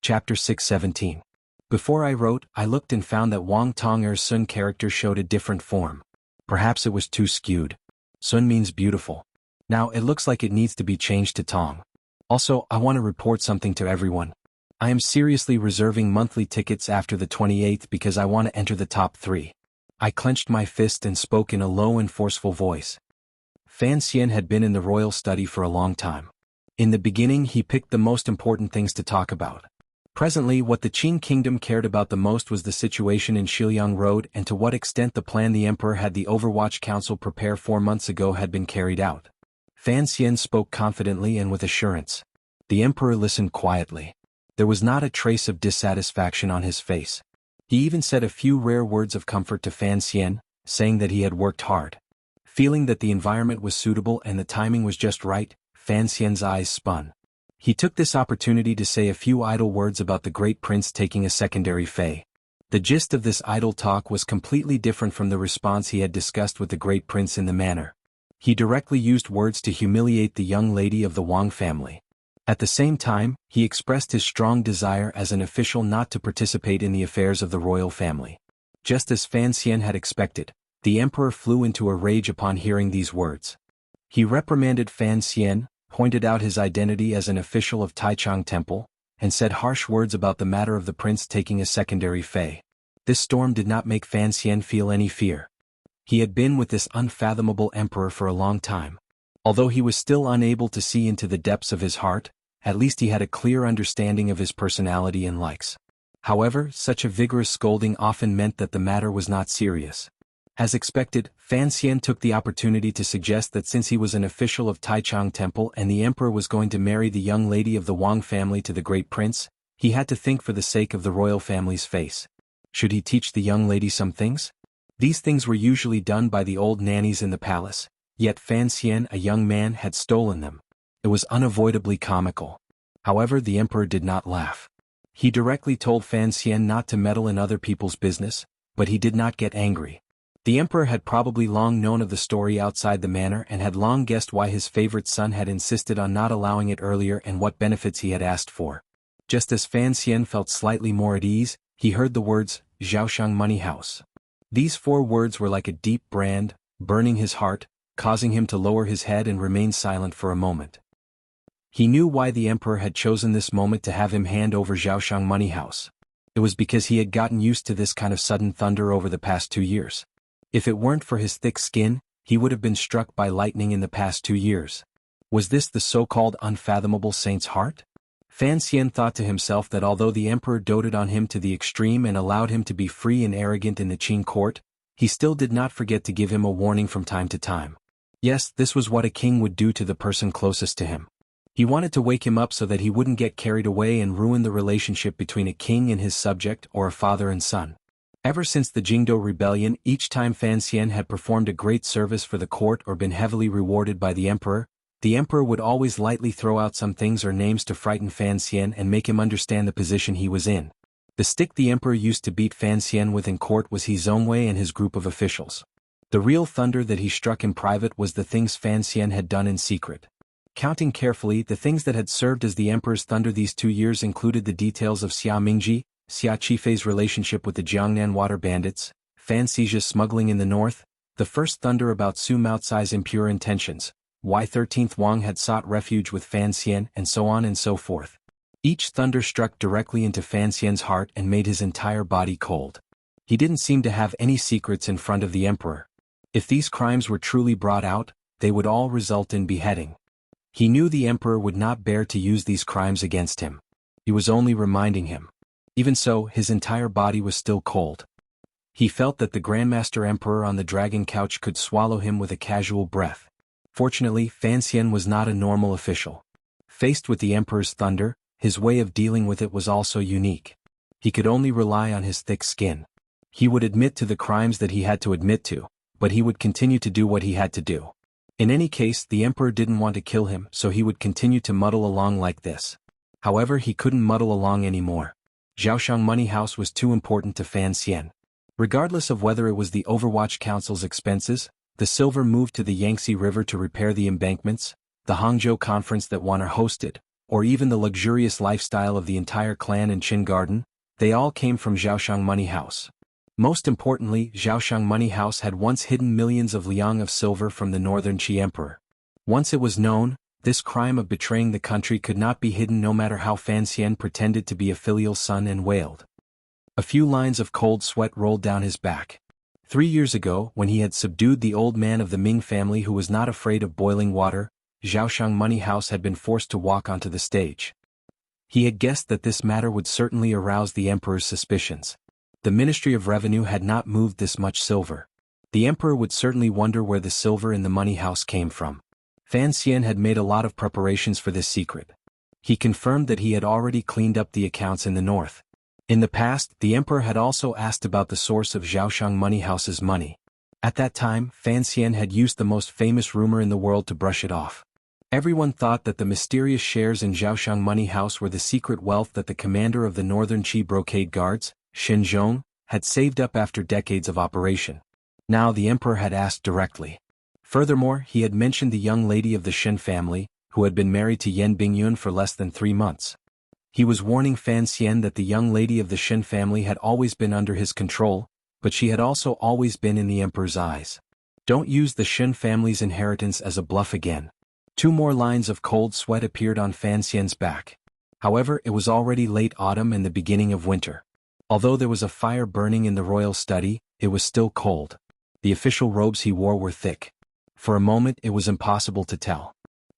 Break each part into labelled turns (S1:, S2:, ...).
S1: Chapter 617. Before I wrote, I looked and found that Wang Tong'er's Sun character showed a different form. Perhaps it was too skewed. Sun means beautiful. Now it looks like it needs to be changed to Tong. Also, I want to report something to everyone. I am seriously reserving monthly tickets after the 28th because I want to enter the top 3. I clenched my fist and spoke in a low and forceful voice. Fan Xian had been in the royal study for a long time. In the beginning he picked the most important things to talk about. Presently what the Qing kingdom cared about the most was the situation in Shiliang Road and to what extent the plan the emperor had the Overwatch Council prepare 4 months ago had been carried out. Fan Xian spoke confidently and with assurance. The emperor listened quietly. There was not a trace of dissatisfaction on his face. He even said a few rare words of comfort to Fan Xian, saying that he had worked hard. Feeling that the environment was suitable and the timing was just right, Fan Xian's eyes spun. He took this opportunity to say a few idle words about the great prince taking a secondary fey. The gist of this idle talk was completely different from the response he had discussed with the great prince in the manor. He directly used words to humiliate the young lady of the Wang family. At the same time, he expressed his strong desire as an official not to participate in the affairs of the royal family. Just as Fan Xian had expected, the emperor flew into a rage upon hearing these words. He reprimanded Fan Xian, pointed out his identity as an official of Taichung Temple, and said harsh words about the matter of the prince taking a secondary fey. This storm did not make Fan Xian feel any fear. He had been with this unfathomable emperor for a long time. Although he was still unable to see into the depths of his heart, at least he had a clear understanding of his personality and likes. However, such a vigorous scolding often meant that the matter was not serious. As expected, Fan Xian took the opportunity to suggest that since he was an official of Taichung Temple and the emperor was going to marry the young lady of the Wang family to the great prince, he had to think for the sake of the royal family's face. Should he teach the young lady some things? These things were usually done by the old nannies in the palace, yet Fan Xian, a young man, had stolen them. It was unavoidably comical. However, the emperor did not laugh. He directly told Fan Xian not to meddle in other people's business, but he did not get angry. The emperor had probably long known of the story outside the manor and had long guessed why his favorite son had insisted on not allowing it earlier and what benefits he had asked for. Just as Fan Xian felt slightly more at ease, he heard the words, Zhaoshang Money House. These 4 words were like a deep brand, burning his heart, causing him to lower his head and remain silent for a moment. He knew why the emperor had chosen this moment to have him hand over Zhaoshang Money House. It was because he had gotten used to this kind of sudden thunder over the past 2 years. If it weren't for his thick skin, he would have been struck by lightning in the past 2 years. Was this the so-called unfathomable saint's heart? Fan Xian thought to himself that although the emperor doted on him to the extreme and allowed him to be free and arrogant in the Qing court, he still did not forget to give him a warning from time to time. Yes, this was what a king would do to the person closest to him. He wanted to wake him up so that he wouldn't get carried away and ruin the relationship between a king and his subject or a father and son. Ever since the Jingdo rebellion, each time Fan Xian had performed a great service for the court or been heavily rewarded by the emperor would always lightly throw out some things or names to frighten Fan Xian and make him understand the position he was in. The stick the emperor used to beat Fan Xian with in court was He Zongwei and his group of officials. The real thunder that he struck in private was the things Fan Xian had done in secret. Counting carefully, the things that had served as the emperor's thunder these 2 years included the details of Xia Mingji, Xia Qifei's relationship with the Jiangnan water bandits, Fan Xijia's smuggling in the north, the first thunder about Su Maocai's impure intentions, why 13th Wang had sought refuge with Fan Xian, and so on and so forth. Each thunder struck directly into Fan Xian's heart and made his entire body cold. He didn't seem to have any secrets in front of the emperor. If these crimes were truly brought out, they would all result in beheading. He knew the emperor would not bear to use these crimes against him. He was only reminding him. Even so, his entire body was still cold. He felt that the Grandmaster Emperor on the dragon couch could swallow him with a casual breath. Fortunately, Fan Xian was not a normal official. Faced with the emperor's thunder, his way of dealing with it was also unique. He could only rely on his thick skin. He would admit to the crimes that he had to admit to, but he would continue to do what he had to do. In any case, the emperor didn't want to kill him, so he would continue to muddle along like this. However, he couldn't muddle along anymore. Zhaoshang Money House was too important to Fan Xian. Regardless of whether it was the Overwatch Council's expenses, the silver moved to the Yangtze River to repair the embankments, the Hangzhou conference that Wanner hosted, or even the luxurious lifestyle of the entire clan in Qin Garden, they all came from Zhaoshang Money House. Most importantly, Zhaoshang Money House had once hidden millions of liang of silver from the Northern Qi Emperor. Once it was known, this crime of betraying the country could not be hidden no matter how Fan Xian pretended to be a filial son and wailed. A few lines of cold sweat rolled down his back. 3 years ago, when he had subdued the old man of the Ming family who was not afraid of boiling water, Zhaoshang Money House had been forced to walk onto the stage. He had guessed that this matter would certainly arouse the emperor's suspicions. The Ministry of Revenue had not moved this much silver. The emperor would certainly wonder where the silver in the money house came from. Fan Xian had made a lot of preparations for this secret. He confirmed that he had already cleaned up the accounts in the north. In the past, the emperor had also asked about the source of Zhaoshang Money House's money. At that time, Fan Xian had used the most famous rumor in the world to brush it off. Everyone thought that the mysterious shares in Zhaoshang Money House were the secret wealth that the commander of the Northern Qi Brocade Guards, Xin Zhong, had saved up after decades of operation. Now the emperor had asked directly. Furthermore, he had mentioned the young lady of the Shen family, who had been married to Yan Bingyun for less than 3 months. He was warning Fan Xian that the young lady of the Shen family had always been under his control, but she had also always been in the emperor's eyes. Don't use the Shen family's inheritance as a bluff again. 2 more lines of cold sweat appeared on Fan Xian's back. However, it was already late autumn and the beginning of winter. Although there was a fire burning in the royal study, it was still cold. The official robes he wore were thick. For a moment it was impossible to tell.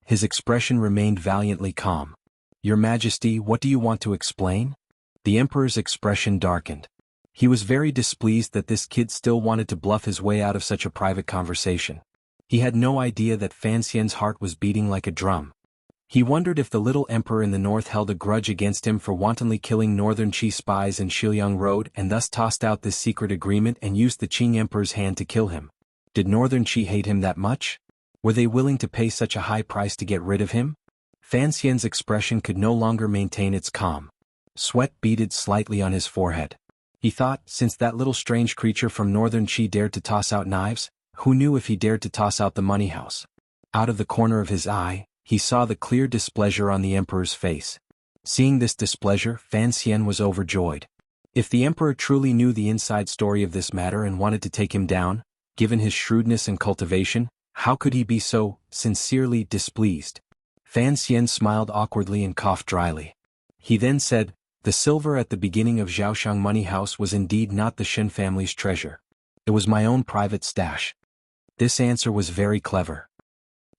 S1: His expression remained valiantly calm. "Your Majesty, what do you want to explain?" The emperor's expression darkened. He was very displeased that this kid still wanted to bluff his way out of such a private conversation. He had no idea that Fan Xian's heart was beating like a drum. He wondered if the little emperor in the north held a grudge against him for wantonly killing Northern Qi spies in Shiliang Road and thus tossed out this secret agreement and used the Qing emperor's hand to kill him. Did Northern Qi hate him that much? Were they willing to pay such a high price to get rid of him? Fan Xian's expression could no longer maintain its calm. Sweat beaded slightly on his forehead. He thought, since that little strange creature from Northern Qi dared to toss out knives, who knew if he dared to toss out the money house? Out of the corner of his eye, he saw the clear displeasure on the emperor's face. Seeing this displeasure, Fan Xian was overjoyed. If the emperor truly knew the inside story of this matter and wanted to take him down, given his shrewdness and cultivation, how could he be so sincerely displeased? Fan Xian smiled awkwardly and coughed dryly. He then said, "The silver at the beginning of Zhaoshang Money House was indeed not the Shen family's treasure. It was my own private stash." This answer was very clever.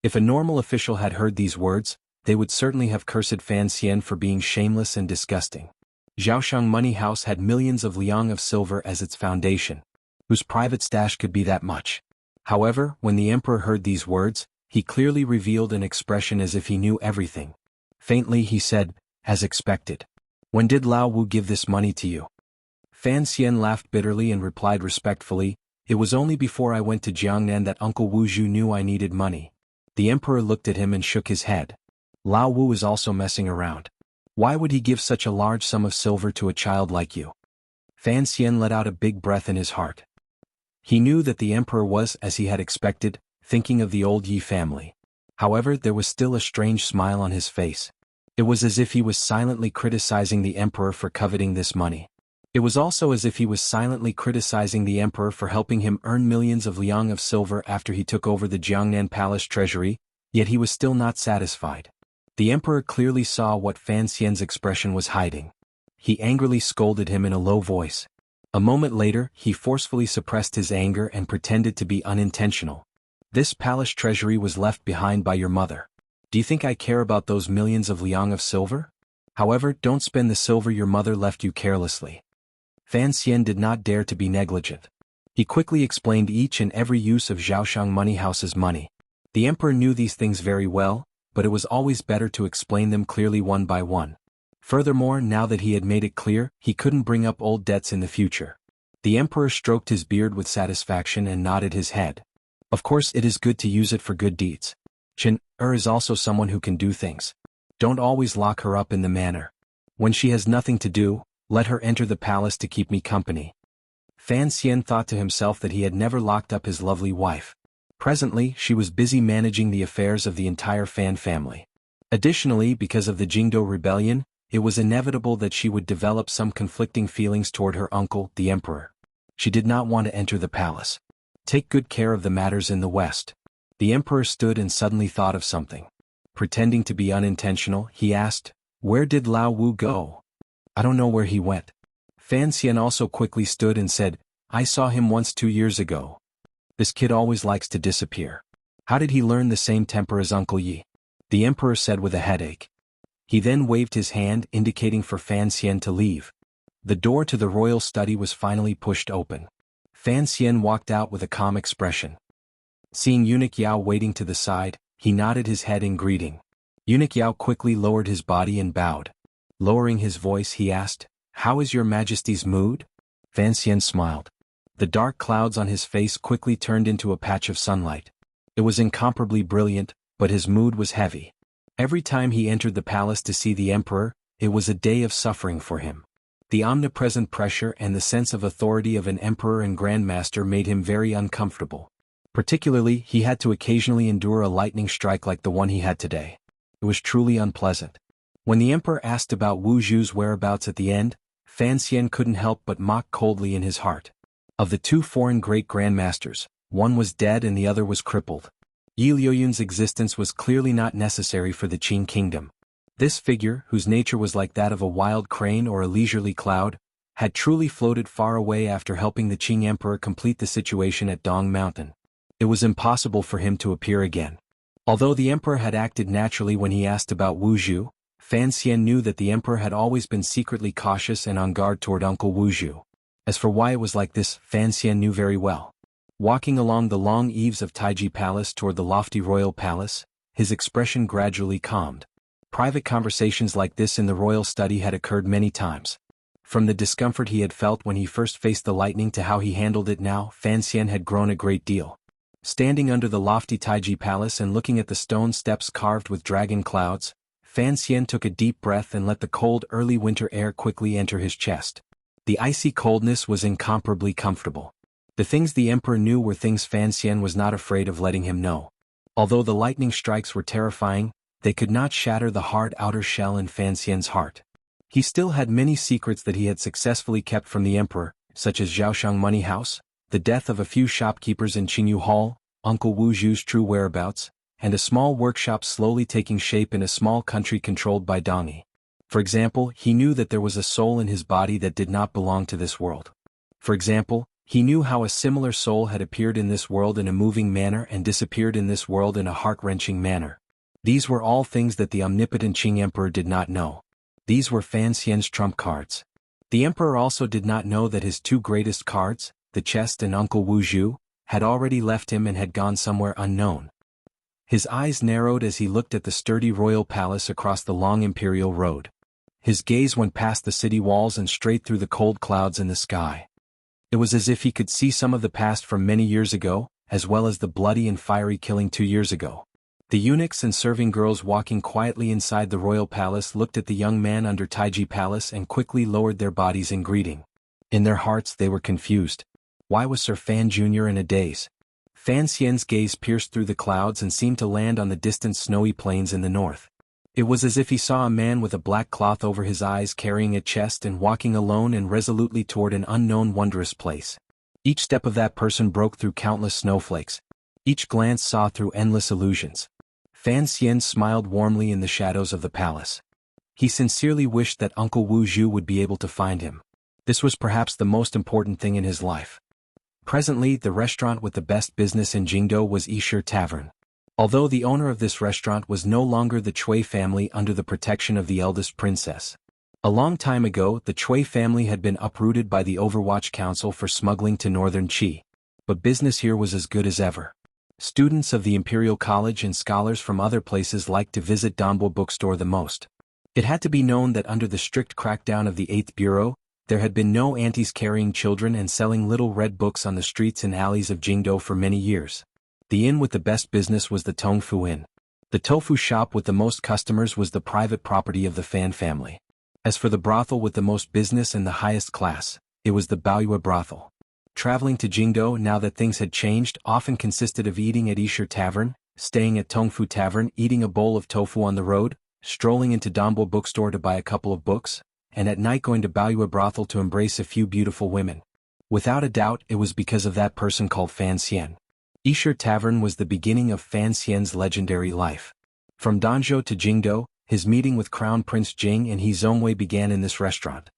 S1: If a normal official had heard these words, they would certainly have cursed Fan Xian for being shameless and disgusting. Zhaoshang Money House had millions of liang of silver as its foundation. Whose private stash could be that much? However, when the emperor heard these words, he clearly revealed an expression as if he knew everything. Faintly he said, "As expected. When did Lao Wu give this money to you?" Fan Xian laughed bitterly and replied respectfully, "It was only before I went to Jiangnan that Uncle Wu Zhu knew I needed money." The emperor looked at him and shook his head. Lao Wu is also messing around. Why would he give such a large sum of silver to a child like you? Fan Xian let out a big breath in his heart. He knew that the emperor was, as he had expected, thinking of the old Yi family. However, there was still a strange smile on his face. It was as if he was silently criticizing the emperor for coveting this money. It was also as if he was silently criticizing the emperor for helping him earn millions of liang of silver after he took over the Jiangnan Palace treasury, yet he was still not satisfied. The emperor clearly saw what Fan Xian's expression was hiding. He angrily scolded him in a low voice. A moment later, he forcefully suppressed his anger and pretended to be unintentional. "This palace treasury was left behind by your mother. Do you think I care about those millions of liang of silver? However, don't spend the silver your mother left you carelessly." Fan Xian did not dare to be negligent. He quickly explained each and every use of Zhaoshang Money House's money. The emperor knew these things very well, but it was always better to explain them clearly one by one. Furthermore, now that he had made it clear, he couldn't bring up old debts in the future. The emperor stroked his beard with satisfaction and nodded his head. Of course it is good to use it for good deeds. Chen is also someone who can do things. Don't always lock her up in the manor. When she has nothing to do, let her enter the palace to keep me company. Fan Xian thought to himself that he had never locked up his lovely wife. Presently, she was busy managing the affairs of the entire Fan family. Additionally, because of the Jingdo rebellion, it was inevitable that she would develop some conflicting feelings toward her uncle, the emperor. She did not want to enter the palace. Take good care of the matters in the west. The emperor stood and suddenly thought of something. Pretending to be unintentional, he asked, "Where did Lao Wu go?" "I don't know where he went." Fan Xian also quickly stood and said, "I saw him once 2 years ago. This kid always likes to disappear. How did he learn the same temper as Uncle Yi?" The emperor said with a headache. He then waved his hand indicating for Fan Xian to leave. The door to the royal study was finally pushed open. Fan Xian walked out with a calm expression. Seeing Eunuch Yao waiting to the side, he nodded his head in greeting. Eunuch Yao quickly lowered his body and bowed. Lowering his voice, he asked, "How is your Majesty's mood?" Fan Xian smiled. The dark clouds on his face quickly turned into a patch of sunlight. It was incomparably brilliant, but his mood was heavy. Every time he entered the palace to see the emperor, it was a day of suffering for him. The omnipresent pressure and the sense of authority of an emperor and grandmaster made him very uncomfortable. Particularly, he had to occasionally endure a lightning strike like the one he had today. It was truly unpleasant. When the emperor asked about Wu Zhu's whereabouts at the end, Fan Xian couldn't help but mock coldly in his heart. Of the two foreign great-grandmasters, one was dead and the other was crippled. Yi Liuyun's existence was clearly not necessary for the Qing kingdom. This figure, whose nature was like that of a wild crane or a leisurely cloud, had truly floated far away after helping the Qing emperor complete the situation at Dong Mountain. It was impossible for him to appear again. Although the emperor had acted naturally when he asked about Wu Zhu, Fan Xian knew that the emperor had always been secretly cautious and on guard toward Uncle Wu Zhu. As for why it was like this, Fan Xian knew very well. Walking along the long eaves of Taiji Palace toward the lofty royal palace, his expression gradually calmed. Private conversations like this in the royal study had occurred many times. From the discomfort he had felt when he first faced the lightning to how he handled it now, Fan Xian had grown a great deal. Standing under the lofty Taiji Palace and looking at the stone steps carved with dragon clouds, Fan Xian took a deep breath and let the cold early winter air quickly enter his chest. The icy coldness was incomparably comfortable. The things the emperor knew were things Fan Xian was not afraid of letting him know. Although the lightning strikes were terrifying, they could not shatter the hard outer shell in Fan Xian's heart. He still had many secrets that he had successfully kept from the emperor, such as Zhaoshang Money House, the death of a few shopkeepers in Qingyu Hall, Uncle Wu Zhu's true whereabouts, and a small workshop slowly taking shape in a small country controlled by Dongyi. For example, he knew that there was a soul in his body that did not belong to this world. For example, he knew how a similar soul had appeared in this world in a moving manner and disappeared in this world in a heart-wrenching manner. These were all things that the omnipotent Qing emperor did not know. These were Fan Xian's trump cards. The emperor also did not know that his two greatest cards, the chest and Uncle Wu Zhu, had already left him and had gone somewhere unknown. His eyes narrowed as he looked at the sturdy royal palace across the long imperial road. His gaze went past the city walls and straight through the cold clouds in the sky. It was as if he could see some of the past from many years ago, as well as the bloody and fiery killing 2 years ago. The eunuchs and serving girls walking quietly inside the royal palace looked at the young man under Taiji Palace and quickly lowered their bodies in greeting. In their hearts they were confused. Why was Sir Fan Jr. in a daze? Fan Xian's gaze pierced through the clouds and seemed to land on the distant snowy plains in the north. It was as if he saw a man with a black cloth over his eyes carrying a chest and walking alone and resolutely toward an unknown wondrous place. Each step of that person broke through countless snowflakes. Each glance saw through endless illusions. Fan Xian smiled warmly in the shadows of the palace. He sincerely wished that Uncle Wu Zhu would be able to find him. This was perhaps the most important thing in his life. Presently, the restaurant with the best business in Jingdo was Yishe Tavern. Although the owner of this restaurant was no longer the Cui family under the protection of the eldest princess. A long time ago, the Cui family had been uprooted by the Overwatch Council for smuggling to northern Qi. But business here was as good as ever. Students of the Imperial College and scholars from other places liked to visit Danbo bookstore the most. It had to be known that under the strict crackdown of the 8th Bureau, there had been no aunties carrying children and selling little red books on the streets and alleys of Jingdo for many years. The inn with the best business was the Tongfu Inn. The tofu shop with the most customers was the private property of the Fan family. As for the brothel with the most business and the highest class, it was the Baoyue brothel. Traveling to Jingdo now that things had changed often consisted of eating at Yishe Tavern, staying at Tongfu Tavern, eating a bowl of tofu on the road, strolling into Dambo bookstore to buy a couple of books, and at night going to Baoyue brothel to embrace a few beautiful women. Without a doubt, it was because of that person called Fan Xian. Yishe Tavern was the beginning of Fan Xian's legendary life. From Danzhou to Jingdou, his meeting with Crown Prince Jing and He Zongwei began in this restaurant.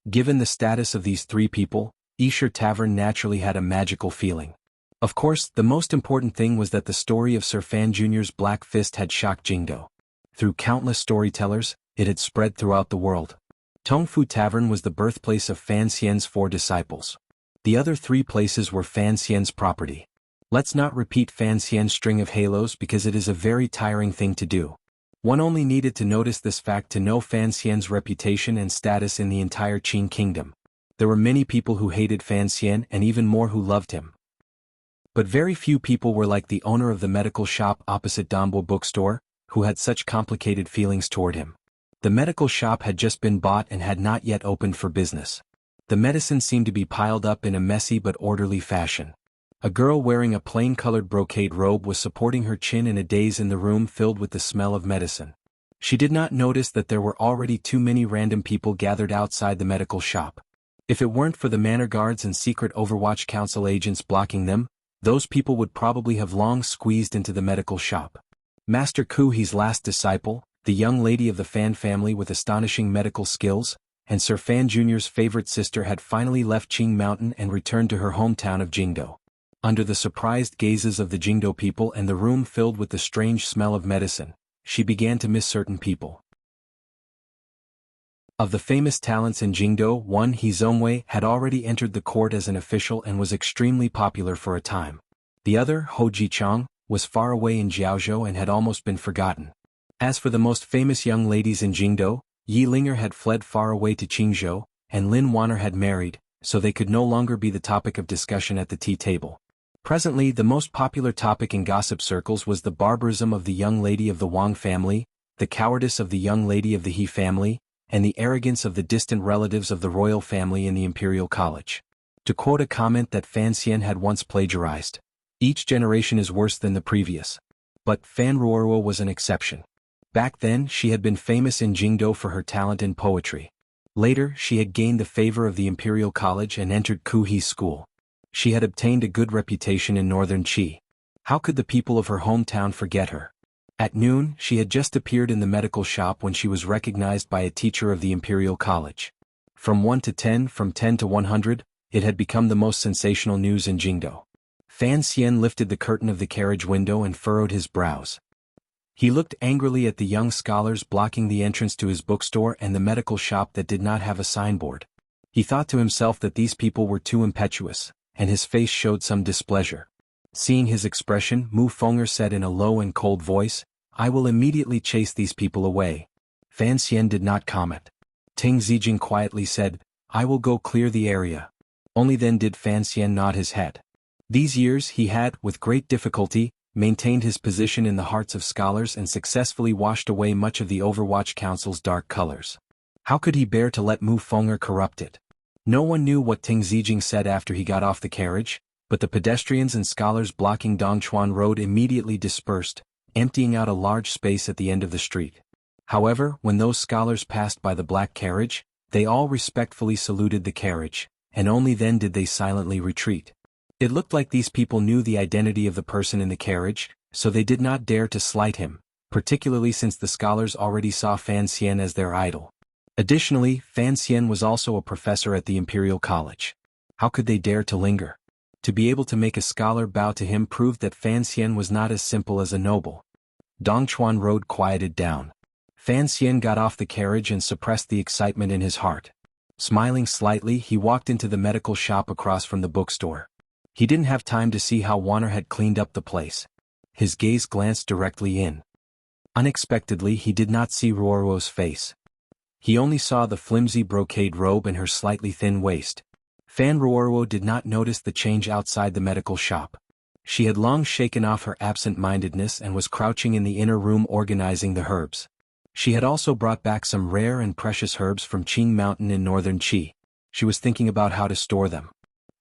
S1: Given the status of these three people, Yishe Tavern naturally had a magical feeling. Of course, the most important thing was that the story of Sir Fan Jr.'s Black Fist had shocked Jingdou. Through countless storytellers, it had spread throughout the world. Tongfu Tavern was the birthplace of Fan Xian's 4 disciples. The other 3 places were Fan Xian's property. Let's not repeat Fan Xian's string of halos because it is a very tiring thing to do. One only needed to notice this fact to know Fan Xian's reputation and status in the entire Qing kingdom. There were many people who hated Fan Xian and even more who loved him. But very few people were like the owner of the medical shop opposite Dambo bookstore, who had such complicated feelings toward him. The medical shop had just been bought and had not yet opened for business. The medicine seemed to be piled up in a messy but orderly fashion. A girl wearing a plain-colored brocade robe was supporting her chin in a daze in the room filled with the smell of medicine. She did not notice that there were already too many random people gathered outside the medical shop. If it weren't for the manor guards and secret Overwatch Council agents blocking them, those people would probably have long squeezed into the medical shop. Master Ku He's last disciple, the young lady of the Fan family with astonishing medical skills, and Sir Fan Jr.'s favorite sister had finally left Qing Mountain and returned to her hometown of Jingdou. Under the surprised gazes of the Jingdou people and the room filled with the strange smell of medicine, she began to miss certain people. Of the famous talents in Jingdou, one He Zongwei had already entered the court as an official and was extremely popular for a time. The other, Ho Jichang, was far away in Jiaozhou and had almost been forgotten. As for the most famous young ladies in Jingdou, Yi Linger had fled far away to Qingzhou, and Lin Wanner had married, so they could no longer be the topic of discussion at the tea table. Presently, the most popular topic in gossip circles was the barbarism of the young lady of the Wang family, the cowardice of the young lady of the He family, and the arrogance of the distant relatives of the royal family in the imperial college. To quote a comment that Fan Xian had once plagiarized, each generation is worse than the previous. But Fan Ruoruo was an exception. Back then, she had been famous in Jingdou for her talent in poetry. Later, she had gained the favor of the imperial college and entered Ku He's school. She had obtained a good reputation in northern Qi. How could the people of her hometown forget her? At noon, she had just appeared in the medical shop when she was recognized by a teacher of the Imperial College. From 1 to 10, from 10 to 100, it had become the most sensational news in Jingdou. Fan Xian lifted the curtain of the carriage window and furrowed his brows. He looked angrily at the young scholars blocking the entrance to his bookstore and the medical shop that did not have a signboard. He thought to himself that these people were too impetuous, and his face showed some displeasure. Seeing his expression, Mu Fenger said in a low and cold voice, "I will immediately chase these people away." Fan Xian did not comment. Ting Zijing quietly said, "I will go clear the area." Only then did Fan Xian nod his head. These years he had, with great difficulty, maintained his position in the hearts of scholars and successfully washed away much of the Overwatch Council's dark colors. How could he bear to let Mu Fenger corrupt it? No one knew what Ting Zijing said after he got off the carriage, but the pedestrians and scholars blocking Dongchuan Road immediately dispersed, emptying out a large space at the end of the street. However, when those scholars passed by the black carriage, they all respectfully saluted the carriage, and only then did they silently retreat. It looked like these people knew the identity of the person in the carriage, so they did not dare to slight him, particularly since the scholars already saw Fan Xian as their idol. Additionally, Fan Xian was also a professor at the Imperial College. How could they dare to linger? To be able to make a scholar bow to him proved that Fan Xian was not as simple as a noble. Dongchuan Road quieted down. Fan Xian got off the carriage and suppressed the excitement in his heart. Smiling slightly, he walked into the medical shop across from the bookstore. He didn't have time to see how Wanner had cleaned up the place. His gaze glanced directly in. Unexpectedly, he did not see Ruoruo's face. He only saw the flimsy brocade robe and her slightly thin waist. Fan Ruoruo did not notice the change outside the medical shop. She had long shaken off her absent-mindedness and was crouching in the inner room organizing the herbs. She had also brought back some rare and precious herbs from Qing Mountain in northern Qi. She was thinking about how to store them.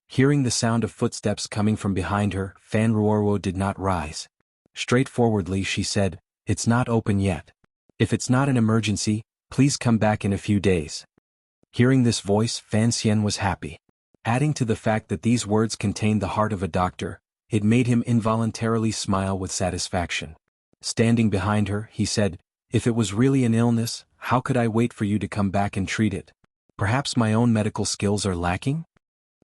S1: Hearing the sound of footsteps coming from behind her, Fan Ruoruo did not rise. Straightforwardly she said, "It's not open yet. If it's not an emergency, please come back in a few days." Hearing this voice, Fan Xian was happy. Adding to the fact that these words contained the heart of a doctor, it made him involuntarily smile with satisfaction. Standing behind her, he said, "If it was really an illness, how could I wait for you to come back and treat it? Perhaps my own medical skills are lacking?"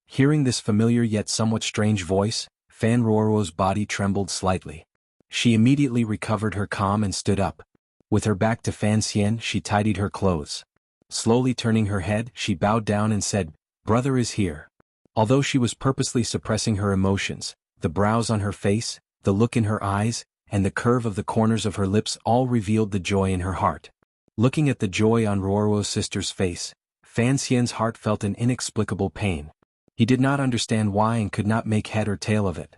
S1: Hearing this familiar yet somewhat strange voice, Fan Ruoruo's body trembled slightly. She immediately recovered her calm and stood up. With her back to Fan Xian, she tidied her clothes. Slowly turning her head, she bowed down and said, "Brother is here." Although she was purposely suppressing her emotions, the brows on her face, the look in her eyes, and the curve of the corners of her lips all revealed the joy in her heart. Looking at the joy on Ruoruo's sister's face, Fan Xian's heart felt an inexplicable pain. He did not understand why and could not make head or tail of it.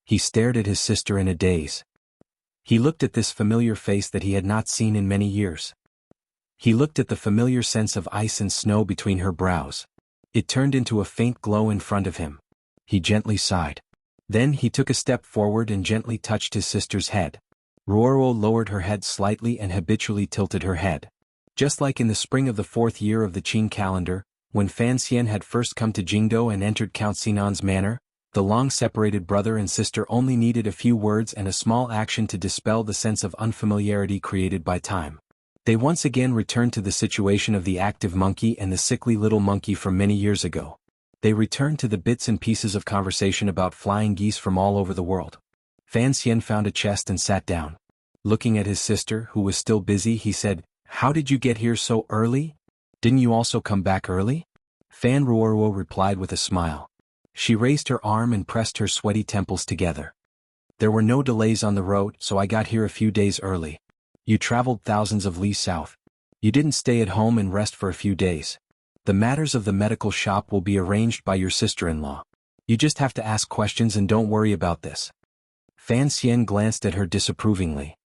S1: He stared at his sister in a daze. He looked at this familiar face that he had not seen in many years. He looked at the familiar sense of ice and snow between her brows. It turned into a faint glow in front of him. He gently sighed. Then he took a step forward and gently touched his sister's head. Ruoruo lowered her head slightly and habitually tilted her head. Just like in the spring of the 4th year of the Qing calendar, when Fan Xian had first come to Jingdo and entered Count Sinan's manor, the long-separated brother and sister only needed a few words and a small action to dispel the sense of unfamiliarity created by time. They once again returned to the situation of the active monkey and the sickly little monkey from many years ago. They returned to the bits and pieces of conversation about flying geese from all over the world. Fan Xian found a chest and sat down. Looking at his sister, who was still busy, he said, "How did you get here so early? Didn't you also come back early?" Fan Ruoruo replied with a smile. She raised her arm and pressed her sweaty temples together. "There were no delays on the road, so I got here a few days early. You traveled thousands of leagues south. You didn't stay at home and rest for a few days. The matters of the medical shop will be arranged by your sister-in-law. You just have to ask questions and don't worry about this." Fan Xian glanced at her disapprovingly.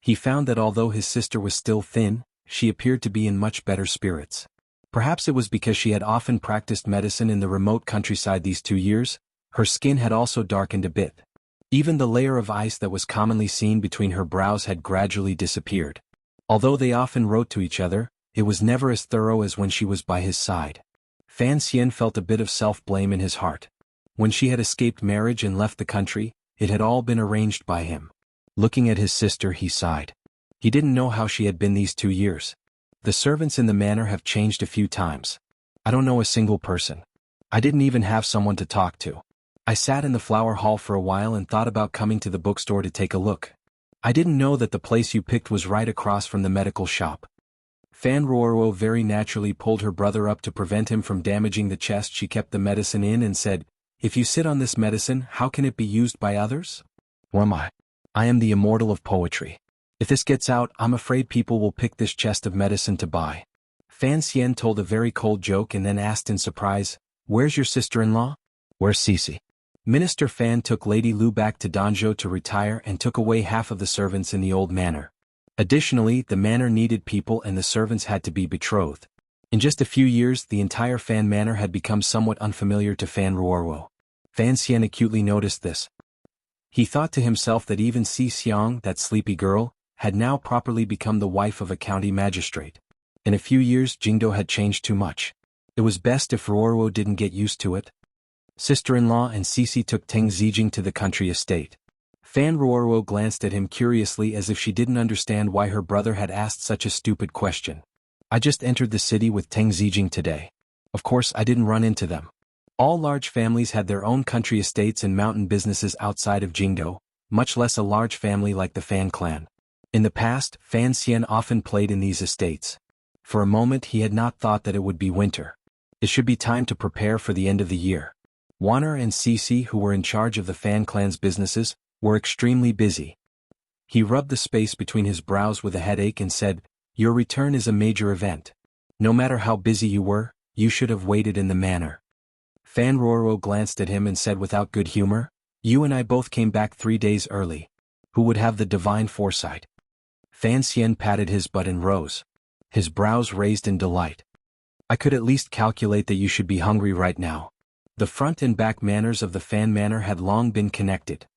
S1: He found that although his sister was still thin, she appeared to be in much better spirits. Perhaps it was because she had often practiced medicine in the remote countryside these 2 years. Her skin had also darkened a bit. Even the layer of ice that was commonly seen between her brows had gradually disappeared. Although they often wrote to each other, it was never as thorough as when she was by his side. Fan Xian felt a bit of self-blame in his heart. When she had escaped marriage and left the country, it had all been arranged by him. Looking at his sister, he sighed. He didn't know how she had been these 2 years. The servants in the manor have changed a few times. I don't know a single person. I didn't even have someone to talk to. I sat in the flower hall for a while and thought about coming to the bookstore to take a look. I didn't know that the place you picked was right across from the medical shop. Fan Ruoruo very naturally pulled her brother up to prevent him from damaging the chest she kept the medicine in and said, "If you sit on this medicine, how can it be used by others? Who am I? I am the immortal of poetry. If this gets out, I'm afraid people will pick this chest of medicine to buy." Fan Xian told a very cold joke and then asked in surprise, "Where's your sister-in-law?" "Where's Cece?" Minister Fan took Lady Lu back to Danzhou to retire and took away half of the servants in the old manor. Additionally, the manor needed people and the servants had to be betrothed. In just a few years, the entire Fan manor had become somewhat unfamiliar to Fan Ruoruo. Fan Xian acutely noticed this. He thought to himself that even Si Xiang, that sleepy girl, had now properly become the wife of a county magistrate. In a few years, Jingdo had changed too much. It was best if Ruoruo didn't get used to it. Sister-in-law and Cece took Teng Zijing to the country estate. Fan Ruoruo glanced at him curiously as if she didn't understand why her brother had asked such a stupid question. "I just entered the city with Teng Zijing today. Of course I didn't run into them." All large families had their own country estates and mountain businesses outside of Jingdo, much less a large family like the Fan clan. In the past, Fan Xian often played in these estates. For a moment he had not thought that it would be winter. It should be time to prepare for the end of the year. Wanner and Cece, who were in charge of the Fan clan's businesses, were extremely busy. He rubbed the space between his brows with a headache and said, "Your return is a major event. No matter how busy you were, you should have waited in the manor." Fan Ruoruo glanced at him and said without good humor, "You and I both came back 3 days early. Who would have the divine foresight?" Fan Xian patted his butt and rose. His brows raised in delight. "I could at least calculate that you should be hungry right now." The front and back manors of the Fan manor had long been connected.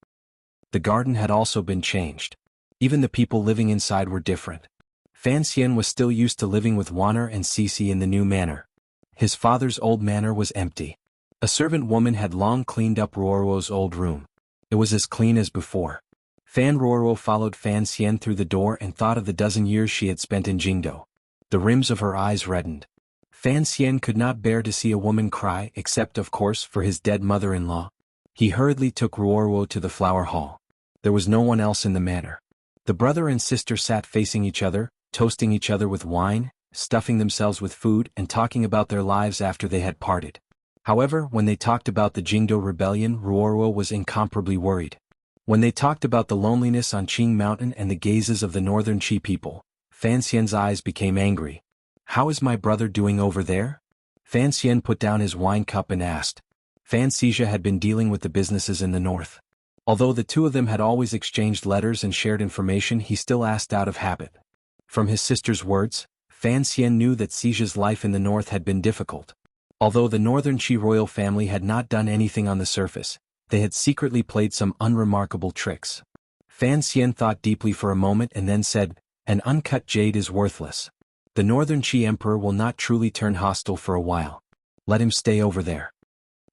S1: The garden had also been changed. Even the people living inside were different. Fan Xian was still used to living with Wanner and Cece in the new manor. His father's old manor was empty. A servant woman had long cleaned up Ruoruo's old room. It was as clean as before. Fan Ruoruo followed Fan Xian through the door and thought of the dozen years she had spent in Jingdo. The rims of her eyes reddened. Fan Xian could not bear to see a woman cry, except of course for his dead mother-in-law. He hurriedly took Ruoruo to the flower hall. There was no one else in the manor. The brother and sister sat facing each other, toasting each other with wine, stuffing themselves with food and talking about their lives after they had parted. However, when they talked about the Jingdo rebellion, Ruoruo was incomparably worried. When they talked about the loneliness on Qing Mountain and the gazes of the northern Qi people, Fan Xian's eyes became angry. "How is my brother doing over there?" Fan Xian put down his wine cup and asked. Fan Xizha had been dealing with the businesses in the north. Although the two of them had always exchanged letters and shared information, he still asked out of habit. From his sister's words, Fan Xian knew that Xizha's life in the north had been difficult. Although the northern Qi royal family had not done anything on the surface, they had secretly played some unremarkable tricks. Fan Xian thought deeply for a moment and then said, "An uncut jade is worthless. The northern Qi emperor will not truly turn hostile for a while. Let him stay over there."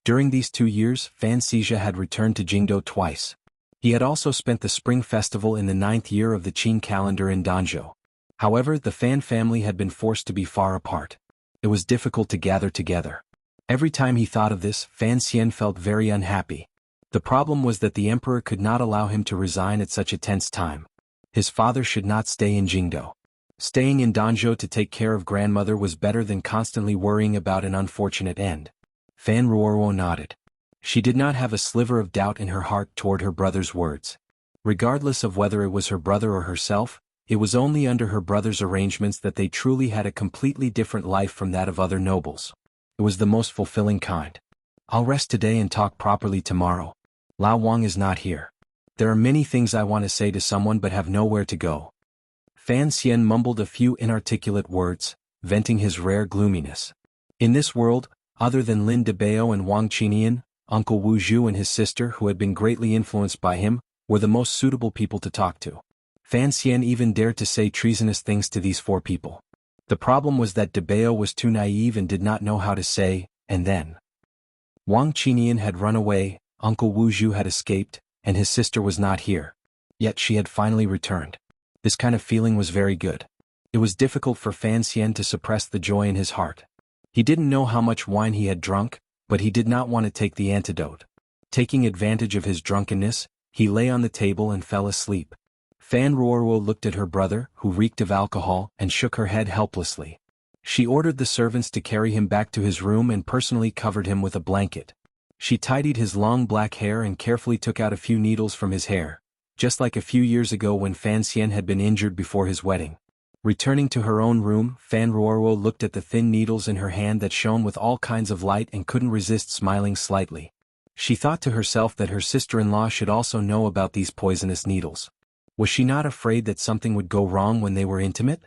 S1: During these 2 years, Fan Xizha had returned to Jingdo twice. He had also spent the spring festival in the 9th year of the Qing calendar in Danzhou. However, the Fan family had been forced to be far apart. It was difficult to gather together. Every time he thought of this, Fan Xian felt very unhappy. The problem was that the emperor could not allow him to resign at such a tense time. His father should not stay in Jingdo. Staying in Danzhou to take care of grandmother was better than constantly worrying about an unfortunate end. Fan Ruoruo nodded. She did not have a sliver of doubt in her heart toward her brother's words. Regardless of whether it was her brother or herself, it was only under her brother's arrangements that they truly had a completely different life from that of other nobles. It was the most fulfilling kind. "I'll rest today and talk properly tomorrow. Lao Wang is not here. There are many things I want to say to someone but have nowhere to go." Fan Xian mumbled a few inarticulate words, venting his rare gloominess. In this world, other than Lin Debao and Wang Qinian, Uncle Wu Zhu and his sister, who had been greatly influenced by him, were the most suitable people to talk to. Fan Xian even dared to say treasonous things to these 4 people. The problem was that Debao was too naive and did not know how to say, "and then." Wang Qinian had run away, Uncle Wu Zhu had escaped, and his sister was not here. Yet she had finally returned. This kind of feeling was very good. It was difficult for Fan Xian to suppress the joy in his heart. He didn't know how much wine he had drunk, but he did not want to take the antidote. Taking advantage of his drunkenness, he lay on the table and fell asleep. Fan Ruoruo looked at her brother, who reeked of alcohol, and shook her head helplessly. She ordered the servants to carry him back to his room and personally covered him with a blanket. She tidied his long black hair and carefully took out a few needles from his hair, just like a few years ago when Fan Xian had been injured before his wedding. Returning to her own room, Fan Ruoruo looked at the thin needles in her hand that shone with all kinds of light and couldn't resist smiling slightly. She thought to herself that her sister-in-law should also know about these poisonous needles. Was she not afraid that something would go wrong when they were intimate?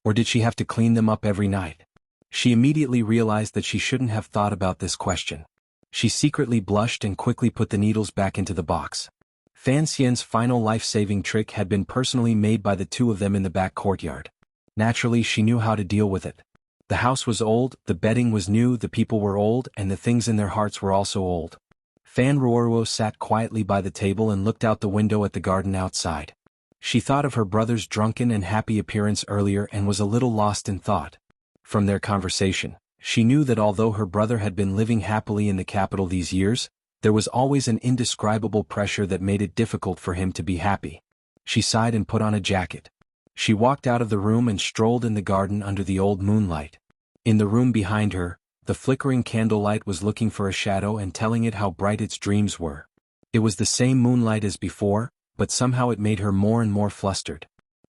S1: Or did she have to clean them up every night? She immediately realized that she shouldn't have thought about this question. She secretly blushed and quickly put the needles back into the box. Fan Xian's final life-saving trick had been personally made by the 2 of them in the back courtyard. Naturally, she knew how to deal with it. The house was old, the bedding was new, the people were old, and the things in their hearts were also old. Fan Ruoruo sat quietly by the table and looked out the window at the garden outside. She thought of her brother's drunken and happy appearance earlier and was a little lost in thought. From their conversation, she knew that although her brother had been living happily in the capital these years, there was always an indescribable pressure that made it difficult for him to be happy. She sighed and put on a jacket. She walked out of the room and strolled in the garden under the old moonlight. In the room behind her, the flickering candlelight was looking for a shadow and telling it how bright its dreams were. It was the same moonlight as before, but somehow it made her more and more flustered.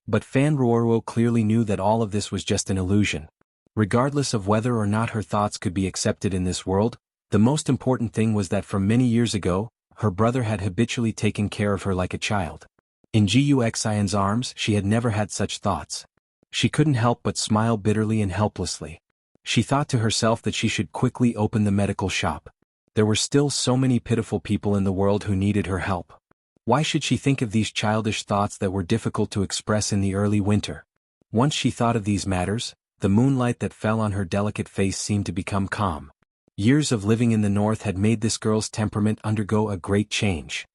S1: But Fan Ruoruo clearly knew that all of this was just an illusion. Regardless of whether or not her thoughts could be accepted in this world, the most important thing was that from many years ago, her brother had habitually taken care of her like a child. In Guxian's arms, she had never had such thoughts. She couldn't help but smile bitterly and helplessly. She thought to herself that she should quickly open the medical shop. There were still so many pitiful people in the world who needed her help. Why should she think of these childish thoughts that were difficult to express in the early winter? Once she thought of these matters, the moonlight that fell on her delicate face seemed to become calm. Years of living in the north had made this girl's temperament undergo a great change.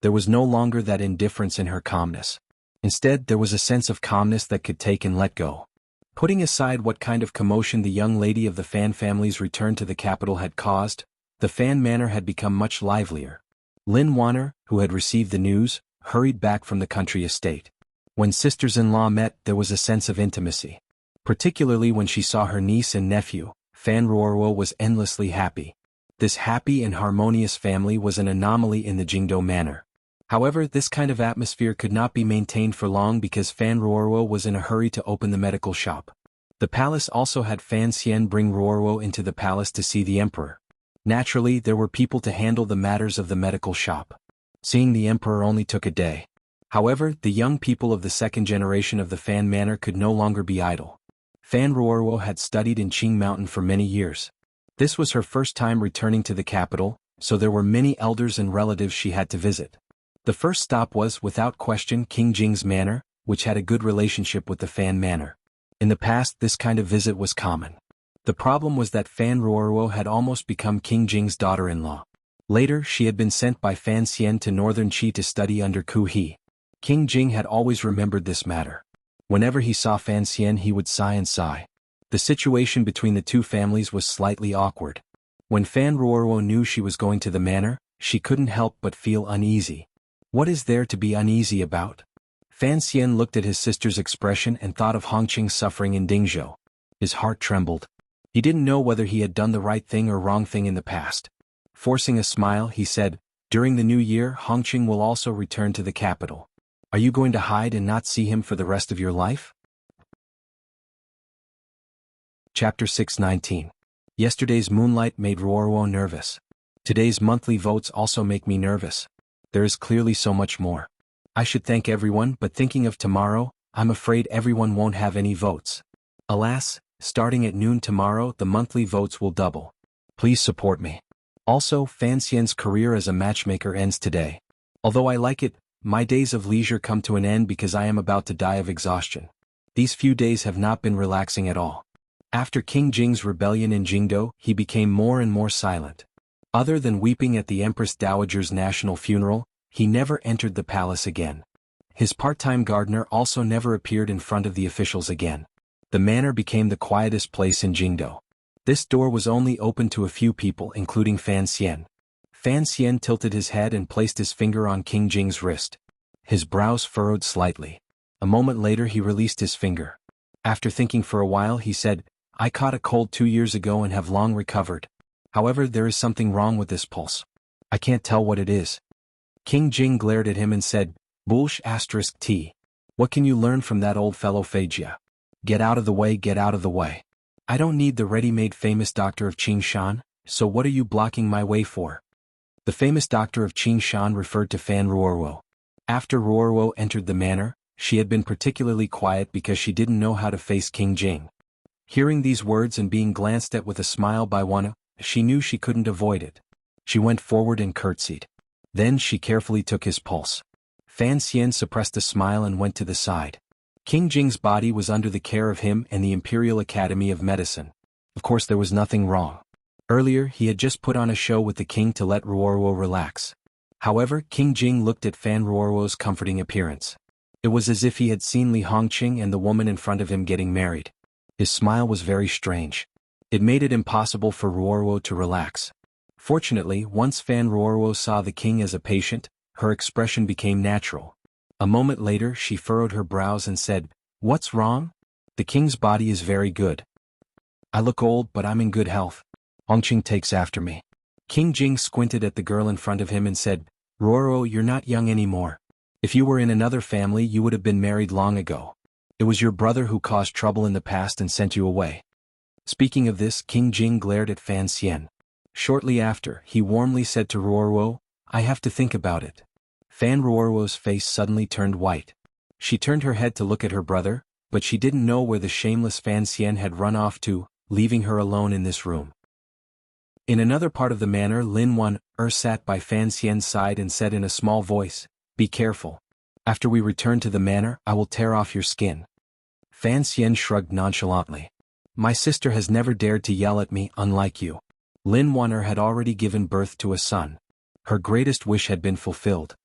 S1: There was no longer that indifference in her calmness. Instead, there was a sense of calmness that could take and let go. Putting aside what kind of commotion the young lady of the Fan family's return to the capital had caused, the Fan manor had become much livelier. Lin Wanner, who had received the news, hurried back from the country estate. When sisters-in-law met, there was a sense of intimacy. Particularly when she saw her niece and nephew, Fan Ruorwo was endlessly happy. This happy and harmonious family was an anomaly in the Jingdo manor. However, this kind of atmosphere could not be maintained for long because Fan Ruorwo was in a hurry to open the medical shop. The palace also had Fan Xian bring Ruorwo into the palace to see the emperor. Naturally, there were people to handle the matters of the medical shop. Seeing the emperor only took a day. However, the young people of the second generation of the Fan manor could no longer be idle. Fan Ruorwo had studied in Qing Mountain for many years. This was her first time returning to the capital, so there were many elders and relatives she had to visit. The first stop was, without question, King Jing's manor, which had a good relationship with the Fan manor. In the past, this kind of visit was common. The problem was that Fan Ruorwo had almost become King Jing's daughter-in-law. Later, she had been sent by Fan Xian to northern Qi to study under Ku He. King Jing had always remembered this matter. Whenever he saw Fan Xian, he would sigh and sigh. The situation between the two families was slightly awkward. When Fan Ruorwo knew she was going to the manor, she couldn't help but feel uneasy. What is there to be uneasy about? Fan Xian looked at his sister's expression and thought of Hongqing's suffering in Dingzhou. His heart trembled. He didn't know whether he had done the right thing or wrong thing in the past. Forcing a smile, he said, "During the new year, Hongqing will also return to the capital. Are you going to hide and not see him for the rest of your life?" Chapter 619. Yesterday's moonlight made Ruorwo nervous. Today's monthly votes also make me nervous. There is clearly so much more. I should thank everyone, but thinking of tomorrow, I'm afraid everyone won't have any votes. Alas, starting at noon tomorrow, the monthly votes will double. Please support me. Also, Fan Xian's career as a matchmaker ends today. Although I like it, my days of leisure come to an end because I am about to die of exhaustion. These few days have not been relaxing at all. After King Jing's rebellion in Jingdo, he became more and more silent. Other than weeping at the Empress Dowager's national funeral, he never entered the palace again. His part-time gardener also never appeared in front of the officials again. The manor became the quietest place in Jingdo. This door was only open to a few people, including Fan Xian. Fan Xian tilted his head and placed his finger on King Jing's wrist. His brows furrowed slightly. A moment later he released his finger. After thinking for a while he said, "I caught a cold 2 years ago and have long recovered. However, there is something wrong with this pulse. I can't tell what it is." King Jing glared at him and said, "Bulsh asterisk T. What can you learn from that old fellow Feigjia? Get out of the way, get out of the way. I don't need the ready-made famous doctor of Qingshan, so what are you blocking my way for?" The famous doctor of Qingshan referred to Fan Ruorwo. After Ruorwo entered the manor, she had been particularly quiet because she didn't know how to face King Jing. Hearing these words and being glanced at with a smile by Wana, she knew she couldn't avoid it. She went forward and curtsied. Then she carefully took his pulse. Fan Xian suppressed a smile and went to the side. King Jing's body was under the care of him and the Imperial Academy of Medicine. Of course there was nothing wrong. Earlier he had just put on a show with the king to let Ruorwo relax. However, King Jing looked at Fan Ruorwo's comforting appearance. It was as if he had seen Li Hongqing and the woman in front of him getting married. His smile was very strange. It made it impossible for Ruorwo to relax. Fortunately, once Fan Ruorwo saw the king as a patient, her expression became natural. A moment later she furrowed her brows and said, "What's wrong? The king's body is very good. I look old but I'm in good health. Hongqing takes after me." King Jing squinted at the girl in front of him and said, "Ruorwo, you're not young anymore. If you were in another family you would have been married long ago. It was your brother who caused trouble in the past and sent you away." Speaking of this, King Jing glared at Fan Xian. Shortly after, he warmly said to Ruorwo, "I have to think about it." Fan Ruorwo's face suddenly turned white. She turned her head to look at her brother, but she didn't know where the shameless Fan Xian had run off to, leaving her alone in this room. In another part of the manor, Lin Wan sat by Fan Xian's side and said in a small voice, Be careful. After we return to the manor, I will tear off your skin. Fan Xian shrugged nonchalantly. My sister has never dared to yell at me, unlike you. Lin Wan'er had already given birth to a son. Her greatest wish had been fulfilled.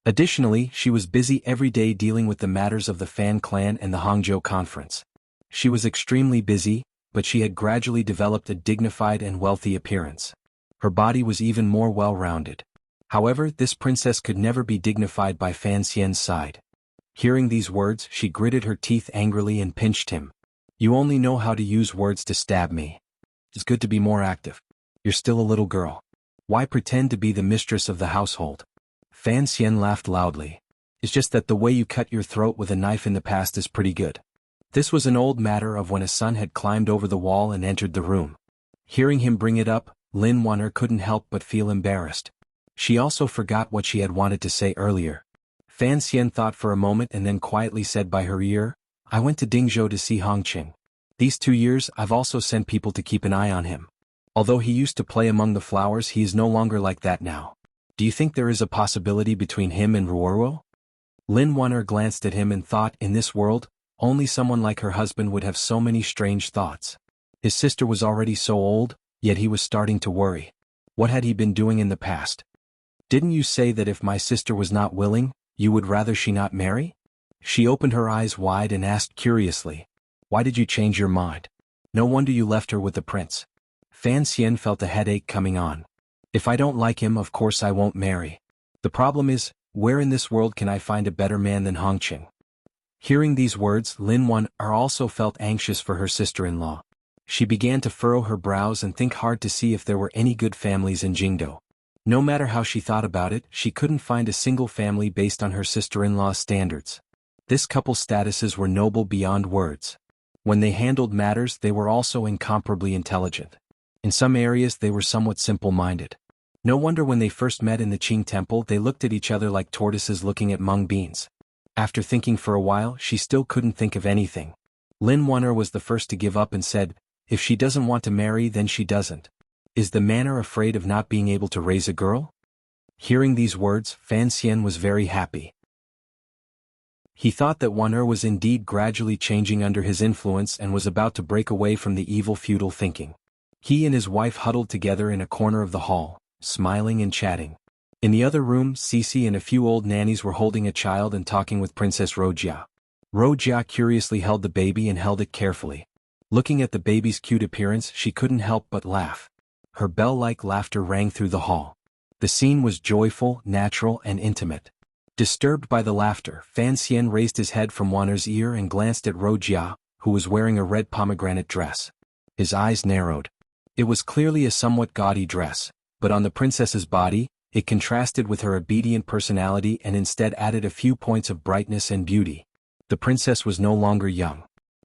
S1: Additionally, she was busy every day dealing with the matters of the Fan clan and the Hangzhou conference. She was extremely busy, but she had gradually developed a dignified and wealthy appearance. Her body was even more well-rounded. However, this princess could never be dignified by Fan Xian's side. Hearing these words, she gritted her teeth angrily and pinched him. You only know how to use words to stab me. It's good to be more active. You're still a little girl. Why pretend to be the mistress of the household? Fan Xian laughed loudly. It's just that the way you cut your throat with a knife in the past is pretty good. This was an old matter of when a son had climbed over the wall and entered the room. Hearing him bring it up, Lin Wan'er couldn't help but feel embarrassed. She also forgot what she had wanted to say earlier. Fan Xian thought for a moment and then quietly said by her ear, I went to Dingzhou to see Hongqing. These 2 years I've also sent people to keep an eye on him. Although he used to play among the flowers, he is no longer like that now. Do you think there is a possibility between him and Ruoruo? Lin Wan'er glanced at him and thought, in this world, only someone like her husband would have so many strange thoughts. His sister was already so old, yet he was starting to worry. What had he been doing in the past? Didn't you say that if my sister was not willing, you would rather she not marry? She opened her eyes wide and asked curiously, why did you change your mind? No wonder you left her with the prince. Fan Xian felt a headache coming on. If I don't like him, of course I won't marry. The problem is, where in this world can I find a better man than Hongqing? Hearing these words, Lin Wan'er also felt anxious for her sister-in-law. She began to furrow her brows and think hard to see if there were any good families in Jingdou. No matter how she thought about it, she couldn't find a single family based on her sister-in-law's standards. This couple's statuses were noble beyond words. When they handled matters, they were also incomparably intelligent. In some areas they were somewhat simple-minded. No wonder when they first met in the Qing temple they looked at each other like tortoises looking at mung beans. After thinking for a while, she still couldn't think of anything. Lin Wan'er was the first to give up and said, if she doesn't want to marry, then she doesn't. Is the manor afraid of not being able to raise a girl? Hearing these words, Fan Xian was very happy. He thought that Wan'er was indeed gradually changing under his influence and was about to break away from the evil feudal thinking. He and his wife huddled together in a corner of the hall, smiling and chatting. In the other room, Cece and a few old nannies were holding a child and talking with Princess Rojia. Rojia curiously held the baby and held it carefully. Looking at the baby's cute appearance, she couldn't help but laugh. Her bell-like laughter rang through the hall. The scene was joyful, natural, and intimate. Disturbed by the laughter, Fan Xian raised his head from Wan'er's ear and glanced at Rojia, who was wearing a red pomegranate dress. His eyes narrowed. It was clearly a somewhat gaudy dress, but on the princess's body, it contrasted with her obedient personality and instead added a few points of brightness and beauty. The princess was no longer young.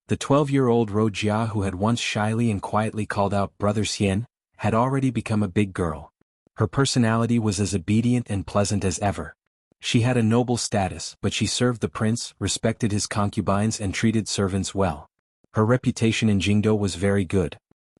S1: The 12-year-old Rojia, who had once shyly and quietly called out Brother Xian, had already become a big girl. Her personality was as obedient and pleasant as ever. She had a noble status, but she served the prince, respected his concubines and treated servants well. Her reputation in Jingdou was very good.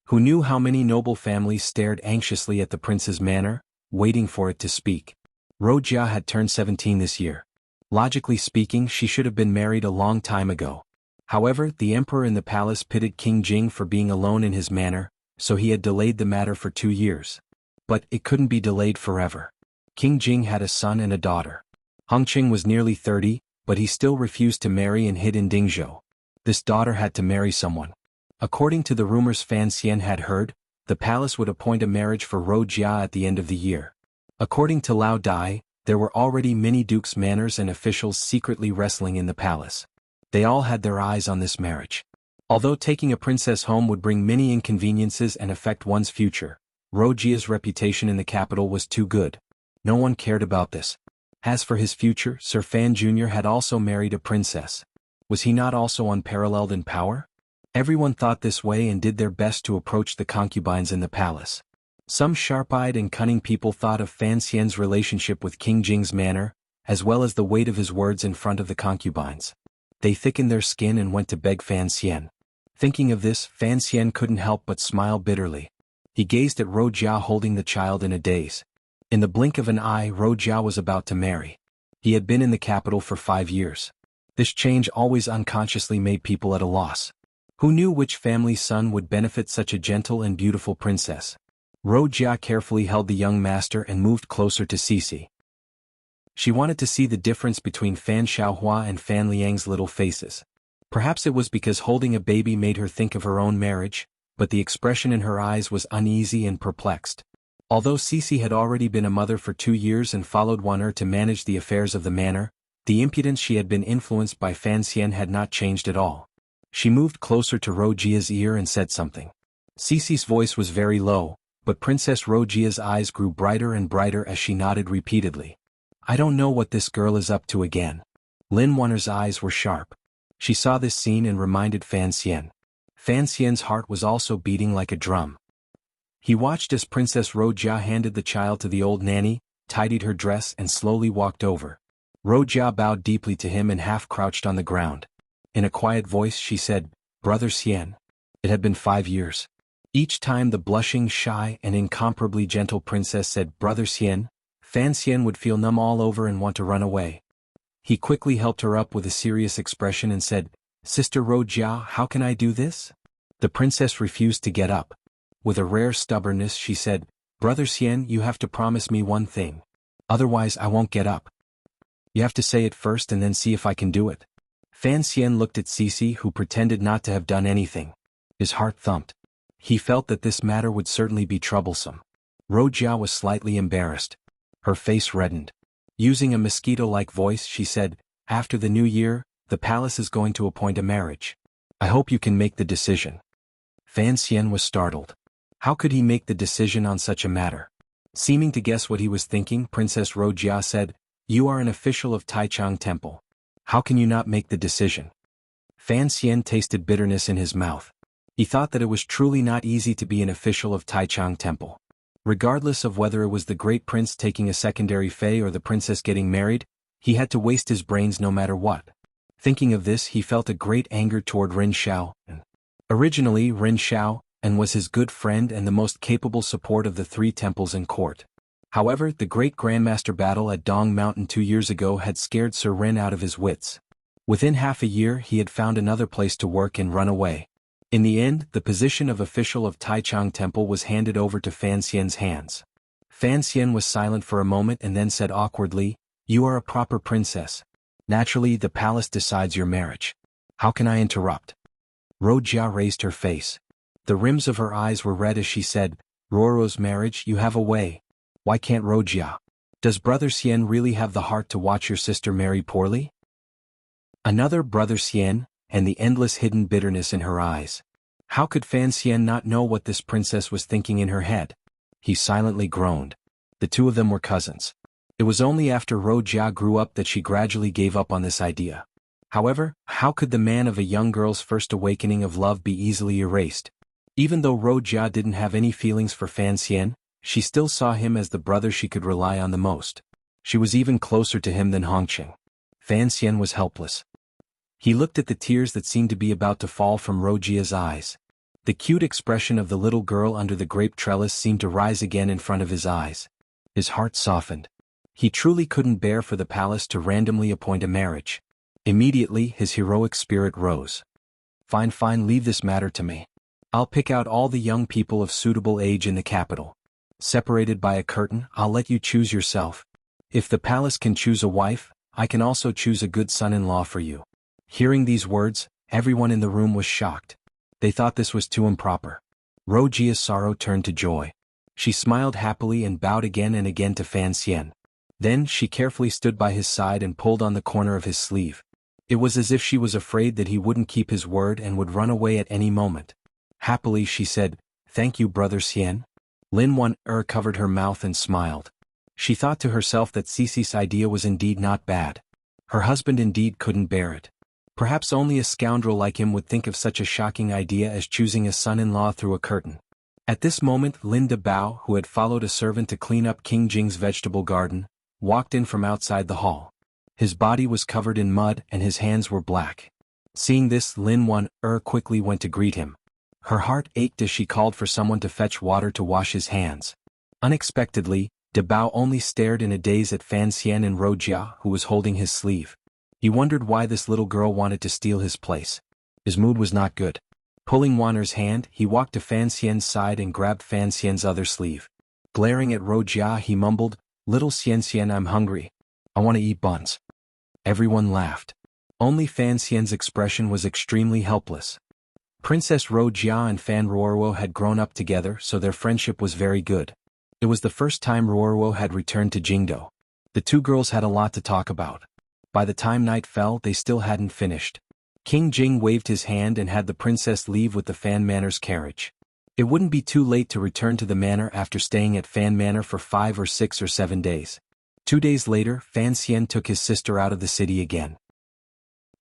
S1: Who knew how many noble families stared anxiously at the prince's manor, waiting for it to speak? Rojia had turned 17 this year. Logically speaking, she should have been married a long time ago. However, the emperor in the palace pitied King Jing for being alone in his manor, so he had delayed the matter for 2 years. But it couldn't be delayed forever. King Jing had a son and a daughter. Hongqing was nearly 30, but he still refused to marry and hid in Dingzhou. This daughter had to marry someone. According to the rumors Fan Xian had heard, the palace would appoint a marriage for Rojia at the end of the year. According to Lao Dai, there were already many dukes' manors and officials secretly wrestling in the palace. They all had their eyes on this marriage. Although taking a princess home would bring many inconveniences and affect one's future, Rojia's reputation in the capital was too good. No one cared about this. As for his future, Sir Fan Jr. had also married a princess. Was he not also unparalleled in power? Everyone thought this way and did their best to approach the concubines in the palace. Some sharp-eyed and cunning people thought of Fan Xian's relationship with King Jing's manor, as well as the weight of his words in front of the concubines. They thickened their skin and went to beg Fan Xian. Thinking of this, Fan Xian couldn't help but smile bitterly. He gazed at Rojia holding the child in a daze. In the blink of an eye, Rojia was about to marry. He had been in the capital for 5 years. This change always unconsciously made people at a loss. Who knew which family's son would benefit such a gentle and beautiful princess? Rojia carefully held the young master and moved closer to Sisi. She wanted to see the difference between Fan Xiaohua and Fan Liang's little faces. Perhaps it was because holding a baby made her think of her own marriage, but the expression in her eyes was uneasy and perplexed. Although Sisi had already been a mother for 2 years and followed Wan'er to manage the affairs of the manor, the impudence she had been influenced by Fan Xian had not changed at all. She moved closer to Rojia's ear and said something. Sisi's voice was very low, but Princess Rojia's eyes grew brighter and brighter as she nodded repeatedly. I don't know what this girl is up to again. Lin Wan'er's eyes were sharp. She saw this scene and reminded Fan Xian. Fan Xian's heart was also beating like a drum. He watched as Princess Rojia handed the child to the old nanny, tidied her dress and slowly walked over. Rojia bowed deeply to him and half-crouched on the ground. In a quiet voice she said, Brother Xian. It had been 5 years. Each time the blushing, shy and incomparably gentle princess said Brother Xian, Fan Xian would feel numb all over and want to run away. He quickly helped her up with a serious expression and said, Sister Rojia, how can I do this? The princess refused to get up. With a rare stubbornness she said, Brother Xian, you have to promise me one thing. Otherwise I won't get up. You have to say it first and then see if I can do it. Fan Xian looked at Sisi, who pretended not to have done anything. His heart thumped. He felt that this matter would certainly be troublesome. Rojia was slightly embarrassed. Her face reddened. Using a mosquito-like voice she said, After the new year, the palace is going to appoint a marriage. I hope you can make the decision. Fan Xian was startled. How could he make the decision on such a matter? Seeming to guess what he was thinking, Princess Rojia said, You are an official of Taichang Temple. How can you not make the decision? Fan Xian tasted bitterness in his mouth. He thought that it was truly not easy to be an official of Taichang Temple. Regardless of whether it was the great prince taking a secondary fei or the princess getting married, he had to waste his brains no matter what. Thinking of this, he felt a great anger toward Ren Xiao. Originally Ren Xiao, and was his good friend and the most capable support of the 3 temples and court. However, the great Grandmaster battle at Dong Mountain 2 years ago had scared Sir Ren out of his wits. Within half a year he had found another place to work and run away. In the end, the position of official of Taichang Temple was handed over to Fan Xian's hands. Fan Xian was silent for a moment and then said awkwardly, You are a proper princess. Naturally, the palace decides your marriage. How can I interrupt? Rojia raised her face. The rims of her eyes were red as she said, Roro's marriage, you have a way. Why can't Rojia? Does Brother Xian really have the heart to watch your sister marry poorly? Another Brother Xian, and the endless hidden bitterness in her eyes. How could Fan Xian not know what this princess was thinking in her head? He silently groaned. The 2 of them were cousins. It was only after Rojia grew up that she gradually gave up on this idea. However, how could the man of a young girl's first awakening of love be easily erased? Even though Rojia didn't have any feelings for Fan Xian, she still saw him as the brother she could rely on the most. She was even closer to him than Hongqing. Fan Xian was helpless. He looked at the tears that seemed to be about to fall from Rojia's eyes. The cute expression of the little girl under the grape trellis seemed to rise again in front of his eyes. His heart softened. He truly couldn't bear for the palace to randomly appoint a marriage. Immediately his heroic spirit rose. Fine, leave this matter to me. I'll pick out all the young people of suitable age in the capital. Separated by a curtain, I'll let you choose yourself. If the palace can choose a wife, I can also choose a good son-in-law for you. Hearing these words, everyone in the room was shocked. They thought this was too improper. Rojia's sorrow turned to joy. She smiled happily and bowed again and again to Fan Xian. Then she carefully stood by his side and pulled on the corner of his sleeve. It was as if she was afraid that he wouldn't keep his word and would run away at any moment. Happily she said, Thank you, Brother Xian. Lin Wan'er covered her mouth and smiled. She thought to herself that Sisi's idea was indeed not bad. Her husband indeed couldn't bear it. Perhaps only a scoundrel like him would think of such a shocking idea as choosing a son-in-law through a curtain. At this moment Linda Bao, who had followed a servant to clean up King Jing's vegetable garden, walked in from outside the hall. His body was covered in mud and his hands were black. Seeing this, Lin Wan'er quickly went to greet him. Her heart ached as she called for someone to fetch water to wash his hands. Unexpectedly, De Bao only stared in a daze at Fan Xian and Rojia, who was holding his sleeve. He wondered why this little girl wanted to steal his place. His mood was not good. Pulling Wanner's hand, he walked to Fan Xian's side and grabbed Fan Xian's other sleeve. Glaring at Rojia, he mumbled, "Little Xian, I'm hungry. I want to eat buns." Everyone laughed. Only Fan Xian's expression was extremely helpless. Princess Rojia and Fan Ruoruo had grown up together, so their friendship was very good. It was the first time Ruoruo had returned to Jingdo. The two girls had a lot to talk about. By the time night fell, they still hadn't finished. King Jing waved his hand and had the princess leave with the Fan Manor's carriage. It wouldn't be too late to return to the manor after staying at Fan Manor for 5 or 6 or 7 days. 2 days later, Fan Xian took his sister out of the city again.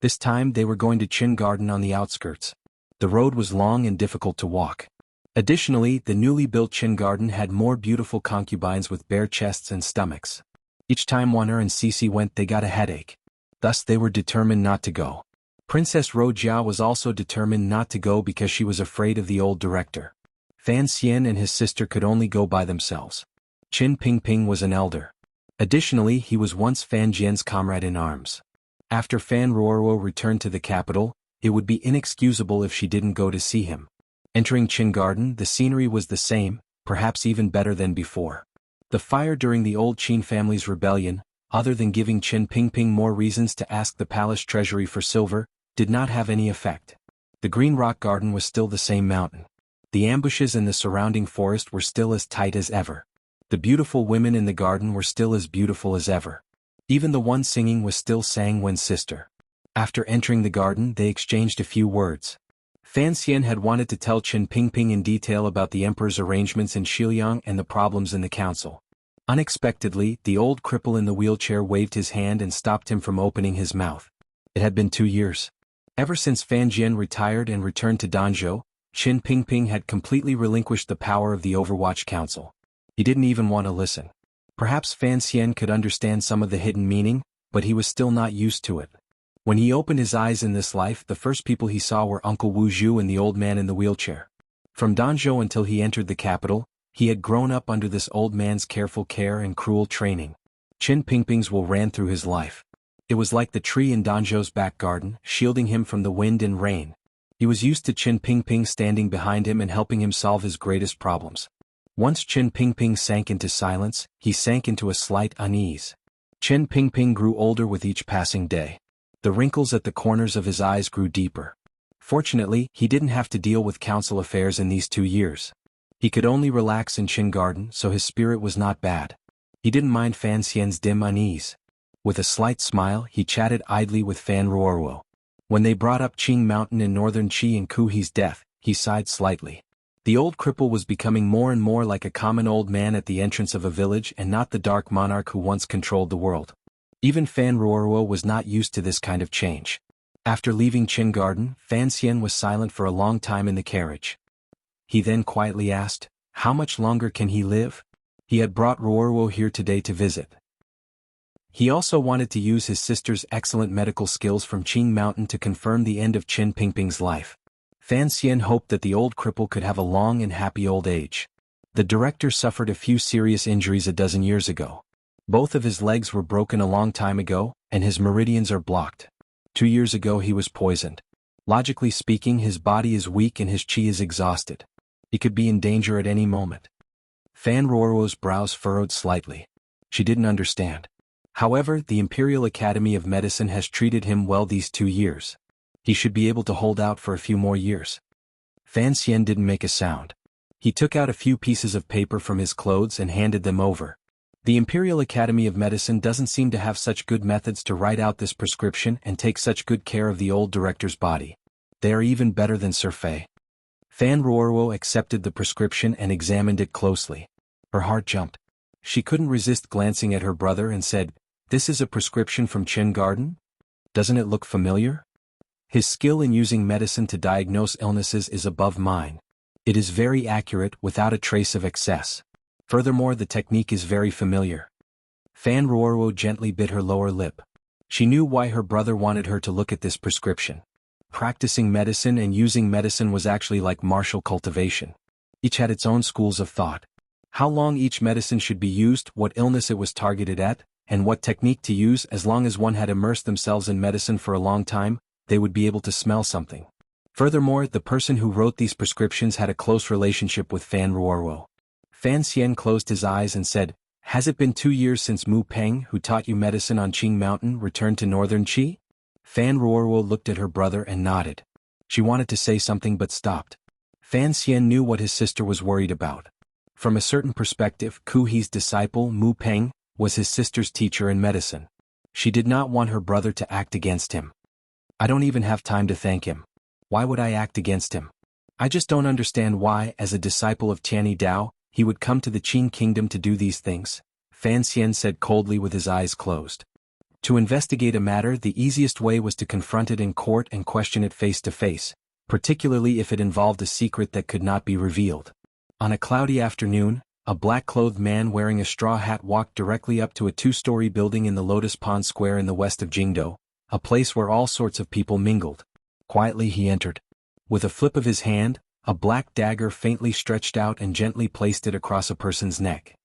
S1: This time they were going to Qin Garden on the outskirts. The road was long and difficult to walk. Additionally, the newly built Qin Garden had more beautiful concubines with bare chests and stomachs. Each time Wanner and Cece went, they got a headache. Thus they were determined not to go. Princess Rojia was also determined not to go because she was afraid of the old director. Fan Xian and his sister could only go by themselves. Qin Pingping was an elder. Additionally, he was once Fan Jian's comrade in arms. After Fan Ruoruo returned to the capital, it would be inexcusable if she didn't go to see him. Entering Qin Garden, the scenery was the same, perhaps even better than before. The fire during the old Qin family's rebellion, other than giving Qin Pingping more reasons to ask the palace treasury for silver, did not have any effect. The Green Rock Garden was still the same mountain. The ambushes and the surrounding forest were still as tight as ever. The beautiful women in the garden were still as beautiful as ever. Even the one singing was still Sang Wen's sister. After entering the garden, they exchanged a few words. Fan Xian had wanted to tell Qin Pingping in detail about the emperor's arrangements in Xiliang and the problems in the council. Unexpectedly, the old cripple in the wheelchair waved his hand and stopped him from opening his mouth. It had been 2 years. Ever since Fan Jian retired and returned to Danzhou, Qin Pingping had completely relinquished the power of the Overwatch Council. He didn't even want to listen. Perhaps Fan Xian could understand some of the hidden meaning, but he was still not used to it. When he opened his eyes in this life, the first people he saw were Uncle Wu Zhu and the old man in the wheelchair. From Danzhou until he entered the capital, he had grown up under this old man's careful care and cruel training. Qin Pingping's will ran through his life. It was like the tree in Danzhou's back garden, shielding him from the wind and rain. He was used to Qin Pingping standing behind him and helping him solve his greatest problems. Once Qin Pingping sank into silence, he sank into a slight unease. Qin Pingping grew older with each passing day. The wrinkles at the corners of his eyes grew deeper. Fortunately, he didn't have to deal with council affairs in these 2 years. He could only relax in Qin Garden, so his spirit was not bad. He didn't mind Fan Xian's dim unease. With a slight smile, he chatted idly with Fan Ruoruo. When they brought up Qing Mountain in northern Qi and Ku He's death, he sighed slightly. The old cripple was becoming more and more like a common old man at the entrance of a village and not the dark monarch who once controlled the world. Even Fan Ruoruo was not used to this kind of change. After leaving Qin Garden, Fan Xian was silent for a long time in the carriage. He then quietly asked, "How much longer can he live?" He had brought Ruoruo here today to visit. He also wanted to use his sister's excellent medical skills from Qing Mountain to confirm the end of Qin Pingping's life. Fan Xian hoped that the old cripple could have a long and happy old age. The director suffered a few serious injuries a dozen years ago. Both of his legs were broken a long time ago, and his meridians are blocked. 2 years ago he was poisoned. Logically speaking, his body is weak and his qi is exhausted. He could be in danger at any moment. Fan Ruoruo's brows furrowed slightly. She didn't understand. However, the Imperial Academy of Medicine has treated him well these 2 years. He should be able to hold out for a few more years. Fan Xian didn't make a sound. He took out a few pieces of paper from his clothes and handed them over. The Imperial Academy of Medicine doesn't seem to have such good methods to write out this prescription and take such good care of the old director's body. They are even better than Sir Fei. Fan Ruoruo accepted the prescription and examined it closely. Her heart jumped. She couldn't resist glancing at her brother and said, "This is a prescription from Qin Garden? Doesn't it look familiar?" His skill in using medicine to diagnose illnesses is above mine. It is very accurate without a trace of excess. Furthermore, the technique is very familiar. Fan Ruoruo gently bit her lower lip. She knew why her brother wanted her to look at this prescription. Practicing medicine and using medicine was actually like martial cultivation. Each had its own schools of thought. how long each medicine should be used, what illness it was targeted at, and what technique to use. As long as one had immersed themselves in medicine for a long time, they would be able to smell something. Furthermore, the person who wrote these prescriptions had a close relationship with Fan Ruorwo. Fan Xian closed his eyes and said, "Has it been 2 years since Mu Peng, who taught you medicine on Qing Mountain, returned to Northern Qi?" Fan Ruorwo looked at her brother and nodded. She wanted to say something but stopped. Fan Xian knew what his sister was worried about. From a certain perspective, Ku He's disciple, Mu Peng, was his sister's teacher in medicine. She did not want her brother to act against him. "I don't even have time to thank him. Why would I act against him? I just don't understand why, as a disciple of Tianyi Dao, he would come to the Qin kingdom to do these things," Fan Xian said coldly with his eyes closed. To investigate a matter, the easiest way was to confront it in court and question it face to face, particularly if it involved a secret that could not be revealed. On a cloudy afternoon, a black-clothed man wearing a straw hat walked directly up to a 2-story building in the Lotus Pond Square in the west of Jingdo, a place where all sorts of people mingled. Quietly he entered. With a flip of his hand, a black dagger faintly stretched out and gently placed it across a person's neck.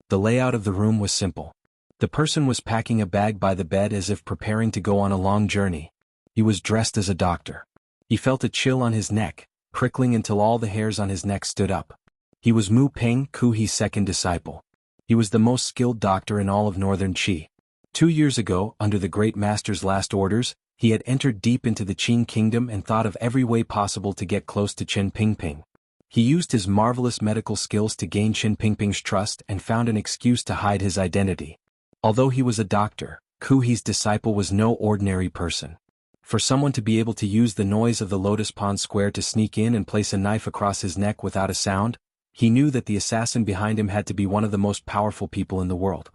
S1: The layout of the room was simple. The person was packing a bag by the bed as if preparing to go on a long journey. He was dressed as a doctor. He felt a chill on his neck, prickling until all the hairs on his neck stood up. He was Mu Peng, Ku He's second disciple. He was the most skilled doctor in all of Northern Qi. 2 years ago, under the Great Master's last orders, he had entered deep into the Qin kingdom and thought of every way possible to get close to Chen Pingping. He used his marvelous medical skills to gain Chen Pingping's trust and found an excuse to hide his identity. Although he was a doctor, Ku He's disciple was no ordinary person. For someone to be able to use the noise of the Lotus Pond Square to sneak in and place a knife across his neck without a sound, he knew that the assassin behind him had to be one of the most powerful people in the world.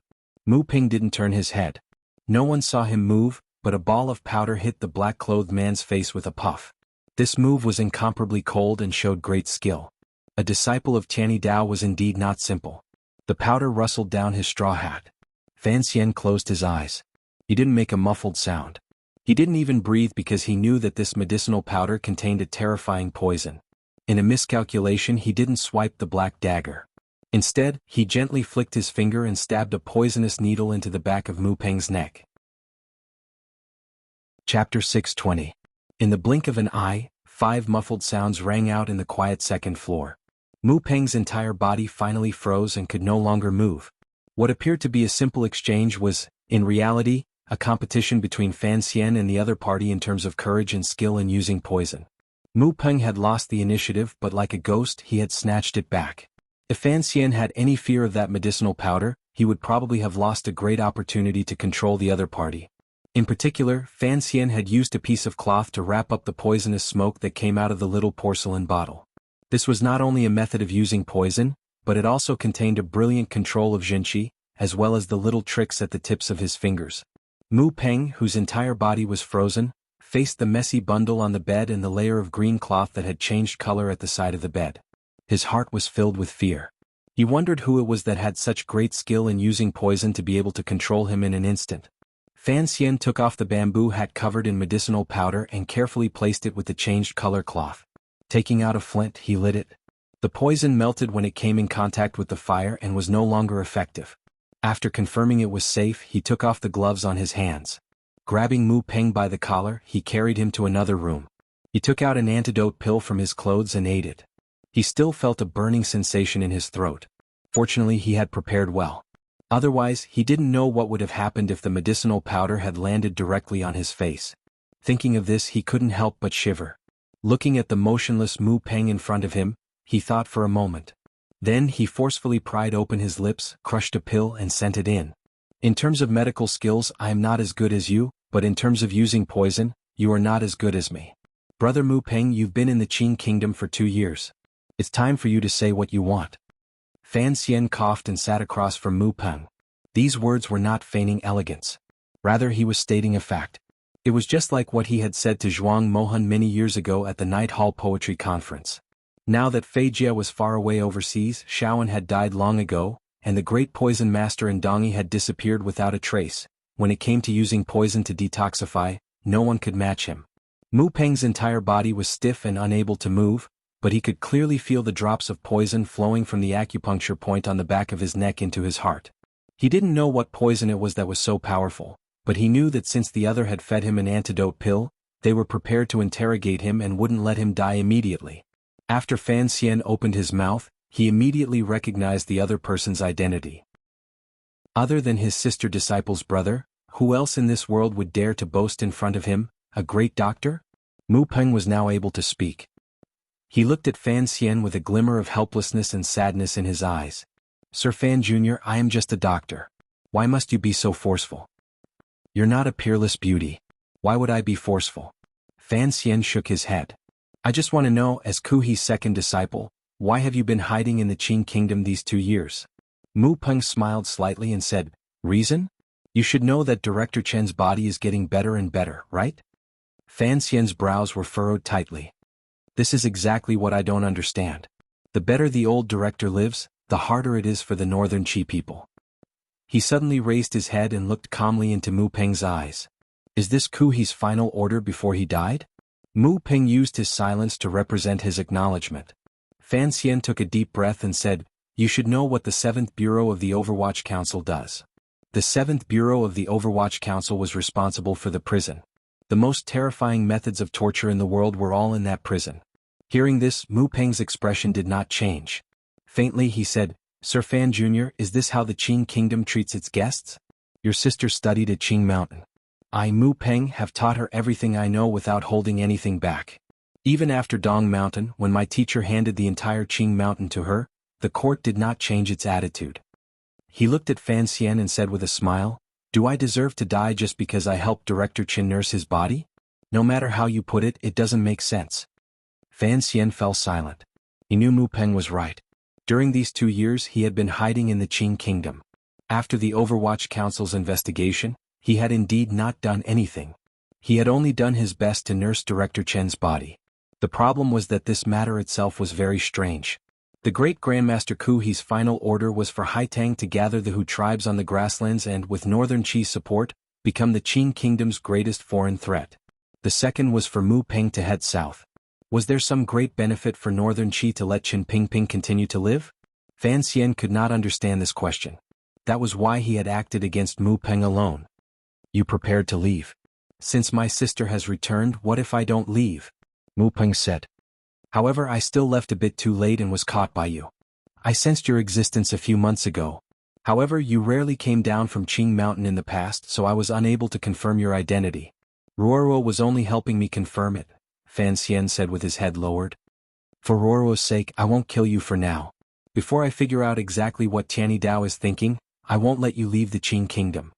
S1: Mu Ping didn't turn his head. No one saw him move, but a ball of powder hit the black-clothed man's face with a puff. This move was incomparably cold and showed great skill. A disciple of Tianyi Dao was indeed not simple. The powder rustled down his straw hat. Fan Xian closed his eyes. He didn't make a muffled sound. He didn't even breathe because he knew that this medicinal powder contained a terrifying poison. In a miscalculation, he didn't swipe the black dagger. Instead, he gently flicked his finger and stabbed a poisonous needle into the back of Mu Peng's neck. Chapter 620. In the blink of an eye, 5 muffled sounds rang out in the quiet second floor. Mu Peng's entire body finally froze and could no longer move. What appeared to be a simple exchange was, in reality, a competition between Fan Xian and the other party in terms of courage and skill in using poison. Mu Peng had lost the initiative, but like a ghost he had snatched it back. If Fan Xian had any fear of that medicinal powder, he would probably have lost a great opportunity to control the other party. In particular, Fan Xian had used a piece of cloth to wrap up the poisonous smoke that came out of the little porcelain bottle. This was not only a method of using poison, but it also contained a brilliant control of Jinqi, as well as the little tricks at the tips of his fingers. Mu Peng, whose entire body was frozen, faced the messy bundle on the bed and the layer of green cloth that had changed color at the side of the bed. His heart was filled with fear. He wondered who it was that had such great skill in using poison to be able to control him in an instant. Fan Xian took off the bamboo hat covered in medicinal powder and carefully placed it with the changed color cloth. Taking out a flint, he lit it. The poison melted when it came in contact with the fire and was no longer effective. After confirming it was safe, he took off the gloves on his hands. Grabbing Mu Peng by the collar, he carried him to another room. He took out an antidote pill from his clothes and ate it. He still felt a burning sensation in his throat. Fortunately, he had prepared well. Otherwise, he didn't know what would have happened if the medicinal powder had landed directly on his face. Thinking of this, he couldn't help but shiver. Looking at the motionless Mu Peng in front of him, he thought for a moment. Then he forcefully pried open his lips, crushed a pill and sent it in. In terms of medical skills, I am not as good as you, but in terms of using poison, you are not as good as me. Brother Mu Peng, you've been in the Qin kingdom for 2 years. It's time for you to say what you want. Fan Xian coughed and sat across from Mu Peng. These words were not feigning elegance. Rather, he was stating a fact. It was just like what he had said to Zhuang Mohan many years ago at the Night Hall Poetry Conference. Now that Fei Jia was far away overseas, Shaoan had died long ago, and the great poison master in Dongyi had disappeared without a trace. When it came to using poison to detoxify, no one could match him. Mu Peng's entire body was stiff and unable to move, but he could clearly feel the drops of poison flowing from the acupuncture point on the back of his neck into his heart. He didn't know what poison it was that was so powerful, but he knew that since the other had fed him an antidote pill, they were prepared to interrogate him and wouldn't let him die immediately. After Fan Xian opened his mouth, he immediately recognized the other person's identity. Other than his sister disciple's brother, who else in this world would dare to boast in front of him, a great doctor? Mu Peng was now able to speak. He looked at Fan Xian with a glimmer of helplessness and sadness in his eyes. Sir Fan Jr., I am just a doctor. Why must you be so forceful? You're not a peerless beauty. Why would I be forceful? Fan Xian shook his head. I just want to know, as Ku He's second disciple, why have you been hiding in the Qing kingdom these 2 years? Mu Peng smiled slightly and said, Reason? You should know that Director Chen's body is getting better and better, right? Fan Xian's brows were furrowed tightly. This is exactly what I don't understand. The better the old director lives, the harder it is for the northern Qi people. He suddenly raised his head and looked calmly into Mu Peng's eyes. Is this Ku He's final order before he died? Mu Peng used his silence to represent his acknowledgement. Fan Xian took a deep breath and said, You should know what the 7th Bureau of the Overwatch Council does. The 7th Bureau of the Overwatch Council was responsible for the prison. The most terrifying methods of torture in the world were all in that prison. Hearing this, Mu Peng's expression did not change. Faintly he said, Sir Fan Jr., is this how the Qing kingdom treats its guests? Your sister studied at Qing Mountain. I, Mu Peng, have taught her everything I know without holding anything back. Even after Dong Mountain, when my teacher handed the entire Qing Mountain to her, the court did not change its attitude. He looked at Fan Xian and said with a smile, Do I deserve to die just because I helped Director Qin nurse his body? No matter how you put it, it doesn't make sense. Fan Xian fell silent. He knew Mu Peng was right. During these 2 years he had been hiding in the Qing kingdom. After the Overwatch Council's investigation, he had indeed not done anything. He had only done his best to nurse Director Chen's body. The problem was that this matter itself was very strange. The great Grandmaster Ku He's final order was for Haitang to gather the Hu tribes on the grasslands and, with northern Qi's support, become the Qing kingdom's greatest foreign threat. The second was for Mu Peng to head south. Was there some great benefit for northern Qi to let Qin Pingping continue to live? Fan Xian could not understand this question. That was why he had acted against Mu Peng alone. You prepared to leave. Since my sister has returned, what if I don't leave? Mu Peng said. However, I still left a bit too late and was caught by you. I sensed your existence a few months ago. However, you rarely came down from Qing Mountain in the past, so I was unable to confirm your identity. Ruoro was only helping me confirm it, Fan Xian said with his head lowered. For Ruoro's sake, I won't kill you for now. Before I figure out exactly what Tianyi Dao is thinking, I won't let you leave the Qing kingdom.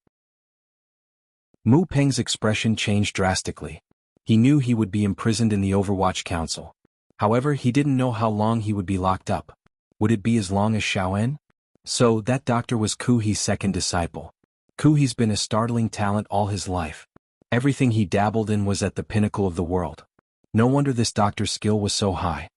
S1: Mu Peng's expression changed drastically. He knew he would be imprisoned in the Overwatch Council. However, he didn't know how long he would be locked up. Would it be as long as Shaoen? So, that doctor was Ku He's second disciple. Ku He's been a startling talent all his life. Everything he dabbled in was at the pinnacle of the world. No wonder this doctor's skill was so high.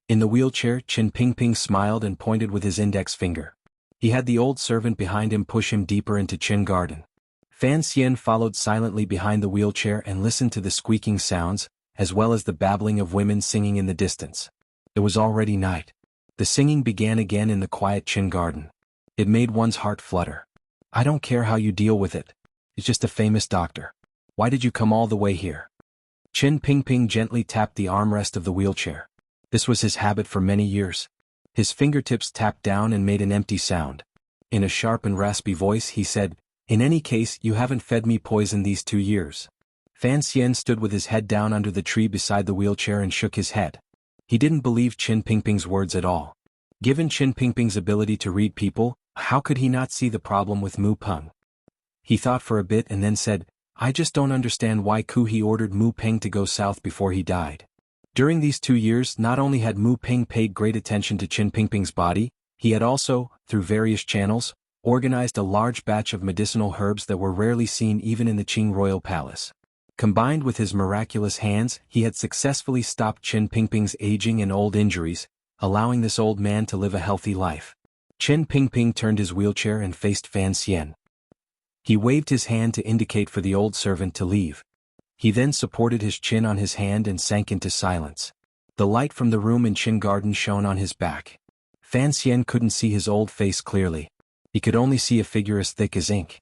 S1: In the wheelchair, Qin Pingping smiled and pointed with his index finger. He had the old servant behind him push him deeper into Qin Garden. Fan Xian followed silently behind the wheelchair and listened to the squeaking sounds, as well as the babbling of women singing in the distance. It was already night. The singing began again in the quiet Qin Garden. It made one's heart flutter. I don't care how you deal with it. It's just a famous doctor. Why did you come all the way here? Qin Pingping gently tapped the armrest of the wheelchair. This was his habit for many years. His fingertips tapped down and made an empty sound. In a sharp and raspy voice he said, In any case, you haven't fed me poison these 2 years. Fan Xian stood with his head down under the tree beside the wheelchair and shook his head. He didn't believe Qin Pingping's words at all. Given Qin Pingping's ability to read people, how could he not see the problem with Mu Peng? He thought for a bit and then said, I just don't understand why Ku He ordered Mu Peng to go south before he died. During these 2 years, not only had Mu Peng paid great attention to Qin Pingping's body, he had also, through various channels, organized a large batch of medicinal herbs that were rarely seen even in the Qing royal palace. Combined with his miraculous hands, he had successfully stopped Qin Pingping's aging and old injuries, allowing this old man to live a healthy life. Qin Pingping turned his wheelchair and faced Fan Xian. He waved his hand to indicate for the old servant to leave. He then supported his chin on his hand and sank into silence. The light from the room in Qin Garden shone on his back. Fan Xian couldn't see his old face clearly. He could only see a figure as thick as ink.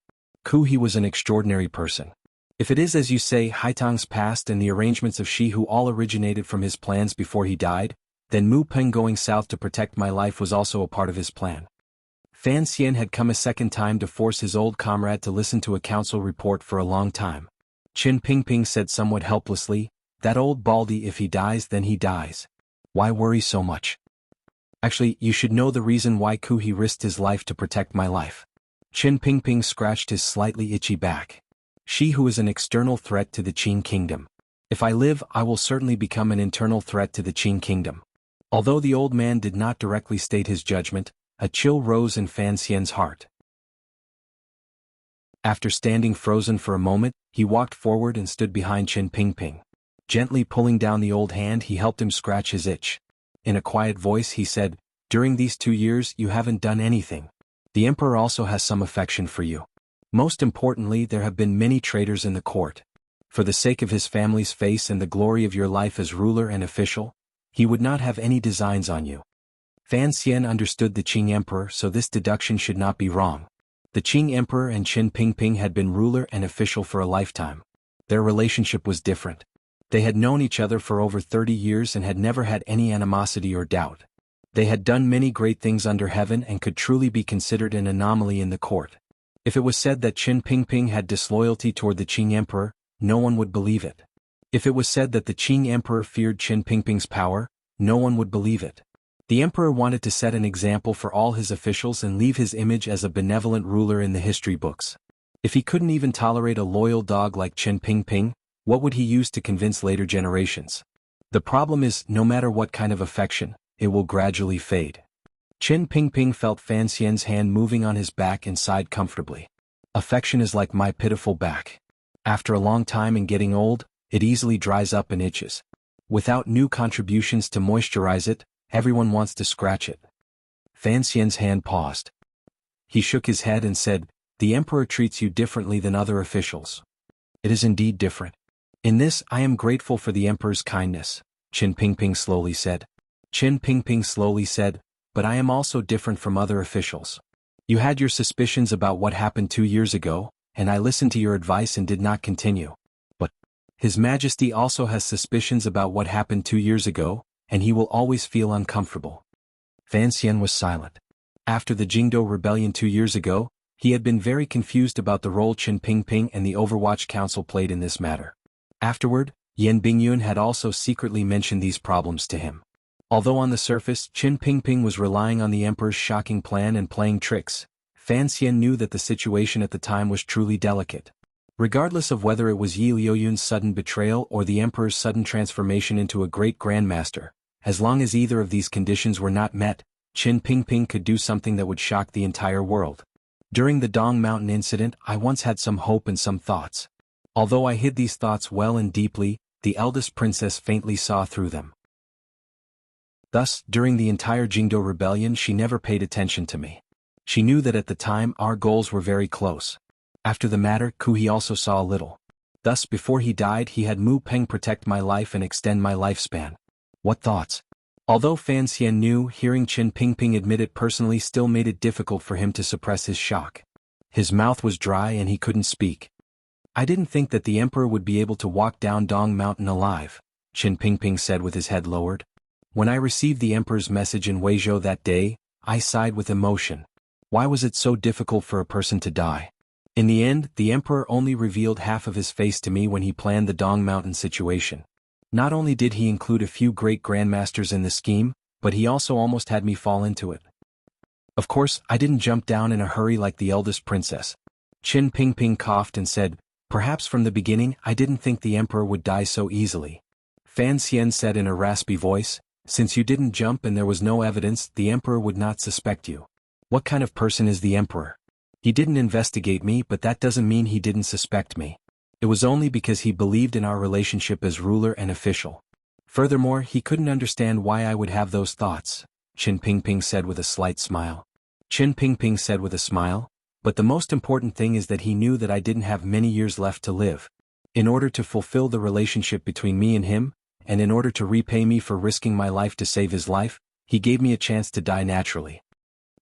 S1: He was an extraordinary person. If it is as you say, Haitang's past and the arrangements of Shi Hu all originated from his plans before he died, then Mu Peng going south to protect my life was also a part of his plan. Fan Xian had come a second time to force his old comrade to listen to a council report for a long time. Qin Pingping said somewhat helplessly, "That old baldy, if he dies then he dies. Why worry so much? Actually, you should know the reason why he risked his life to protect my life." Qin Pingping scratched his slightly itchy back. "She who is an external threat to the Qin kingdom. If I live, I will certainly become an internal threat to the Qin kingdom." Although the old man did not directly state his judgment, a chill rose in Fan Xian's heart. After standing frozen for a moment, he walked forward and stood behind Qin Pingping. Gently pulling down the old hand, he helped him scratch his itch. In a quiet voice he said, "During these 2 years you haven't done anything. The emperor also has some affection for you. Most importantly, there have been many traitors in the court. For the sake of his family's face and the glory of your life as ruler and official, he would not have any designs on you." Fan Xian understood the Qing emperor, so this deduction should not be wrong. The Qing emperor and Qin Pingping had been ruler and official for a lifetime. Their relationship was different. They had known each other for over 30 years and had never had any animosity or doubt. They had done many great things under heaven and could truly be considered an anomaly in the court. If it was said that Qin Pingping had disloyalty toward the Qing emperor, no one would believe it. If it was said that the Qing emperor feared Qin Pingping's power, no one would believe it. The emperor wanted to set an example for all his officials and leave his image as a benevolent ruler in the history books. If he couldn't even tolerate a loyal dog like Qin Pingping, what would he use to convince later generations? The problem is, no matter what kind of affection, it will gradually fade. Qin Pingping felt Fan Xian's hand moving on his back and sighed comfortably. "Affection is like my pitiful back. After a long time and getting old, it easily dries up and itches. Without new contributions to moisturize it, everyone wants to scratch it." Fan Xian's hand paused. He shook his head and said, "The emperor treats you differently than other officials." "It is indeed different. In this I am grateful for the emperor's kindness," Qin Pingping slowly said. Qin Pingping slowly said, "But I am also different from other officials. You had your suspicions about what happened 2 years ago, and I listened to your advice and did not continue. But His Majesty also has suspicions about what happened 2 years ago, and he will always feel uncomfortable." Fan Xian was silent. After the Jingdo rebellion 2 years ago, he had been very confused about the role Qin Pingping and the Overwatch Council played in this matter. Afterward, Yan Bingyun had also secretly mentioned these problems to him. Although on the surface Qin Pingping was relying on the emperor's shocking plan and playing tricks, Fan Xian knew that the situation at the time was truly delicate. Regardless of whether it was Yi Liuyun's sudden betrayal or the emperor's sudden transformation into a great grandmaster, as long as either of these conditions were not met, Qin Pingping could do something that would shock the entire world. During the Dong Mountain incident, I once had some hope and some thoughts. Although I hid these thoughts well and deeply, the eldest princess faintly saw through them. Thus, during the entire Jingdo rebellion she never paid attention to me. She knew that at the time our goals were very close. After the matter, he also saw a little. Thus before he died he had Mu Peng protect my life and extend my lifespan. What thoughts? Although Fan Xian knew, hearing Qin Pingping admit it personally still made it difficult for him to suppress his shock. His mouth was dry and he couldn't speak. "I didn't think that the emperor would be able to walk down Dong Mountain alive," Qin Pingping said with his head lowered. "When I received the emperor's message in Weizhou that day, I sighed with emotion. Why was it so difficult for a person to die? In the end, the emperor only revealed half of his face to me when he planned the Dong Mountain situation. Not only did he include a few great grandmasters in the scheme, but he also almost had me fall into it. Of course, I didn't jump down in a hurry like the eldest princess." Qin Pingping coughed and said, "Perhaps from the beginning I didn't think the emperor would die so easily." Fan Xian said in a raspy voice, "Since you didn't jump and there was no evidence, the emperor would not suspect you. What kind of person is the emperor? He didn't investigate me, but that doesn't mean he didn't suspect me. It was only because he believed in our relationship as ruler and official. Furthermore, he couldn't understand why I would have those thoughts," Qin Pingping said with a slight smile. Qin Pingping said with a smile, "But the most important thing is that he knew that I didn't have many years left to live. In order to fulfill the relationship between me and him, and in order to repay me for risking my life to save his life, he gave me a chance to die naturally.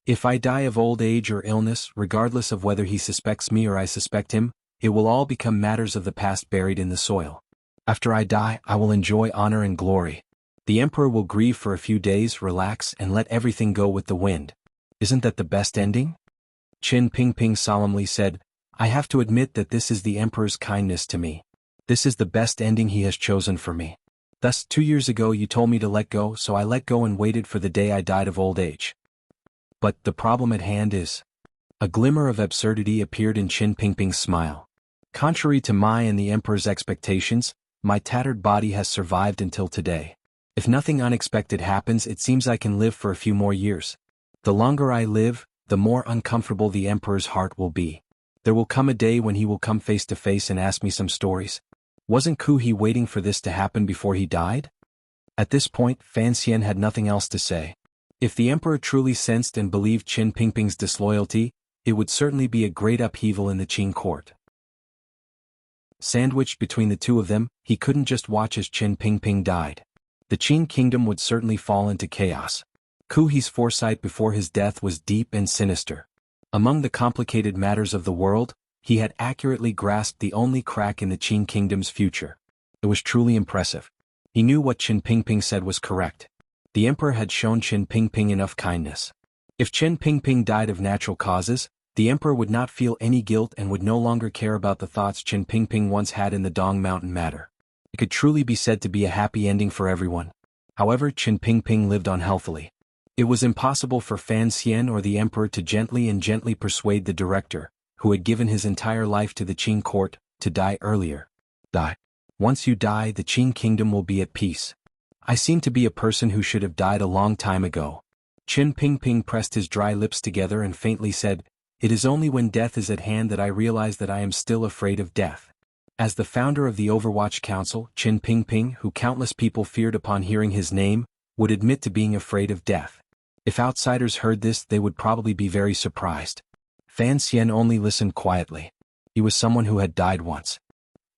S1: If I die of old age or illness, regardless of whether he suspects me or I suspect him, it will all become matters of the past buried in the soil. After I die, I will enjoy honor and glory. The emperor will grieve for a few days, relax, and let everything go with the wind. Isn't that the best ending? Qin Pingping solemnly said, I have to admit that this is the emperor's kindness to me. This is the best ending he has chosen for me. Thus, 2 years ago you told me to let go, so I let go and waited for the day I died of old age. But the problem at hand is... A glimmer of absurdity appeared in Qin Pingping's smile. Contrary to my and the emperor's expectations, my tattered body has survived until today. If nothing unexpected happens, it seems I can live for a few more years. The longer I live, the more uncomfortable the emperor's heart will be. There will come a day when he will come face to face and ask me some stories. Wasn't Ku He waiting for this to happen before he died? At this point, Fan Xian had nothing else to say. If the emperor truly sensed and believed Qin Pingping's disloyalty, it would certainly be a great upheaval in the Qin court. Sandwiched between the two of them, he couldn't just watch as Qin Pingping died. The Qin kingdom would certainly fall into chaos. Ku He's foresight before his death was deep and sinister. Among the complicated matters of the world, he had accurately grasped the only crack in the Qin kingdom's future. It was truly impressive. He knew what Qin Pingping said was correct. The emperor had shown Qin Pingping enough kindness. If Qin Pingping died of natural causes, the emperor would not feel any guilt and would no longer care about the thoughts Qin Pingping once had in the Dong Mountain matter. It could truly be said to be a happy ending for everyone. However, Qin Pingping lived unhealthily. It was impossible for Fan Xian or the emperor to gently persuade the director, who had given his entire life to the Qin court, to die earlier. Die. Once you die, the Qin kingdom will be at peace. I seem to be a person who should have died a long time ago. Qin Pingping pressed his dry lips together and faintly said, It is only when death is at hand that I realize that I am still afraid of death. As the founder of the Overwatch Council, Qin Pingping, who countless people feared upon hearing his name, would admit to being afraid of death. If outsiders heard this, they would probably be very surprised. Fan Xian only listened quietly. He was someone who had died once.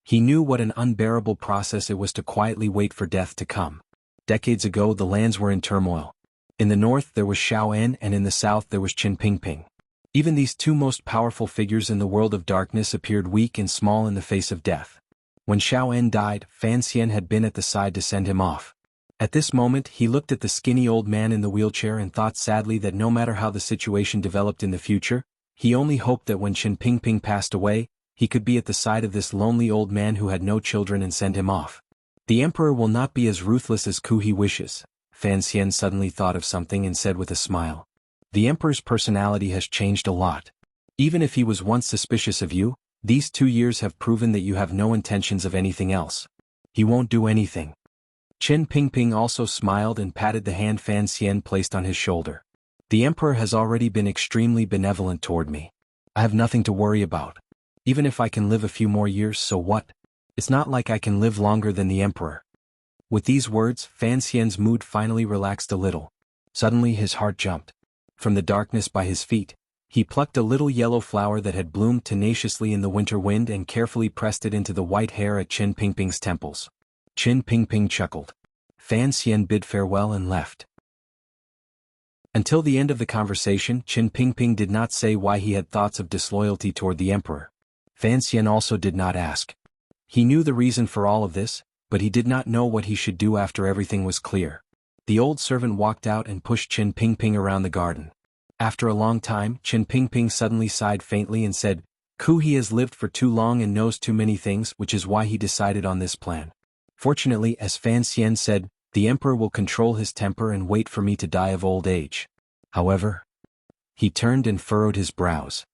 S1: He knew what an unbearable process it was to quietly wait for death to come. Decades ago, the lands were in turmoil. In the north there was Xiao En, and in the south there was Qin Pingping. Even these two most powerful figures in the world of darkness appeared weak and small in the face of death. When Xiao En died, Fan Xian had been at the side to send him off. At this moment, he looked at the skinny old man in the wheelchair and thought sadly that no matter how the situation developed in the future, he only hoped that when Qin Pingping passed away, he could be at the side of this lonely old man who had no children and send him off. The emperor will not be as ruthless as Ku He wishes. Fan Xian suddenly thought of something and said with a smile. The emperor's personality has changed a lot. Even if he was once suspicious of you, these 2 years have proven that you have no intentions of anything else. He won't do anything. Qin Pingping also smiled and patted the hand Fan Xian placed on his shoulder. The emperor has already been extremely benevolent toward me. I have nothing to worry about. Even if I can live a few more years, so what? It's not like I can live longer than the emperor. With these words, Fan Xian's mood finally relaxed a little. Suddenly his heart jumped. From the darkness by his feet, he plucked a little yellow flower that had bloomed tenaciously in the winter wind and carefully pressed it into the white hair at Qin Pingping's temples. Qin Pingping chuckled. Fan Xian bid farewell and left. Until the end of the conversation, Qin Pingping did not say why he had thoughts of disloyalty toward the emperor. Fan Xian also did not ask. He knew the reason for all of this, but he did not know what he should do after everything was clear. The old servant walked out and pushed Qin Pingping around the garden. After a long time, Qin Pingping suddenly sighed faintly and said, Ku He has lived for too long and knows too many things, which is why he decided on this plan. Fortunately, as Fan Xian said, the emperor will control his temper and wait for me to die of old age. However, he turned and furrowed his brows.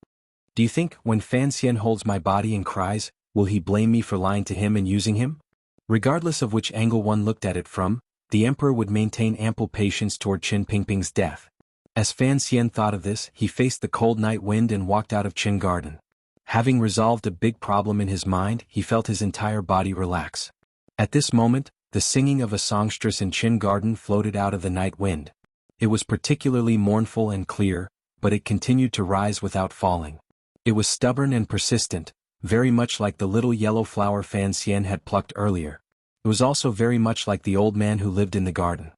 S1: Do you think, when Fan Xian holds my body and cries, will he blame me for lying to him and using him? Regardless of which angle one looked at it from, the emperor would maintain ample patience toward Qin Pingping's death. As Fan Xian thought of this, he faced the cold night wind and walked out of Qin Garden. Having resolved a big problem in his mind, he felt his entire body relax. At this moment, the singing of a songstress in Qin Garden floated out of the night wind. It was particularly mournful and clear, but it continued to rise without falling. It was stubborn and persistent, very much like the little yellow flower Fan Xian had plucked earlier. It was also very much like the old man who lived in the garden.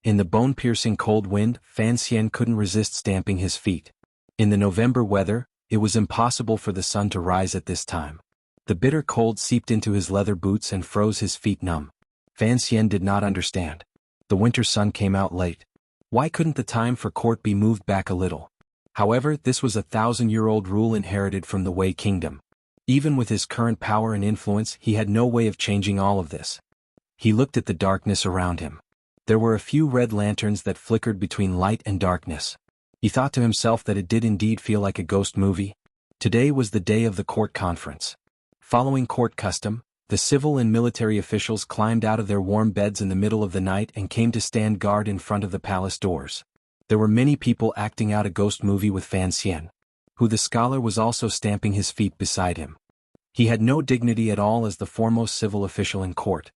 S1: In the bone-piercing cold wind, Fan Xian couldn't resist stamping his feet. In the November weather, it was impossible for the sun to rise at this time. The bitter cold seeped into his leather boots and froze his feet numb. Fan Xian did not understand. The winter sun came out late. Why couldn't the time for court be moved back a little? However, this was a 1,000-year-old rule inherited from the Wei Kingdom. Even with his current power and influence, he had no way of changing all of this. He looked at the darkness around him. There were a few red lanterns that flickered between light and darkness. He thought to himself that it did indeed feel like a ghost movie. Today was the day of the court conference. Following court custom, the civil and military officials climbed out of their warm beds in the middle of the night and came to stand guard in front of the palace doors. There were many people acting out a ghost movie with Fan Xian, who the scholar was also stamping his feet beside him. He had no dignity at all as the foremost civil official in court.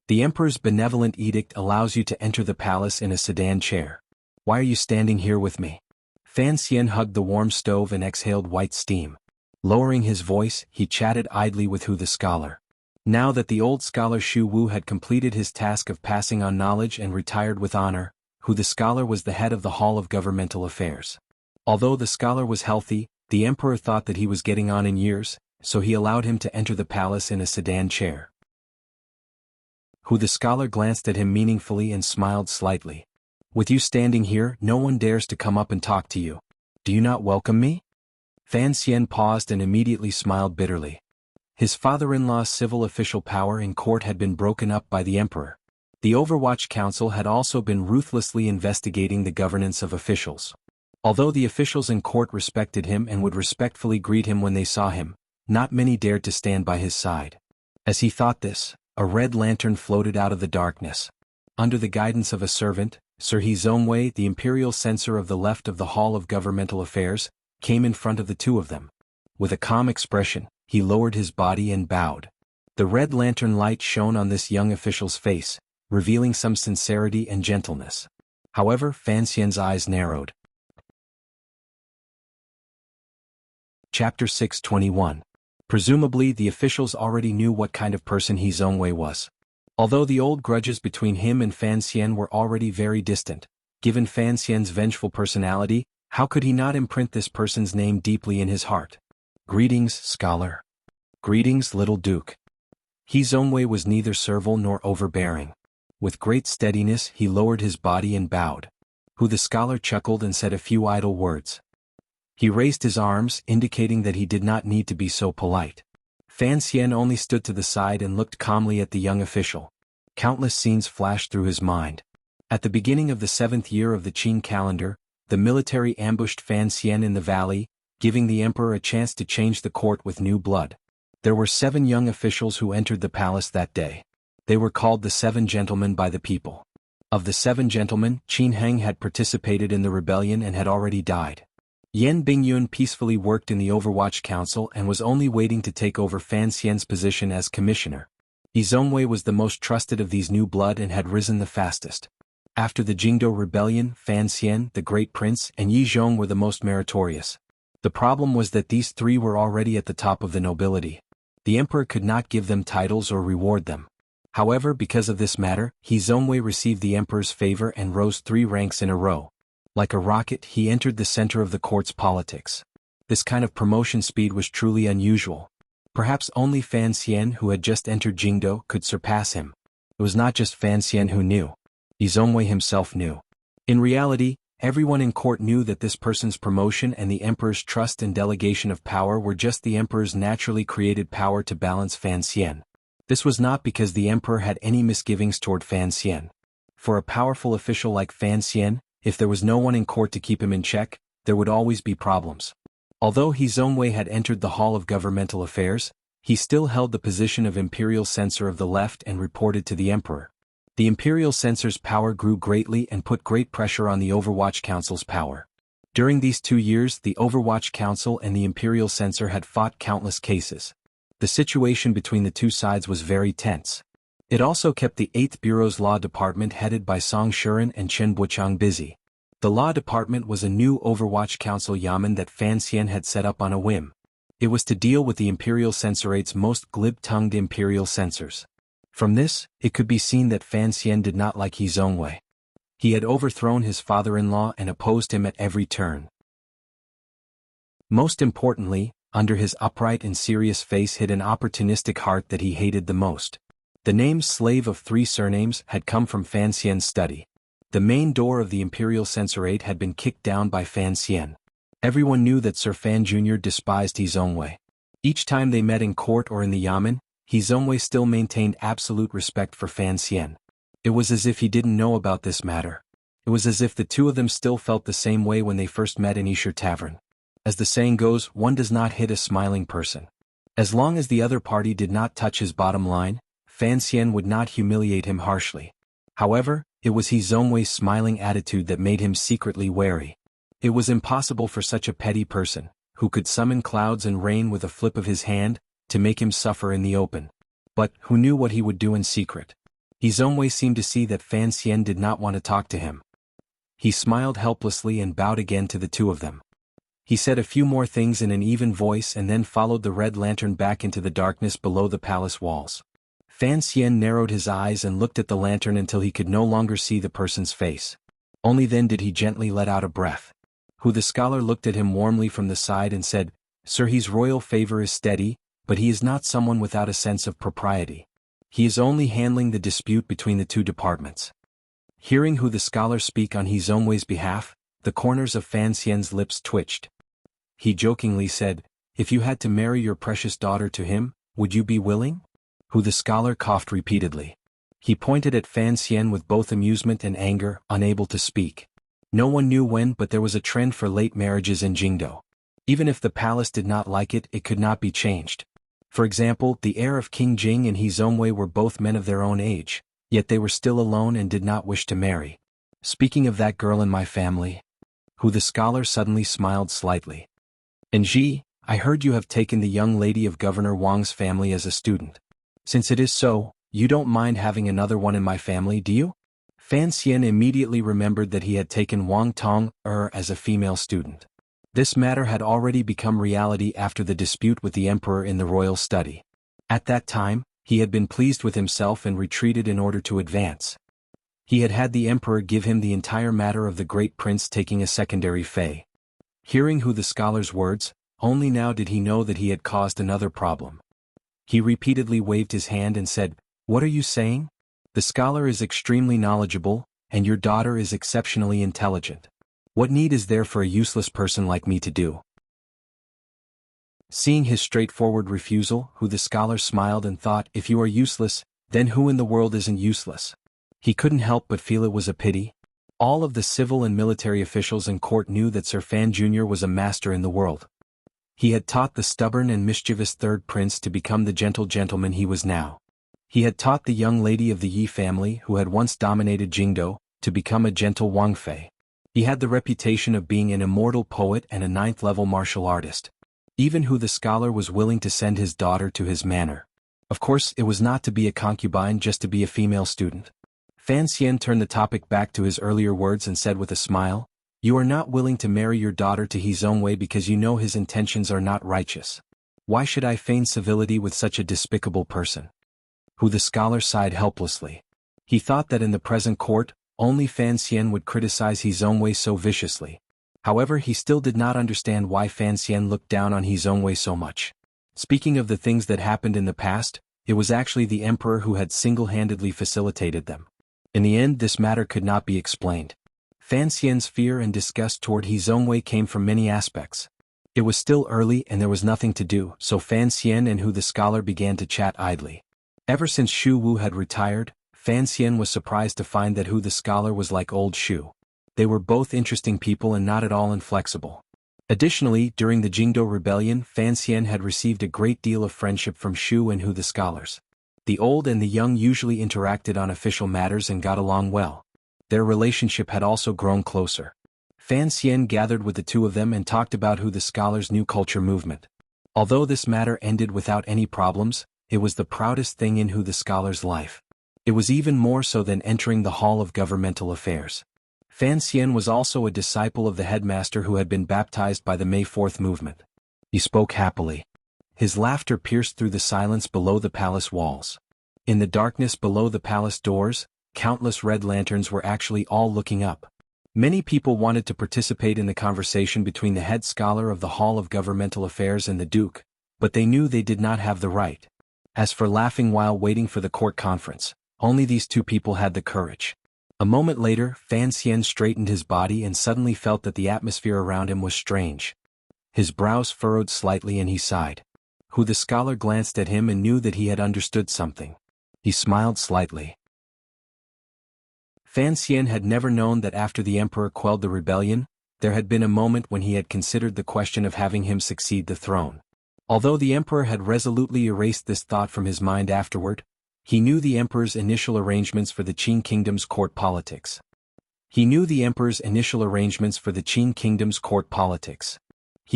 S1: The emperor's benevolent edict allows you to enter the palace in a sedan chair. Why are you standing here with me? Fan Xian hugged the warm stove and exhaled white steam. Lowering his voice, he chatted idly with Hu the scholar. Now that the old scholar Shu Wu had completed his task of passing on knowledge and retired with honor, Hu the scholar was the head of the Hall of Governmental Affairs. Although the scholar was healthy, the emperor thought that he was getting on in years, so he allowed him to enter the palace in a sedan chair. Hu the scholar glanced at him meaningfully and smiled slightly. With you standing here, no one dares to come up and talk to you. Do you not welcome me? Fan Xian paused and immediately smiled bitterly. His father-in-law's civil official power in court had been broken up by the emperor. The Overwatch Council had also been ruthlessly investigating the governance of officials. Although the officials in court respected him and would respectfully greet him when they saw him, not many dared to stand by his side. As he thought this, a red lantern floated out of the darkness. Under the guidance of a servant, Sir He Zongwei, the imperial censor of the left of the Hall of Governmental Affairs, came in front of the two of them. With a calm expression, he lowered his body and bowed. The red lantern light shone on this young official's face, revealing some sincerity and gentleness. However, Fan Xian's eyes narrowed. Chapter 621. Presumably the officials already knew what kind of person He Zongwei was. Although the old grudges between him and Fan Xian were already very distant, given Fan Xian's vengeful personality, how could he not imprint this person's name deeply in his heart? Greetings, scholar. Greetings, little duke. He Zongwei was neither servile nor overbearing. With great steadiness he lowered his body and bowed. Hu the scholar chuckled and said a few idle words. He raised his arms, indicating that he did not need to be so polite. Fan Xian only stood to the side and looked calmly at the young official. Countless scenes flashed through his mind. At the beginning of the 7th year of the Qin calendar, the military ambushed Fan Xian in the valley, giving the emperor a chance to change the court with new blood. There were 7 young officials who entered the palace that day. They were called the 7 gentlemen by the people. Of the 7 gentlemen, Qin Heng had participated in the rebellion and had already died. Yan Bingyun peacefully worked in the Overwatch Council and was only waiting to take over Fan Xian's position as commissioner. He Zongwei was the most trusted of these new blood and had risen the fastest. After the Jingdo rebellion, Fan Xian, the great prince, and Yi Zhong were the most meritorious. The problem was that these 3 were already at the top of the nobility. The emperor could not give them titles or reward them. However, because of this matter, He Zongwei received the emperor's favor and rose 3 ranks in a row. Like a rocket, he entered the center of the court's politics. This kind of promotion speed was truly unusual. Perhaps only Fan Xian, who had just entered Jingdo, could surpass him. It was not just Fan Xian who knew. He Zongwei himself knew. In reality, everyone in court knew that this person's promotion and the emperor's trust and delegation of power were just the emperor's naturally created power to balance Fan Xian. This was not because the emperor had any misgivings toward Fan Xian. For a powerful official like Fan Xian, if there was no one in court to keep him in check, there would always be problems. Although He Zongwei had entered the Hall of Governmental Affairs, he still held the position of imperial censor of the left and reported to the emperor. The imperial censor's power grew greatly and put great pressure on the Overwatch Council's power. During these 2 years, the Overwatch Council and the imperial censor had fought countless cases. The situation between the two sides was very tense. It also kept the 8th Bureau's law department headed by Song Shuren and Chen Buchang busy. The law department was a new Overwatch Council yamen that Fan Xian had set up on a whim. It was to deal with the imperial censorate's most glib-tongued imperial censors. From this, it could be seen that Fan Xian did not like He Zongwei. He had overthrown his father-in-law and opposed him at every turn. Most importantly, under his upright and serious face hid an opportunistic heart that he hated the most. The name Slave of Three Surnames had come from Fan Xian's study. The main door of the Imperial Censorate had been kicked down by Fan Xian. Everyone knew that Sir Fan Jr. despised He Zongwei. Each time they met in court or in the yamen, He Zongwei still maintained absolute respect for Fan Xian. It was as if he didn't know about this matter. It was as if the two of them still felt the same way when they first met in Esher Tavern. As the saying goes, one does not hit a smiling person. As long as the other party did not touch his bottom line, Fan Xian would not humiliate him harshly. However, it was He Zongwei's smiling attitude that made him secretly wary. It was impossible for such a petty person, who could summon clouds and rain with a flip of his hand, to make him suffer in the open. But who knew what he would do in secret? He Zongwei seemed to see that Fan Xian did not want to talk to him. He smiled helplessly and bowed again to the two of them. He said a few more things in an even voice and then followed the red lantern back into the darkness below the palace walls. Fan Xian narrowed his eyes and looked at the lantern until he could no longer see the person's face. Only then did he gently let out a breath. Who the scholar looked at him warmly from the side and said, "Sir, his royal favor is steady, but he is not someone without a sense of propriety. He is only handling the dispute between the two departments." Hearing Who the scholar speak on He Zongwei's behalf, the corners of Fan Xian's lips twitched. He jokingly said, "If you had to marry your precious daughter to him, would you be willing?" Who the scholar coughed repeatedly. He pointed at Fan Xian with both amusement and anger, unable to speak. No one knew when, but there was a trend for late marriages in Jingdo. Even if the palace did not like it, it could not be changed. For example, the heir of King Jing and He Zongwei were both men of their own age, yet they were still alone and did not wish to marry. Speaking of that girl in my family. Who the scholar suddenly smiled slightly. "And Ji, I heard you have taken the young lady of Governor Wang's family as a student. Since it is so, you don't mind having another one in my family, do you?" Fan Xian immediately remembered that he had taken Wang Tong as a female student. This matter had already become reality after the dispute with the emperor in the royal study. At that time, he had been pleased with himself and retreated in order to advance. He had had the emperor give him the entire matter of the great prince taking a secondary fei. Hearing Who the scholar's words, only now did he know that he had caused another problem. He repeatedly waved his hand and said, "What are you saying? The scholar is extremely knowledgeable, and your daughter is exceptionally intelligent. What need is there for a useless person like me to do?" Seeing his straightforward refusal, Who the scholar smiled and thought, if you are useless, then who in the world isn't useless? He couldn't help but feel it was a pity. All of the civil and military officials in court knew that Sir Fan Jr. was a master in the world. He had taught the stubborn and mischievous third prince to become the gentle gentleman he was now. He had taught the young lady of the Yi family who had once dominated Jingdo, to become a gentle Wang Fei. He had the reputation of being an immortal poet and a ninth-level martial artist. Even Who the scholar was willing to send his daughter to his manor. Of course, it was not to be a concubine, just to be a female student. Fan Xian turned the topic back to his earlier words and said with a smile, "You are not willing to marry your daughter to He Zongwei because you know his intentions are not righteous. Why should I feign civility with such a despicable person?" Who the scholar sighed helplessly. He thought that in the present court, only Fan Xian would criticize He Zongwei so viciously. However, he still did not understand why Fan Xian looked down on He Zongwei so much. Speaking of the things that happened in the past, it was actually the emperor who had single-handedly facilitated them. In the end, this matter could not be explained. Fan Xian's fear and disgust toward He Zongwei came from many aspects. It was still early and there was nothing to do, so Fan Xian and Who the scholar began to chat idly. Ever since Shu Wu had retired, Fan Xian was surprised to find that Who the scholar was like old Shu. They were both interesting people and not at all inflexible. Additionally, during the Jingdo rebellion, Fan Xian had received a great deal of friendship from Shu and Who the scholars. The old and the young usually interacted on official matters and got along well. Their relationship had also grown closer. Fan Xian gathered with the two of them and talked about Who the scholar's new culture movement. Although this matter ended without any problems, it was the proudest thing in Who the scholar's life. It was even more so than entering the Hall of Governmental Affairs. Fan Xian was also a disciple of the headmaster who had been baptized by the May 4th movement. He spoke happily. His laughter pierced through the silence below the palace walls. In the darkness below the palace doors, countless red lanterns were actually all looking up. Many people wanted to participate in the conversation between the head scholar of the Hall of Governmental Affairs and the Duke, but they knew they did not have the right. As for laughing while waiting for the court conference, only these two people had the courage. A moment later, Fan Xian straightened his body and suddenly felt that the atmosphere around him was strange. His brows furrowed slightly and he sighed. Hu the scholar glanced at him and knew that he had understood something. He smiled slightly. Fan Xian had never known that after the emperor quelled the rebellion, there had been a moment when he had considered the question of having him succeed the throne. Although the emperor had resolutely erased this thought from his mind afterward, he knew the emperor's initial arrangements for the Qin kingdom's court politics. He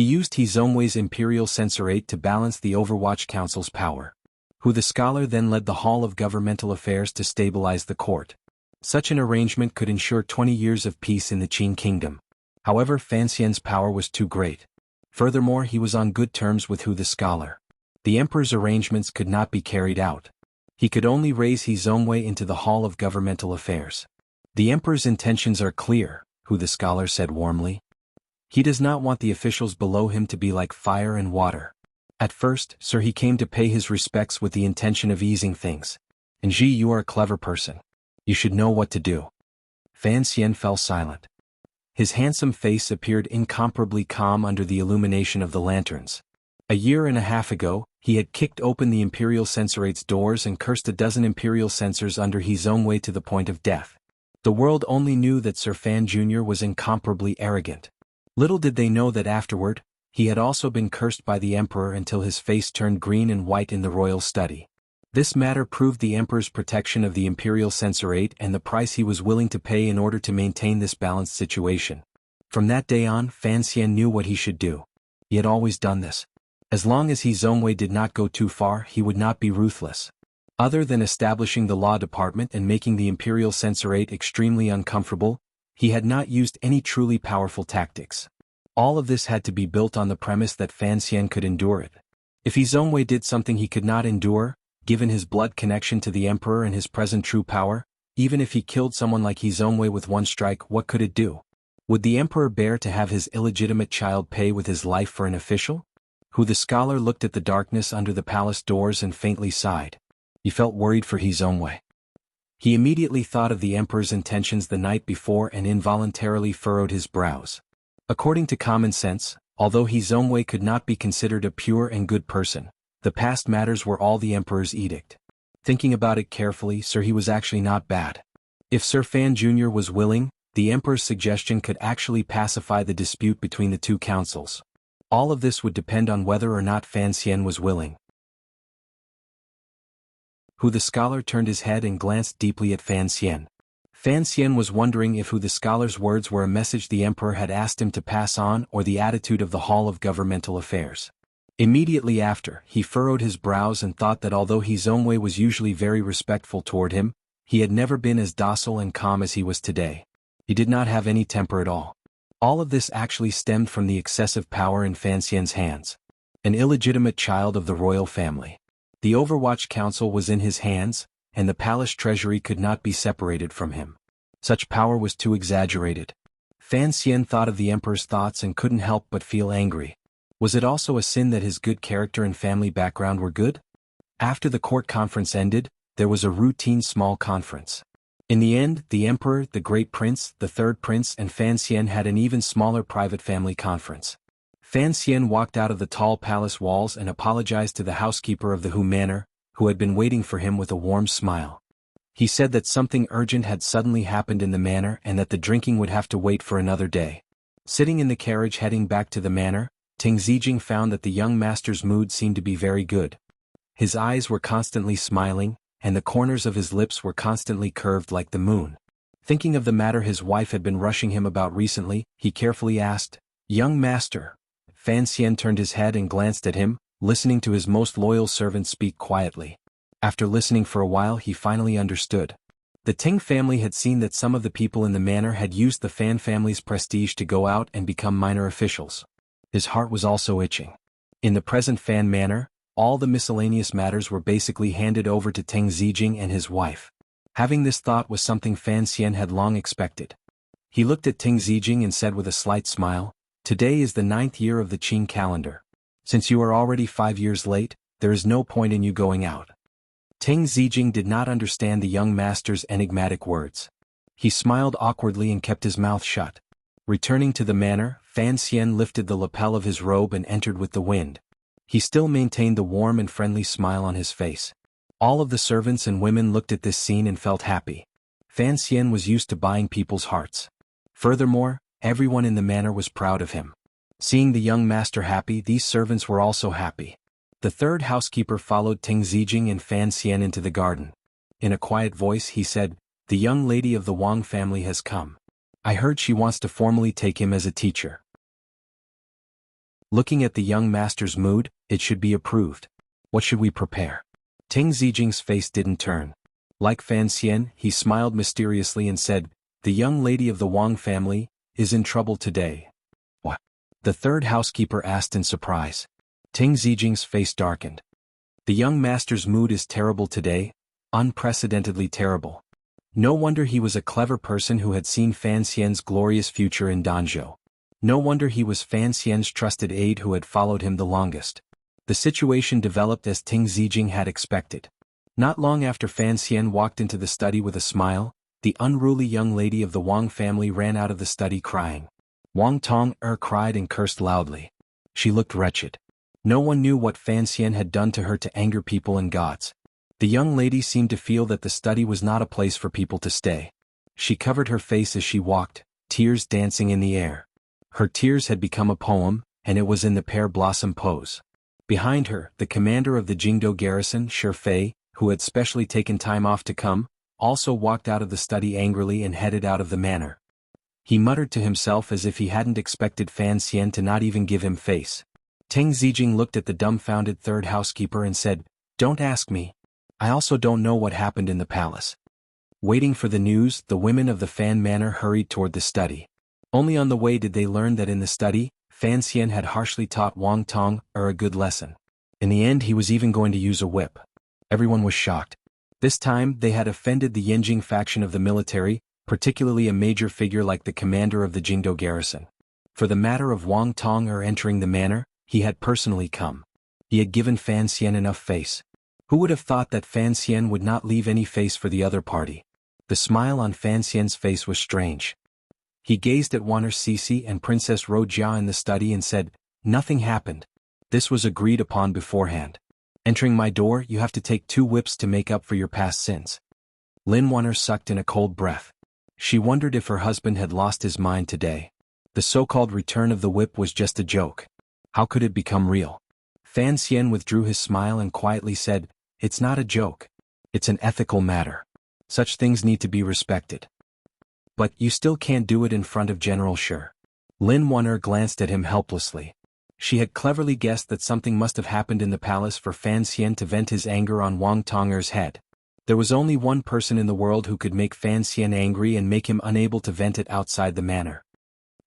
S1: used He Zongwei's imperial censorate to balance the Overwatch Council's power. Hu the scholar then led the Hall of Governmental Affairs to stabilize the court. Such an arrangement could ensure 20 years of peace in the Qin kingdom. However, Fan Xian's power was too great. Furthermore, he was on good terms with Hu the scholar. The emperor's arrangements could not be carried out. He could only raise He Zongwei into the Hall of Governmental Affairs. The emperor's intentions are clear, Hu the scholar said warmly. He does not want the officials below him to be like fire and water. At first, sir, he came to pay his respects with the intention of easing things. And Ji, you are a clever person. You should know what to do. Fan Xian fell silent. His handsome face appeared incomparably calm under the illumination of the lanterns. A year and a half ago, he had kicked open the Imperial Censorate's doors and cursed a dozen Imperial censors under He Zongwei to the point of death. The world only knew that Sir Fan Jr. was incomparably arrogant. Little did they know that afterward, he had also been cursed by the emperor until his face turned green and white in the royal study. This matter proved the emperor's protection of the Imperial Censorate and the price he was willing to pay in order to maintain this balanced situation. From that day on, Fan Xian knew what he should do. He had always done this. As long as He Zongwei did not go too far, he would not be ruthless. Other than establishing the law department and making the Imperial Censorate extremely uncomfortable, he had not used any truly powerful tactics. All of this had to be built on the premise that Fan Xian could endure it. If He Zongwei did something he could not endure, given his blood connection to the emperor and his present true power, even if he killed someone like He Zongwei with one strike, what could it do? Would the emperor bear to have his illegitimate child pay with his life for an official? Hu the scholar looked at the darkness under the palace doors and faintly sighed. He felt worried for He Zongwei. He immediately thought of the emperor's intentions the night before and involuntarily furrowed his brows. According to common sense, although He Zongwei could not be considered a pure and good person, the past matters were all the emperor's edict. Thinking about it carefully, sir, he was actually not bad. If Sir Fan Jr. was willing, the emperor's suggestion could actually pacify the dispute between the two councils. All of this would depend on whether or not Fan Xian was willing. Hu the scholar turned his head and glanced deeply at Fan Xian. Fan Xian was wondering if Hu the scholar's words were a message the emperor had asked him to pass on or the attitude of the Hall of Governmental Affairs. Immediately after, he furrowed his brows and thought that although He Zongwei was usually very respectful toward him, he had never been as docile and calm as he was today. He did not have any temper at all. All of this actually stemmed from the excessive power in Fan Xian's hands. An illegitimate child of the royal family. The Overwatch Council was in his hands, and the palace treasury could not be separated from him. Such power was too exaggerated. Fan Xian thought of the emperor's thoughts and couldn't help but feel angry. Was it also a sin that his good character and family background were good? After the court conference ended, there was a routine small conference. In the end, the emperor, the great prince, the third prince and Fan Xian had an even smaller private family conference. Fan Xian walked out of the tall palace walls and apologized to the housekeeper of the Hu Manor, who had been waiting for him with a warm smile. He said that something urgent had suddenly happened in the manor and that the drinking would have to wait for another day. Sitting in the carriage heading back to the manor, Ting Zijing found that the young master's mood seemed to be very good. His eyes were constantly smiling, and the corners of his lips were constantly curved like the moon. Thinking of the matter his wife had been rushing him about recently, he carefully asked, "Young master." Fan Xian turned his head and glanced at him, listening to his most loyal servant speak quietly. After listening for a while, he finally understood. The Ting family had seen that some of the people in the manor had used the Fan family's prestige to go out and become minor officials. His heart was also itching. In the present Fan manor, all the miscellaneous matters were basically handed over to Teng Zijing and his wife. Having this thought was something Fan Xian had long expected. He looked at Teng Zijing and said with a slight smile, "Today is the 9th year of the Qing calendar. Since you are already 5 years late, there is no point in you going out." Teng Zijing did not understand the young master's enigmatic words. He smiled awkwardly and kept his mouth shut. Returning to the manor, Fan Xian lifted the lapel of his robe and entered with the wind. He still maintained the warm and friendly smile on his face. All of the servants and women looked at this scene and felt happy. Fan Xian was used to buying people's hearts. Furthermore, everyone in the manor was proud of him. Seeing the young master happy, these servants were also happy. The third housekeeper followed Teng Zijing and Fan Xian into the garden. In a quiet voice he said, "The young lady of the Wang family has come. I heard she wants to formally take him as a teacher." Looking at the young master's mood, it should be approved. What should we prepare? Teng Zijing's face didn't turn. Like Fan Xian, he smiled mysteriously and said, "The young lady of the Wang family is in trouble today." What? The third housekeeper asked in surprise. Teng Zijing's face darkened. "The young master's mood is terrible today, unprecedentedly terrible." No wonder he was a clever person who had seen Fan Xian's glorious future in Danzhou. No wonder he was Fan Xian's trusted aide who had followed him the longest. The situation developed as Teng Zijing had expected. Not long after Fan Xian walked into the study with a smile, the unruly young lady of the Wang family ran out of the study crying. Wang Tong-er cried and cursed loudly. She looked wretched. No one knew what Fan Xian had done to her to anger people and gods. The young lady seemed to feel that the study was not a place for people to stay. She covered her face as she walked, tears dancing in the air. Her tears had become a poem, and it was in the pear blossom pose. Behind her, the commander of the Jingdou garrison, Shi Fei, who had specially taken time off to come, also walked out of the study angrily and headed out of the manor. He muttered to himself as if he hadn't expected Fan Xian to not even give him face. Teng Zijing looked at the dumbfounded third housekeeper and said, "Don't ask me. I also don't know what happened in the palace." Waiting for the news, the women of the Fan manor hurried toward the study. Only on the way did they learn that in the study, Fan Xian had harshly taught Wang Tong-er a good lesson. In the end he was even going to use a whip. Everyone was shocked. This time they had offended the Yanjing faction of the military, particularly a major figure like the commander of the Jingdou garrison. For the matter of Wang Tong-er entering the manor, he had personally come. He had given Fan Xian enough face. Who would have thought that Fan Xian would not leave any face for the other party? The smile on Fan Xian's face was strange. He gazed at Wan'er Sisi and Princess Rojia in the study and said, "Nothing happened. This was agreed upon beforehand. Entering my door, you have to take 2 whips to make up for your past sins." Lin Wan'er sucked in a cold breath. She wondered if her husband had lost his mind today. The so-called return of the whip was just a joke. How could it become real? Fan Xian withdrew his smile and quietly said, "It's not a joke. It's an ethical matter. Such things need to be respected." "But you still can't do it in front of General Shi." Lin Wan'er glanced at him helplessly. She had cleverly guessed that something must have happened in the palace for Fan Xian to vent his anger on Wang Tong-er's head. There was only one person in the world who could make Fan Xian angry and make him unable to vent it outside the manor.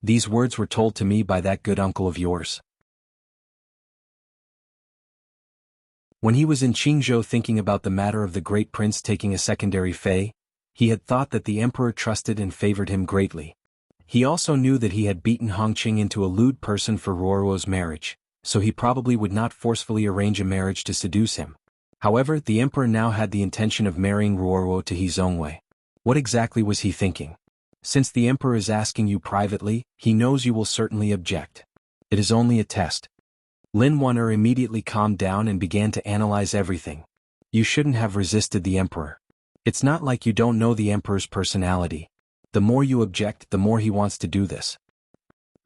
S1: "These words were told to me by that good uncle of yours." When he was in Qingzhou thinking about the matter of the great prince taking a secondary fei, he had thought that the emperor trusted and favored him greatly. He also knew that he had beaten Hongqing into a lewd person for Ruoruo's marriage, so he probably would not forcefully arrange a marriage to seduce him. However, the emperor now had the intention of marrying Ruoruo to He Zongwei. What exactly was he thinking? Since the emperor is asking you privately, he knows you will certainly object. It is only a test. Lin Wan'er immediately calmed down and began to analyze everything. You shouldn't have resisted the emperor. It's not like you don't know the emperor's personality. The more you object, the more he wants to do this.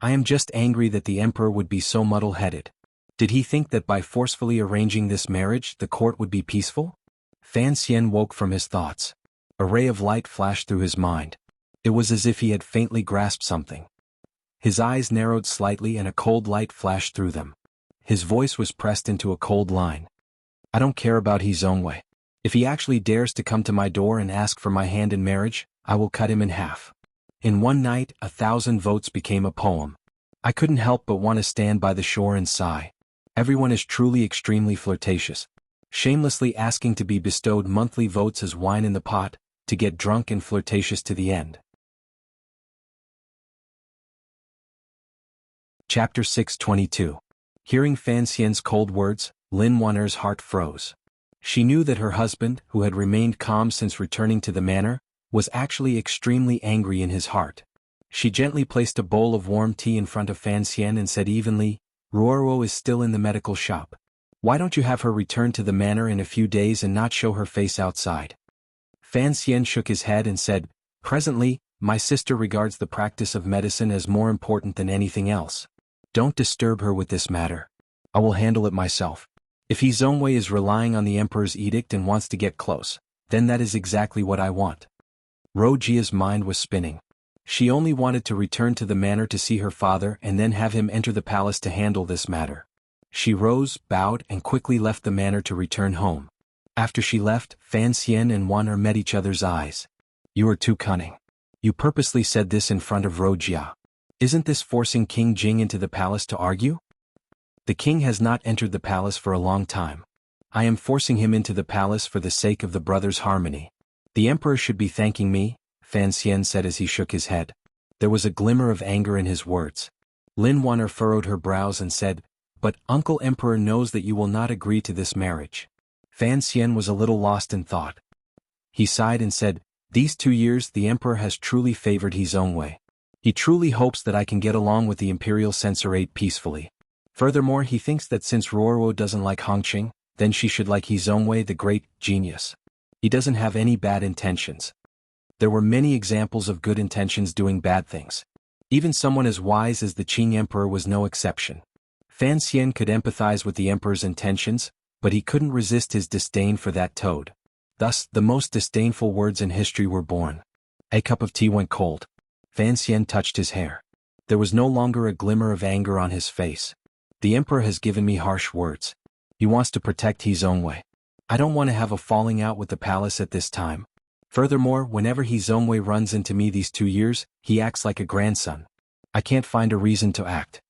S1: I am just angry that the emperor would be so muddle-headed. Did he think that by forcefully arranging this marriage, the court would be peaceful? Fan Xian woke from his thoughts. A ray of light flashed through his mind. It was as if he had faintly grasped something. His eyes narrowed slightly and a cold light flashed through them. His voice was pressed into a cold line. I don't care about He Zongwei. If he actually dares to come to my door and ask for my hand in marriage, I will cut him in half. In one night, 1,000 votes became a poem. I couldn't help but want to stand by the shore and sigh. Everyone is truly extremely flirtatious, shamelessly asking to be bestowed monthly votes as wine in the pot, to get drunk and flirtatious to the end. Chapter 622. Hearing Fan Xian's cold words, Lin Wan'er's heart froze. She knew that her husband, who had remained calm since returning to the manor, was actually extremely angry in his heart. She gently placed a bowl of warm tea in front of Fan Xian and said evenly, "Ruoruo is still in the medical shop. Why don't you have her return to the manor in a few days and not show her face outside?" Fan Xian shook his head and said, "Presently, my sister regards the practice of medicine as more important than anything else. Don't disturb her with this matter. I will handle it myself. If He Zongwei is relying on the emperor's edict and wants to get close, then that is exactly what I want." Rojia's mind was spinning. She only wanted to return to the manor to see her father and then have him enter the palace to handle this matter. She rose, bowed, and quickly left the manor to return home. After she left, Fan Xian and Wan'er met each other's eyes. "You are too cunning. You purposely said this in front of Rojia. Isn't this forcing King Jing into the palace to argue? The king has not entered the palace for a long time. I am forcing him into the palace for the sake of the brothers' harmony. The emperor should be thanking me," Fan Xian said as he shook his head. There was a glimmer of anger in his words. Lin Wan'er furrowed her brows and said, "But Uncle Emperor knows that you will not agree to this marriage." Fan Xian was a little lost in thought. He sighed and said, "These 2 years the emperor has truly favored He Zongwei. He truly hopes that I can get along with the imperial censorate peacefully. Furthermore, he thinks that since Ruoruo doesn't like Hongqing, then she should like He Zongwei, the great genius. He doesn't have any bad intentions." There were many examples of good intentions doing bad things. Even someone as wise as the Qing emperor was no exception. Fan Xian could empathize with the emperor's intentions, but he couldn't resist his disdain for that toad. Thus, the most disdainful words in history were born. A cup of tea went cold. Fan Xian touched his hair. There was no longer a glimmer of anger on his face. The emperor has given me harsh words. He wants to protect He Zongwei. I don't want to have a falling out with the palace at this time. Furthermore, whenever He Zongwei runs into me these 2 years, he acts like a grandson. I can't find a reason to act."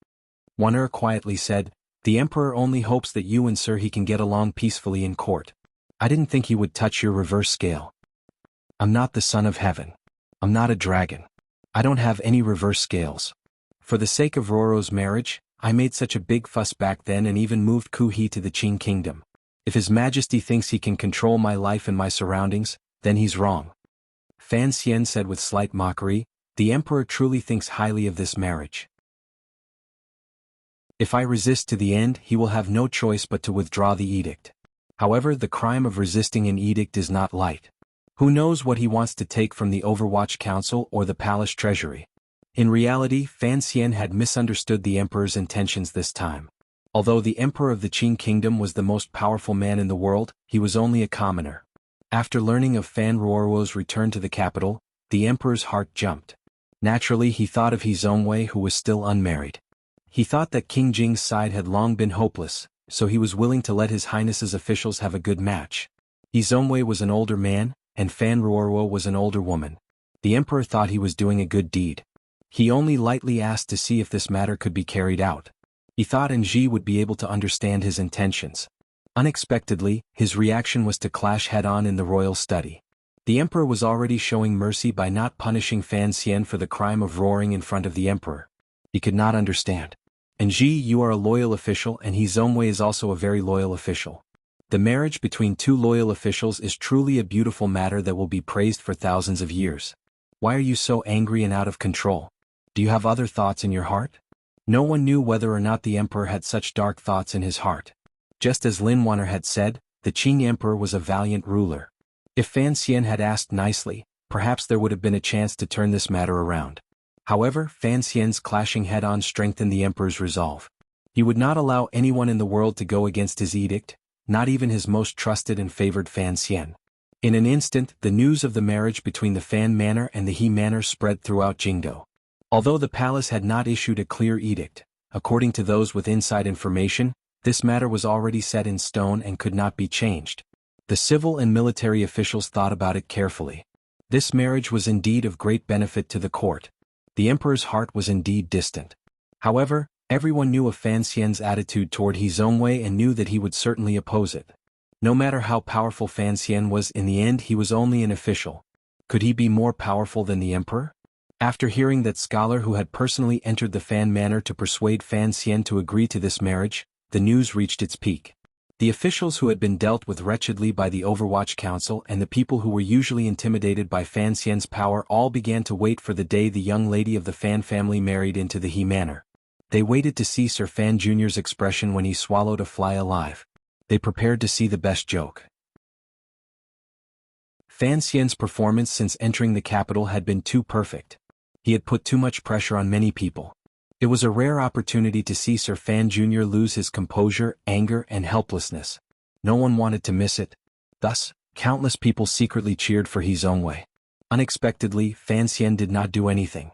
S1: Wan'er quietly said, "The emperor only hopes that you and Sir He can get along peacefully in court. I didn't think he would touch your reverse scale. I'm not the son of heaven. I'm not a dragon. I don't have any reverse scales. For the sake of Roro's marriage, I made such a big fuss back then and even moved Ku He to the Qing kingdom. If His Majesty thinks he can control my life and my surroundings, then he's wrong." Fan Xian said with slight mockery, "The emperor truly thinks highly of this marriage. If I resist to the end, he will have no choice but to withdraw the edict. However, the crime of resisting an edict is not light. Who knows what he wants to take from the Overwatch Council or the palace treasury?" In reality, Fan Xian had misunderstood the emperor's intentions this time. Although the emperor of the Qing kingdom was the most powerful man in the world, he was only a commoner. After learning of Fan Ruoruo's return to the capital, the emperor's heart jumped. Naturally, he thought of He Zongwei, who was still unmarried. He thought that King Jing's side had long been hopeless, so he was willing to let His Highness's officials have a good match. He Zongwei was an older man, and Fan Ruoruo was an older woman. The emperor thought he was doing a good deed. He only lightly asked to see if this matter could be carried out. He thought Ji would be able to understand his intentions. Unexpectedly, his reaction was to clash head-on in the royal study. The emperor was already showing mercy by not punishing Fan Xian for the crime of roaring in front of the emperor. He could not understand. Ji, you are a loyal official, and He Zongwei is also a very loyal official. The marriage between 2 loyal officials is truly a beautiful matter that will be praised for thousands of years. Why are you so angry and out of control? Do you have other thoughts in your heart? No one knew whether or not the emperor had such dark thoughts in his heart. Just as Lin Wan'er had said, the Qing emperor was a valiant ruler. If Fan Xian had asked nicely, perhaps there would have been a chance to turn this matter around. However, Fan Xian's clashing head-on strengthened the emperor's resolve. He would not allow anyone in the world to go against his edict, not even his most trusted and favored Fan Xian. In an instant, the news of the marriage between the Fan Manor and the He Manor spread throughout Jingdo. Although the palace had not issued a clear edict, according to those with inside information, this matter was already set in stone and could not be changed. The civil and military officials thought about it carefully. This marriage was indeed of great benefit to the court. The emperor's heart was indeed distant. However, Everyone knew of Fan Xian's attitude toward He Zongwei and knew that he would certainly oppose it. No matter how powerful Fan Xian was, in the end he was only an official. Could he be more powerful than the emperor? After hearing that scholar who had personally entered the Fan Manor to persuade Fan Xian to agree to this marriage, the news reached its peak. The officials who had been dealt with wretchedly by the Overwatch Council and the people who were usually intimidated by Fan Xian's power all began to wait for the day the young lady of the Fan family married into the He Manor. They waited to see Sir Fan Jr.'s expression when he swallowed a fly alive. They prepared to see the best joke. Fan Xian's performance since entering the capital had been too perfect. He had put too much pressure on many people. It was a rare opportunity to see Sir Fan Jr. lose his composure, anger, and helplessness. No one wanted to miss it. Thus, countless people secretly cheered for He Zongwei. Unexpectedly, Fan Xian did not do anything.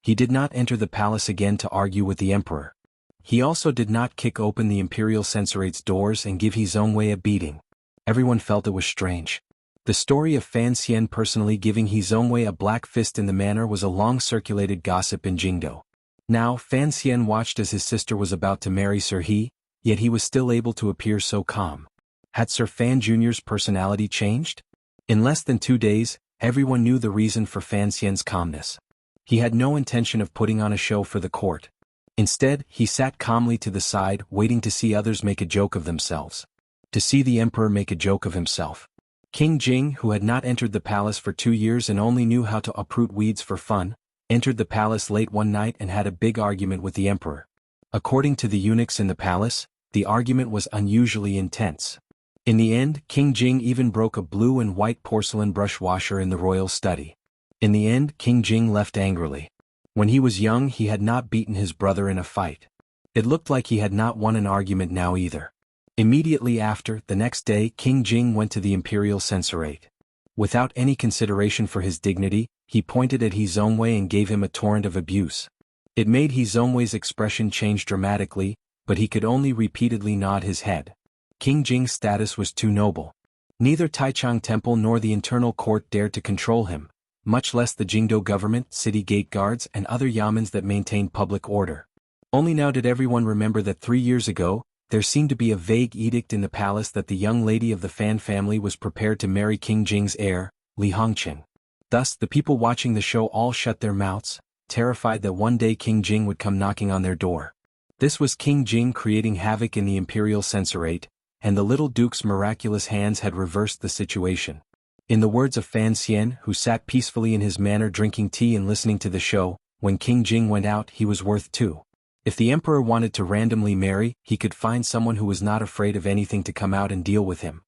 S1: He did not enter the palace again to argue with the emperor. He also did not kick open the imperial censorate's doors and give He Zongwei a beating. Everyone felt it was strange. The story of Fan Xian personally giving He Zongwei a black fist in the manor was a long-circulated gossip in Jingdo. Now, Fan Xian watched as his sister was about to marry Sir He, yet he was still able to appear so calm. Had Sir Fan Jr.'s personality changed? In less than 2 days, everyone knew the reason for Fan Xian's calmness. He had no intention of putting on a show for the court. Instead, he sat calmly to the side, waiting to see others make a joke of themselves. To see the emperor make a joke of himself. King Jing, who had not entered the palace for 2 years and only knew how to uproot weeds for fun, entered the palace late one night and had a big argument with the emperor. According to the eunuchs in the palace, the argument was unusually intense. In the end, King Jing even broke a blue and white porcelain brush washer in the royal study. In the end, King Jing left angrily. When he was young, he had not beaten his brother in a fight. It looked like he had not won an argument now either. Immediately after, the next day, King Jing went to the imperial censorate. Without any consideration for his dignity, he pointed at He Zongwei and gave him a torrent of abuse. It made He Zongwei's expression change dramatically, but he could only repeatedly nod his head. King Jing's status was too noble. Neither Taichang Temple nor the internal court dared to control him, much less the Jingdo government, city gate guards, and other yamens that maintained public order. Only now did everyone remember that 3 years ago, there seemed to be a vague edict in the palace that the young lady of the Fan family was prepared to marry King Jing's heir, Li Hongqing. Thus, the people watching the show all shut their mouths, terrified that one day King Jing would come knocking on their door. This was King Jing creating havoc in the imperial censorate, and the little duke's miraculous hands had reversed the situation. In the words of Fan Xian, who sat peacefully in his manor drinking tea and listening to the show, when King Jing went out he was worth 2. If the emperor wanted to randomly marry, he could find someone who was not afraid of anything to come out and deal with him.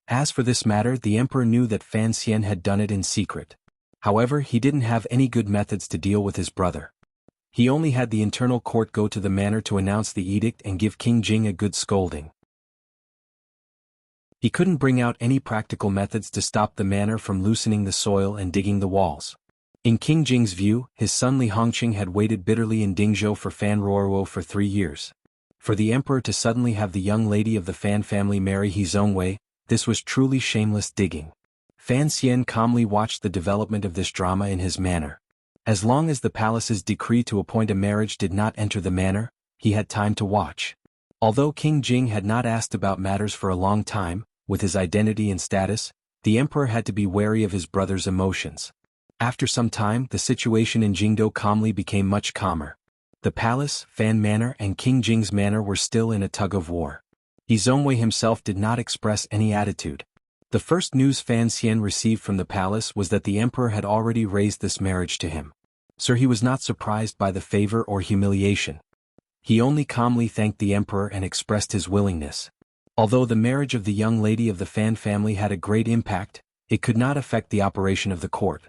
S1: As for this matter, the emperor knew that Fan Xian had done it in secret. However, he didn't have any good methods to deal with his brother. He only had the internal court go to the manor to announce the edict and give King Jing a good scolding. He couldn't bring out any practical methods to stop the manor from loosening the soil and digging the walls. In King Jing's view, his son Li Hongqing had waited bitterly in Dingzhou for Fan Ruoruo for 3 years. For the emperor to suddenly have the young lady of the Fan family marry He Zongwei, this was truly shameless digging. Fan Xian calmly watched the development of this drama in his manor. As long as the palace's decree to appoint a marriage did not enter the manor, he had time to watch. Although King Jing had not asked about matters for a long time, with his identity and status, the emperor had to be wary of his brother's emotions. After some time, the situation in Jingdo calmly became much calmer. The palace, Fan Manor, and King Jing's manor were still in a tug-of-war. He Zongwei himself did not express any attitude. The first news Fan Xian received from the palace was that the emperor had already raised this marriage to him. So he was not surprised by the favor or humiliation. He only calmly thanked the emperor and expressed his willingness. Although the marriage of the young lady of the Fan family had a great impact, it could not affect the operation of the court.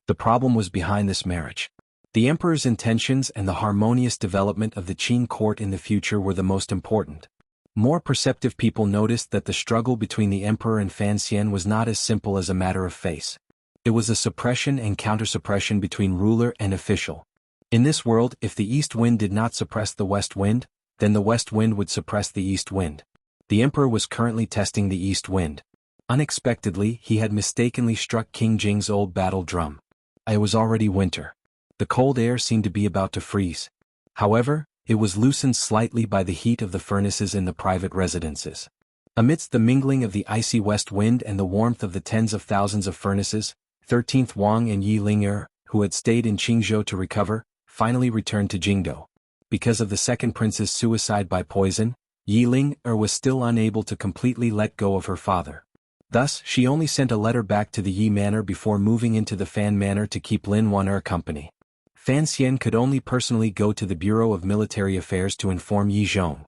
S1: The problem was behind this marriage. The emperor's intentions and the harmonious development of the Qin court in the future were the most important. More perceptive people noticed that the struggle between the emperor and Fan Xian was not as simple as a matter of face. It was a suppression and counter-suppression between ruler and official. In this world, if the east wind did not suppress the west wind, then the west wind would suppress the east wind. The emperor was currently testing the east wind. Unexpectedly, he had mistakenly struck King Jing's old battle drum. It was already winter. The cold air seemed to be about to freeze. However, it was loosened slightly by the heat of the furnaces in the private residences. Amidst the mingling of the icy west wind and the warmth of the tens of thousands of furnaces, 13th Wang and Yi Ling-er, who had stayed in Qingzhou to recover, finally returned to Jingdou. Because of the second prince's suicide by poison, Yi Ling-er was still unable to completely let go of her father. Thus, she only sent a letter back to the Yi Manor before moving into the Fan Manor to keep Lin Wan-er company. Fan Xian could only personally go to the Bureau of Military Affairs to inform Yi Zhong.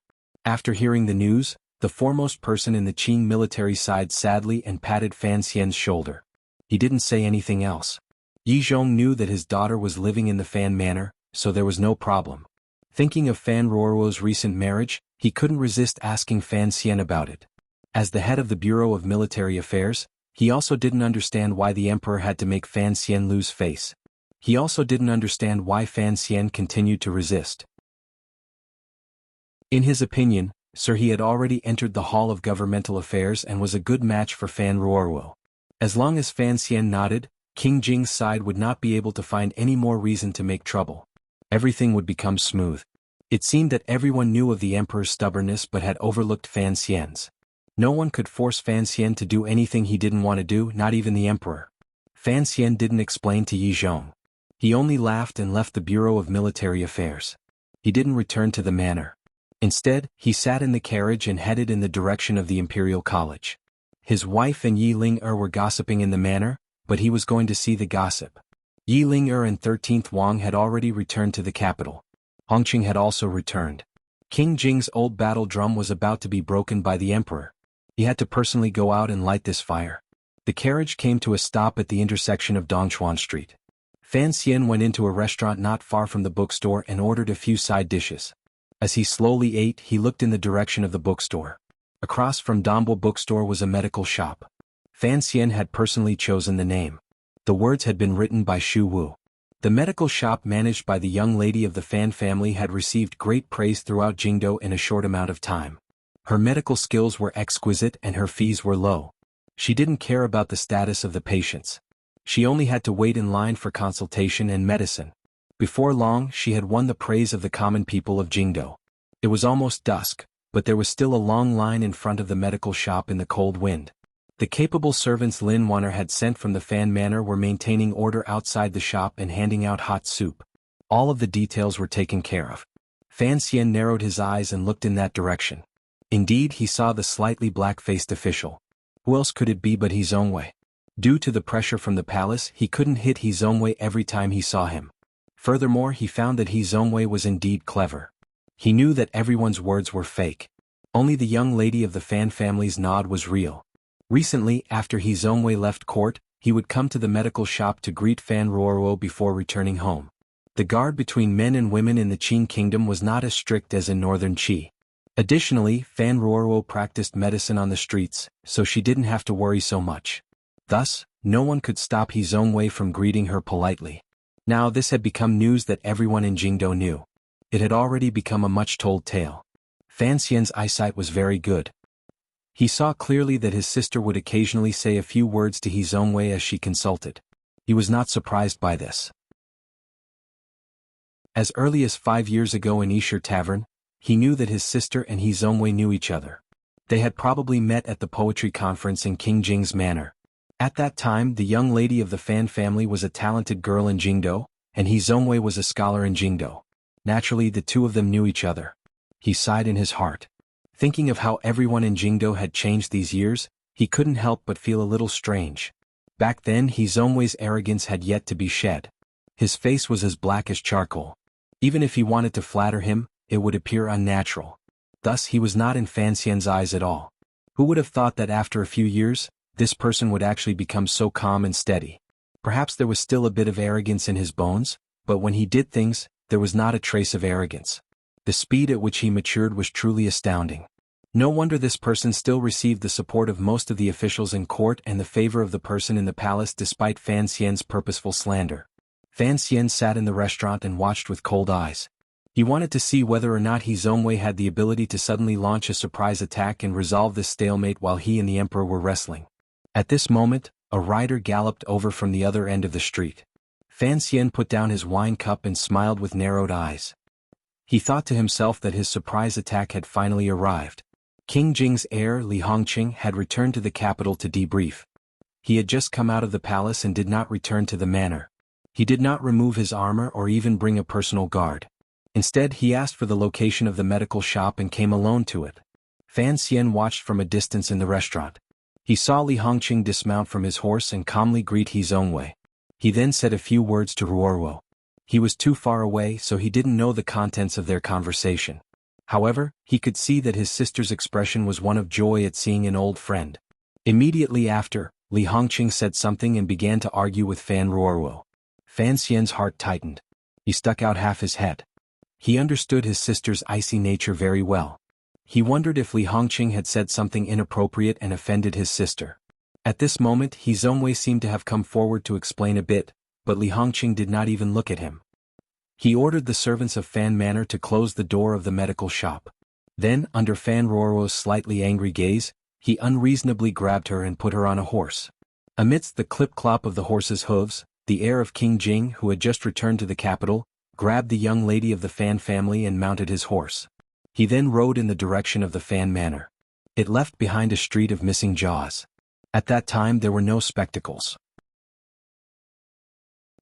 S1: After hearing the news, the foremost person in the Qing military sighed sadly and patted Fan Xian's shoulder. He didn't say anything else. Yi Zhong knew that his daughter was living in the Fan Manor, so there was no problem. Thinking of Fan Ruoruo's recent marriage, he couldn't resist asking Fan Xian about it. As the head of the Bureau of Military Affairs, he also didn't understand why the emperor had to make Fan Xian lose face. He also didn't understand why Fan Xian continued to resist. In his opinion, Sir, he had already entered the Hall of Governmental Affairs and was a good match for Fan Ruoruo. As long as Fan Xian nodded, King Jing's side would not be able to find any more reason to make trouble. Everything would become smooth. It seemed that everyone knew of the emperor's stubbornness but had overlooked Fan Xian's. No one could force Fan Xian to do anything he didn't want to do, not even the emperor. Fan Xian didn't explain to Yi Zhong. He only laughed and left the Bureau of Military Affairs. He didn't return to the manor. Instead, he sat in the carriage and headed in the direction of the Imperial College. His wife and Yi Ling-er were gossiping in the manor, but he was going to see the gossip. Yi Ling-er and 13th Wang had already returned to the capital. Hongqing had also returned. King Jing's old battle drum was about to be broken by the emperor. He had to personally go out and light this fire. The carriage came to a stop at the intersection of Dongchuan Street. Fan Xian went into a restaurant not far from the bookstore and ordered a few side dishes. As he slowly ate, he looked in the direction of the bookstore. Across from Dombo bookstore was a medical shop. Fan Xian had personally chosen the name. The words had been written by Xu Wu. The medical shop managed by the young lady of the Fan family had received great praise throughout Jingdou in a short amount of time. Her medical skills were exquisite and her fees were low. She didn't care about the status of the patients. She only had to wait in line for consultation and medicine. Before long, she had won the praise of the common people of Jingdou. It was almost dusk, but there was still a long line in front of the medical shop in the cold wind. The capable servants Lin Wan-er had sent from the Fan Manor were maintaining order outside the shop and handing out hot soup. All of the details were taken care of. Fan Xian narrowed his eyes and looked in that direction. Indeed, he saw the slightly black-faced official. Who else could it be but He Zongwei? Due to the pressure from the palace, he couldn't hit He Zongwei every time he saw him. Furthermore, he found that He Zongwei was indeed clever. He knew that everyone's words were fake. Only the young lady of the Fan family's nod was real. Recently, after He Zongwei left court, he would come to the medical shop to greet Fan Ruoruo before returning home. The guard between men and women in the Qing kingdom was not as strict as in northern Qi. Additionally, Fan Ruoruo practiced medicine on the streets, so she didn't have to worry so much. Thus, no one could stop He Zongwei from greeting her politely. Now this had become news that everyone in Jingdou knew. It had already become a much-told tale. Fan Xian's eyesight was very good. He saw clearly that his sister would occasionally say a few words to He Zongwei as she consulted. He was not surprised by this. As early as 5 years ago in Yisher Tavern, he knew that his sister and He Zongwei knew each other. They had probably met at the poetry conference in King Jing's manor. At that time, the young lady of the Fan family was a talented girl in Jingdou, and He Zongwei was a scholar in Jingdou. Naturally, the two of them knew each other. He sighed in his heart. Thinking of how everyone in Jingdou had changed these years, he couldn't help but feel a little strange. Back then, He Zongwei's arrogance had yet to be shed. His face was as black as charcoal. Even if he wanted to flatter him, it would appear unnatural. Thus, he was not in Fan Xian's eyes at all. Who would have thought that after a few years, this person would actually become so calm and steady? Perhaps there was still a bit of arrogance in his bones, but when he did things, there was not a trace of arrogance. The speed at which he matured was truly astounding. No wonder this person still received the support of most of the officials in court and the favor of the person in the palace despite Fan Xian's purposeful slander. Fan Xian sat in the restaurant and watched with cold eyes. He wanted to see whether or not He Zongwei had the ability to suddenly launch a surprise attack and resolve this stalemate while he and the emperor were wrestling. At this moment, a rider galloped over from the other end of the street. Fan Xian put down his wine cup and smiled with narrowed eyes. He thought to himself that his surprise attack had finally arrived. King Jing's heir Li Hongqing had returned to the capital to debrief. He had just come out of the palace and did not return to the manor. He did not remove his armor or even bring a personal guard. Instead, he asked for the location of the medical shop and came alone to it. Fan Xian watched from a distance in the restaurant. He saw Li Hongqing dismount from his horse and calmly greet He Zongwei. He then said a few words to Ruoruo. He was too far away, so he didn't know the contents of their conversation. However, he could see that his sister's expression was one of joy at seeing an old friend. Immediately after, Li Hongqing said something and began to argue with Fan Ruoruo. Fan Xian's heart tightened. He stuck out half his head. He understood his sister's icy nature very well. He wondered if Li Hongqing had said something inappropriate and offended his sister. At this moment, He Zongwei seemed to have come forward to explain a bit, but Li Hongqing did not even look at him. He ordered the servants of Fan Manor to close the door of the medical shop. Then, under Fan Ruoruo's slightly angry gaze, he unreasonably grabbed her and put her on a horse. Amidst the clip-clop of the horse's hooves, the heir of King Jing, who had just returned to the capital, grabbed the young lady of the Fan family and mounted his horse. He then rode in the direction of the Fan Manor. It left behind a street of missing jaws. At that time there were no spectacles.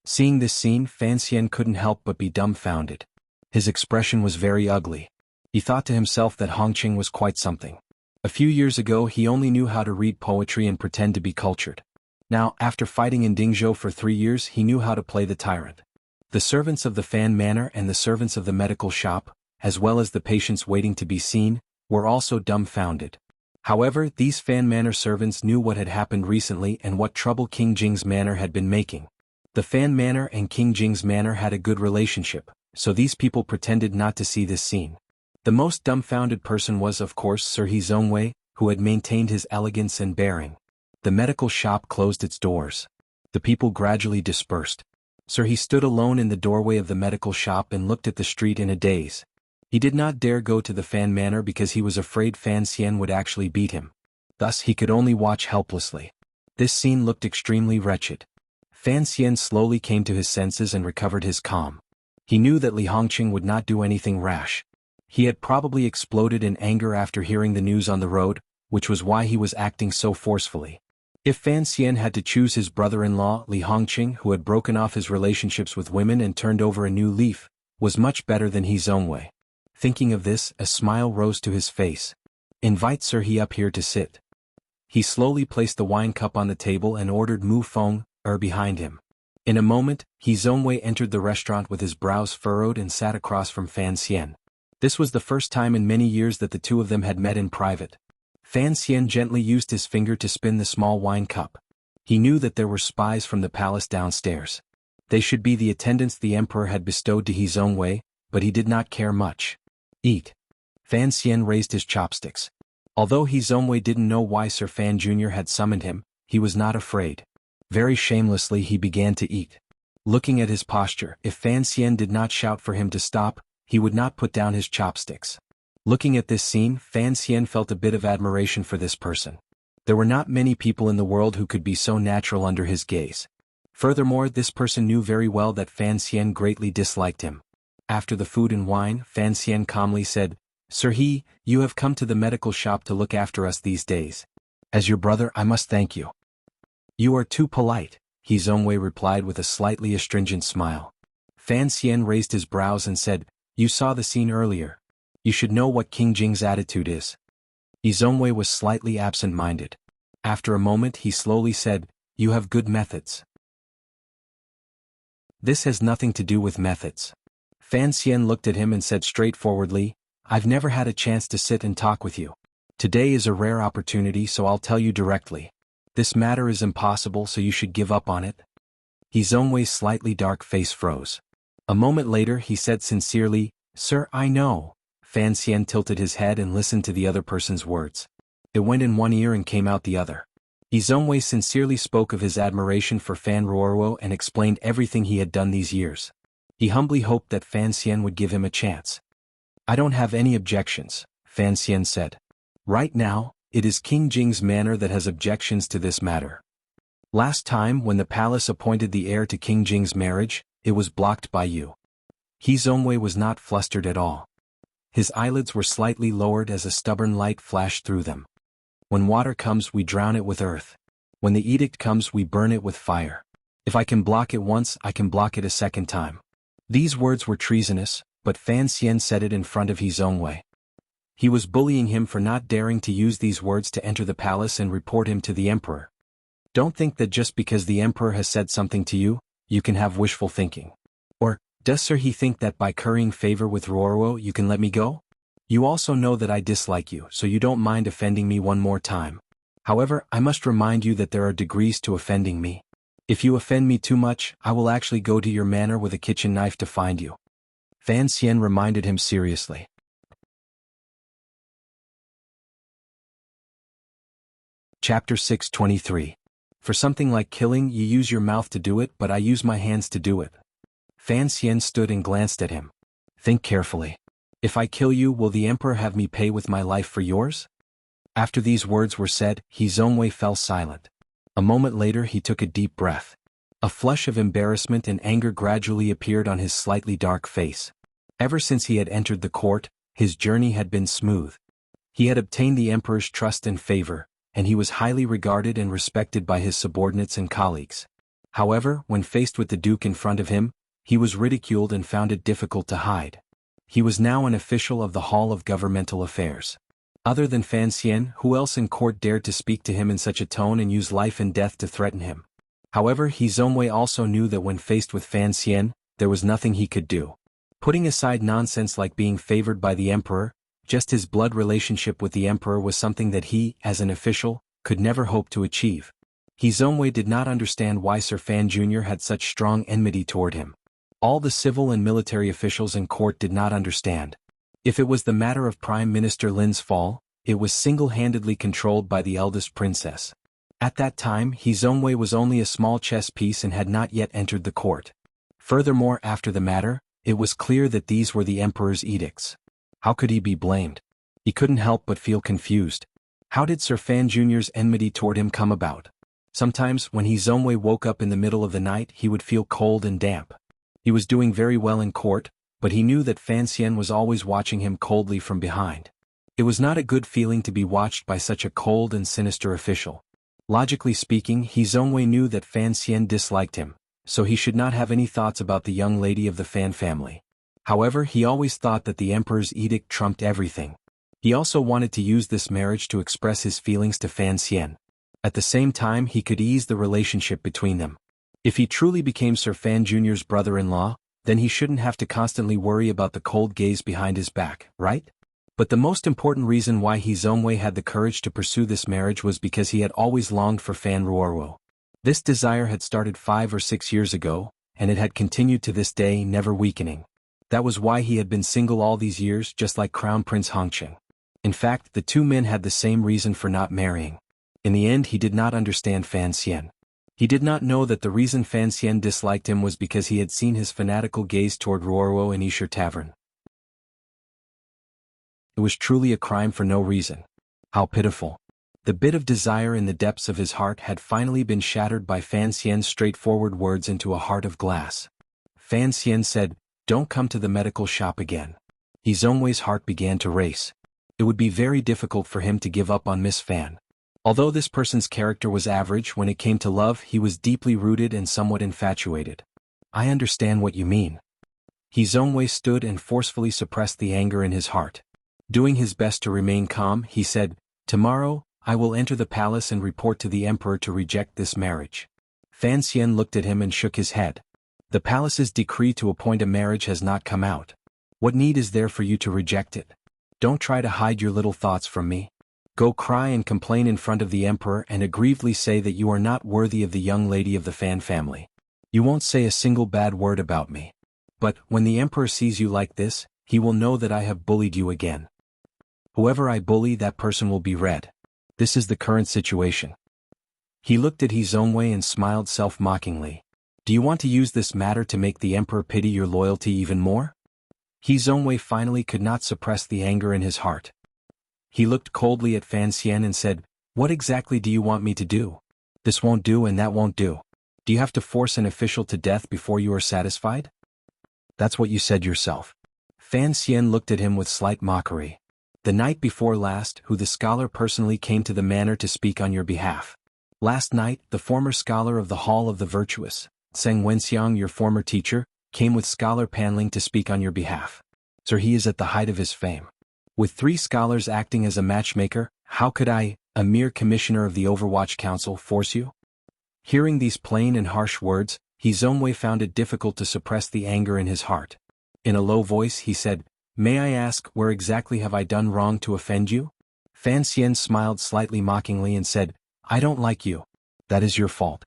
S1: Seeing this scene, Fan Xian couldn't help but be dumbfounded. His expression was very ugly. He thought to himself that Hongqing was quite something. A few years ago he only knew how to read poetry and pretend to be cultured. Now, after fighting in Dingzhou for 3 years, he knew how to play the tyrant. The servants of the Fan Manor and the servants of the medical shop, as well as the patients waiting to be seen, were also dumbfounded. However, these Fan Manor servants knew what had happened recently and what trouble King Jing's manor had been making. The Fan Manor and King Jing's manor had a good relationship, so these people pretended not to see this scene. The most dumbfounded person was, of course, Sir He Zongwei, who had maintained his elegance and bearing. The medical shop closed its doors. The people gradually dispersed. Sir He stood alone in the doorway of the medical shop and looked at the street in a daze. He did not dare go to the Fan Manor because he was afraid Fan Xian would actually beat him. Thus he could only watch helplessly. This scene looked extremely wretched. Fan Xian slowly came to his senses and recovered his calm. He knew that Li Hongqing would not do anything rash. He had probably exploded in anger after hearing the news on the road, which was why he was acting so forcefully. If Fan Xian had to choose his brother-in-law, Li Hongqing, who had broken off his relationships with women and turned over a new leaf, was much better than He Zongwei. Thinking of this, a smile rose to his face. "Invite Sir He up here to sit." He slowly placed the wine cup on the table and ordered Mu Feng behind him. In a moment, He Zongwei entered the restaurant with his brows furrowed and sat across from Fan Xian. This was the first time in many years that the two of them had met in private. Fan Xian gently used his finger to spin the small wine cup. He knew that there were spies from the palace downstairs. They should be the attendants the emperor had bestowed to He Zongwei, but he did not care much. "Eat." Fan Xian raised his chopsticks. Although He Zongwei didn't know why Sir Fan Jr. had summoned him, he was not afraid. Very shamelessly he began to eat. Looking at his posture, if Fan Xian did not shout for him to stop, he would not put down his chopsticks. Looking at this scene, Fan Xian felt a bit of admiration for this person. There were not many people in the world who could be so natural under his gaze. Furthermore, this person knew very well that Fan Xian greatly disliked him. After the food and wine, Fan Xian calmly said, "Sir He, you have come to the medical shop to look after us these days. As your brother, I must thank you." "You are too polite," He Zongwei replied with a slightly astringent smile. Fan Xian raised his brows and said, "You saw the scene earlier. You should know what King Jing's attitude is." He Zongwei was slightly absent-minded. After a moment he slowly said, "You have good methods." "This has nothing to do with methods." Fan Xian looked at him and said straightforwardly, "I've never had a chance to sit and talk with you. Today is a rare opportunity, so I'll tell you directly. This matter is impossible, so you should give up on it." He Zongwei's slightly dark face froze. A moment later he said sincerely, "Sir, I know." Fan Xian tilted his head and listened to the other person's words. It went in one ear and came out the other. He Zongwei sincerely spoke of his admiration for Fan Ruoruo and explained everything he had done these years. He humbly hoped that Fan Xian would give him a chance. "I don't have any objections," Fan Xian said. "Right now, it is King Jing's manor that has objections to this matter. Last time when the palace appointed the heir to King Jing's marriage, it was blocked by you. He Zongwei was not flustered at all. His eyelids were slightly lowered as a stubborn light flashed through them. When water comes, we drown it with earth. When the edict comes, we burn it with fire. If I can block it once, I can block it a second time. These words were treasonous, but Fan Xian said it in front of He Zongwei. He was bullying him for not daring to use these words to enter the palace and report him to the emperor. Don't think that just because the emperor has said something to you, you can have wishful thinking. Or, does Sir he think that by currying favor with Ruoruo you can let me go? You also know that I dislike you, so you don't mind offending me one more time. However, I must remind you that there are degrees to offending me. If you offend me too much, I will actually go to your manor with a kitchen knife to find you. Fan Xian reminded him seriously. Chapter 623. For something like killing, you use your mouth to do it, but I use my hands to do it. Fan Xian stood and glanced at him. Think carefully. If I kill you, will the emperor have me pay with my life for yours? After these words were said, He Zongwei fell silent. A moment later he took a deep breath. A flush of embarrassment and anger gradually appeared on his slightly dark face. Ever since he had entered the court, his journey had been smooth. He had obtained the emperor's trust and favor, and he was highly regarded and respected by his subordinates and colleagues. However, when faced with the duke in front of him, he was ridiculed and found it difficult to hide. He was now an official of the Hall of Governmental Affairs. Other than Fan Xian, who else in court dared to speak to him in such a tone and use life and death to threaten him? However, He Zongwei also knew that when faced with Fan Xian, there was nothing he could do. Putting aside nonsense like being favored by the emperor, just his blood relationship with the emperor was something that he, as an official, could never hope to achieve. He Zongwei did not understand why Sir Fan Jr. had such strong enmity toward him. All the civil and military officials in court did not understand. If it was the matter of Prime Minister Lin's fall, it was single-handedly controlled by the eldest princess. At that time, He Zongwei was only a small chess piece and had not yet entered the court. Furthermore, after the matter, it was clear that these were the emperor's edicts. How could he be blamed? He couldn't help but feel confused. How did Sir Fan Jr.'s enmity toward him come about? Sometimes, when He Zongwei woke up in the middle of the night, he would feel cold and damp. He was doing very well in court, but he knew that Fan Xian was always watching him coldly from behind. It was not a good feeling to be watched by such a cold and sinister official. Logically speaking, He Zongwei knew that Fan Xian disliked him, so he should not have any thoughts about the young lady of the Fan family. However, he always thought that the emperor's edict trumped everything. He also wanted to use this marriage to express his feelings to Fan Xian. At the same time, he could ease the relationship between them. If he truly became Sir Fan Jr.'s brother-in-law, then he shouldn't have to constantly worry about the cold gaze behind his back, right? But the most important reason why He Zongwei had the courage to pursue this marriage was because he had always longed for Fan Ruoruo. This desire had started 5 or 6 years ago, and it had continued to this day, never weakening. That was why he had been single all these years, just like Crown Prince Hongqing. In fact, the two men had the same reason for not marrying. In the end, he did not understand Fan Xian. He did not know that the reason Fan Xian disliked him was because he had seen his fanatical gaze toward Ruoruo in Esher Tavern. It was truly a crime for no reason. How pitiful. The bit of desire in the depths of his heart had finally been shattered by Fan Xian's straightforward words into a heart of glass. Fan Xian said, "Don't come to the medical shop again." He Zongwei's heart began to race. It would be very difficult for him to give up on Miss Fan. Although this person's character was average, when it came to love, he was deeply rooted and somewhat infatuated. I understand what you mean. He Zongwei stood and forcefully suppressed the anger in his heart. Doing his best to remain calm, he said, "Tomorrow, I will enter the palace and report to the emperor to reject this marriage." Fan Xian looked at him and shook his head. The palace's decree to appoint a marriage has not come out. What need is there for you to reject it? Don't try to hide your little thoughts from me. Go cry and complain in front of the emperor and aggrievedly say that you are not worthy of the young lady of the Fan family. You won't say a single bad word about me. But, when the emperor sees you like this, he will know that I have bullied you again. Whoever I bully, that person will be red. This is the current situation. He looked at He Zongwei and smiled self-mockingly. Do you want to use this matter to make the emperor pity your loyalty even more? He Zongwei finally could not suppress the anger in his heart. He looked coldly at Fan Xian and said, "What exactly do you want me to do? This won't do and that won't do. Do you have to force an official to death before you are satisfied?" That's what you said yourself. Fan Xian looked at him with slight mockery. The night before last, who the scholar personally came to the manor to speak on your behalf. Last night, the former scholar of the Hall of the Virtuous, Zheng Wenxiang, your former teacher, came with Scholar Panling to speak on your behalf. Sir, he is at the height of his fame. With 3 scholars acting as a matchmaker, how could I, a mere commissioner of the Overwatch Council, force you? Hearing these plain and harsh words, He Zongwei found it difficult to suppress the anger in his heart. In a low voice he said, "May I ask, where exactly have I done wrong to offend you?" Fan Xian smiled slightly mockingly and said, "I don't like you. That is your fault."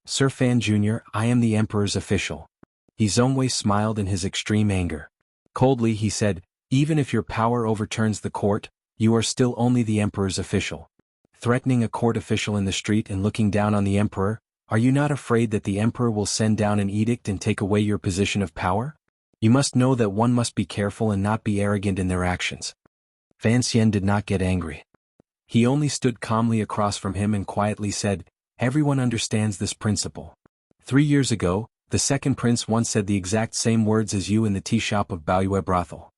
S1: "Sir Fan Jr., I am the Emperor's official." He Zongwei smiled in his extreme anger. Coldly he said, "Even if your power overturns the court, you are still only the Emperor's official." Threatening a court official in the street and looking down on the Emperor, are you not afraid that the Emperor will send down an edict and take away your position of power? You must know that one must be careful and not be arrogant in their actions. Fan Xian did not get angry. He only stood calmly across from him and quietly said, "Everyone understands this principle. 3 years ago, the second prince once said the exact same words as you in the tea shop of Baoyue brothel.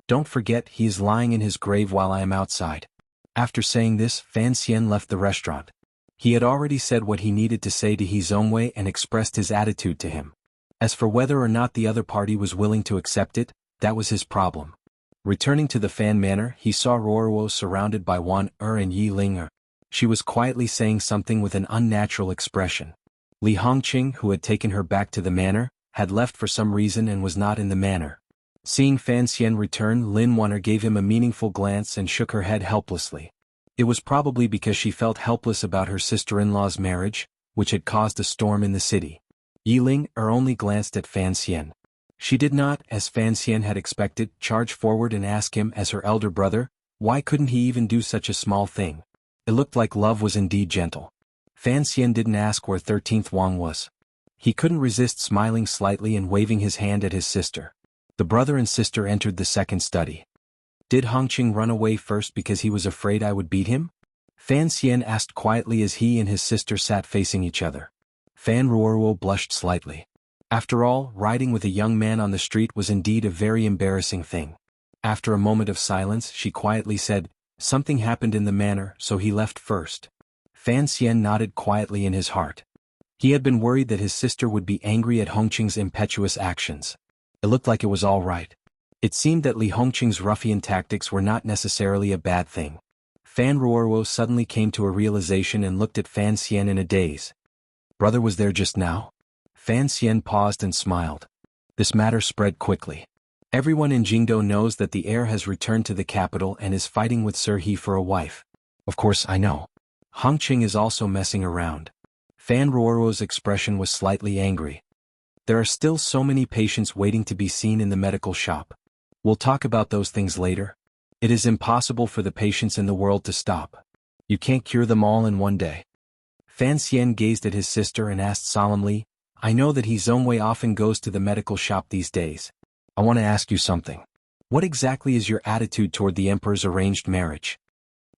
S1: Don't forget he is lying in his grave while I am outside." After saying this, Fan Xian left the restaurant. He had already said what he needed to say to He Zongwei and expressed his attitude to him. As for whether or not the other party was willing to accept it, that was his problem. Returning to the Fan Manor, he saw Ruoruo surrounded by Wan and Yi Ling. She was quietly saying something with an unnatural expression. Li Hongqing, who had taken her back to the manor, had left for some reason and was not in the manor. Seeing Fan Xian return, Lin Wanner gave him a meaningful glance and shook her head helplessly. It was probably because she felt helpless about her sister-in-law's marriage, which had caused a storm in the city. Yi Ling only glanced at Fan Xian. She did not, as Fan Xian had expected, charge forward and ask him as her elder brother, why couldn't he even do such a small thing? It looked like love was indeed gentle. Fan Xian didn't ask where 13th Wang was. He couldn't resist smiling slightly and waving his hand at his sister. The brother and sister entered the second study. "Did Hongqing run away first because he was afraid I would beat him?" Fan Xian asked quietly as he and his sister sat facing each other. Fan Ruoruo blushed slightly. After all, riding with a young man on the street was indeed a very embarrassing thing. After a moment of silence, she quietly said, "Something happened in the manor, so he left first." Fan Xian nodded quietly in his heart. He had been worried that his sister would be angry at Hongqing's impetuous actions. It looked like it was all right. It seemed that Li Hongqing's ruffian tactics were not necessarily a bad thing. Fan Ruoruo suddenly came to a realization and looked at Fan Xian in a daze. "Brother was there just now?" Fan Xian paused and smiled. This matter spread quickly. Everyone in Jingdo knows that the heir has returned to the capital and is fighting with Sir He for a wife. Of course I know. Hongqing is also messing around. Fan Ruoruo's expression was slightly angry. There are still so many patients waiting to be seen in the medical shop. We'll talk about those things later. It is impossible for the patients in the world to stop. You can't cure them all in one day. Fan Xian gazed at his sister and asked solemnly, "I know that He Zongwei often goes to the medical shop these days. I want to ask you something. What exactly is your attitude toward the Emperor's arranged marriage?"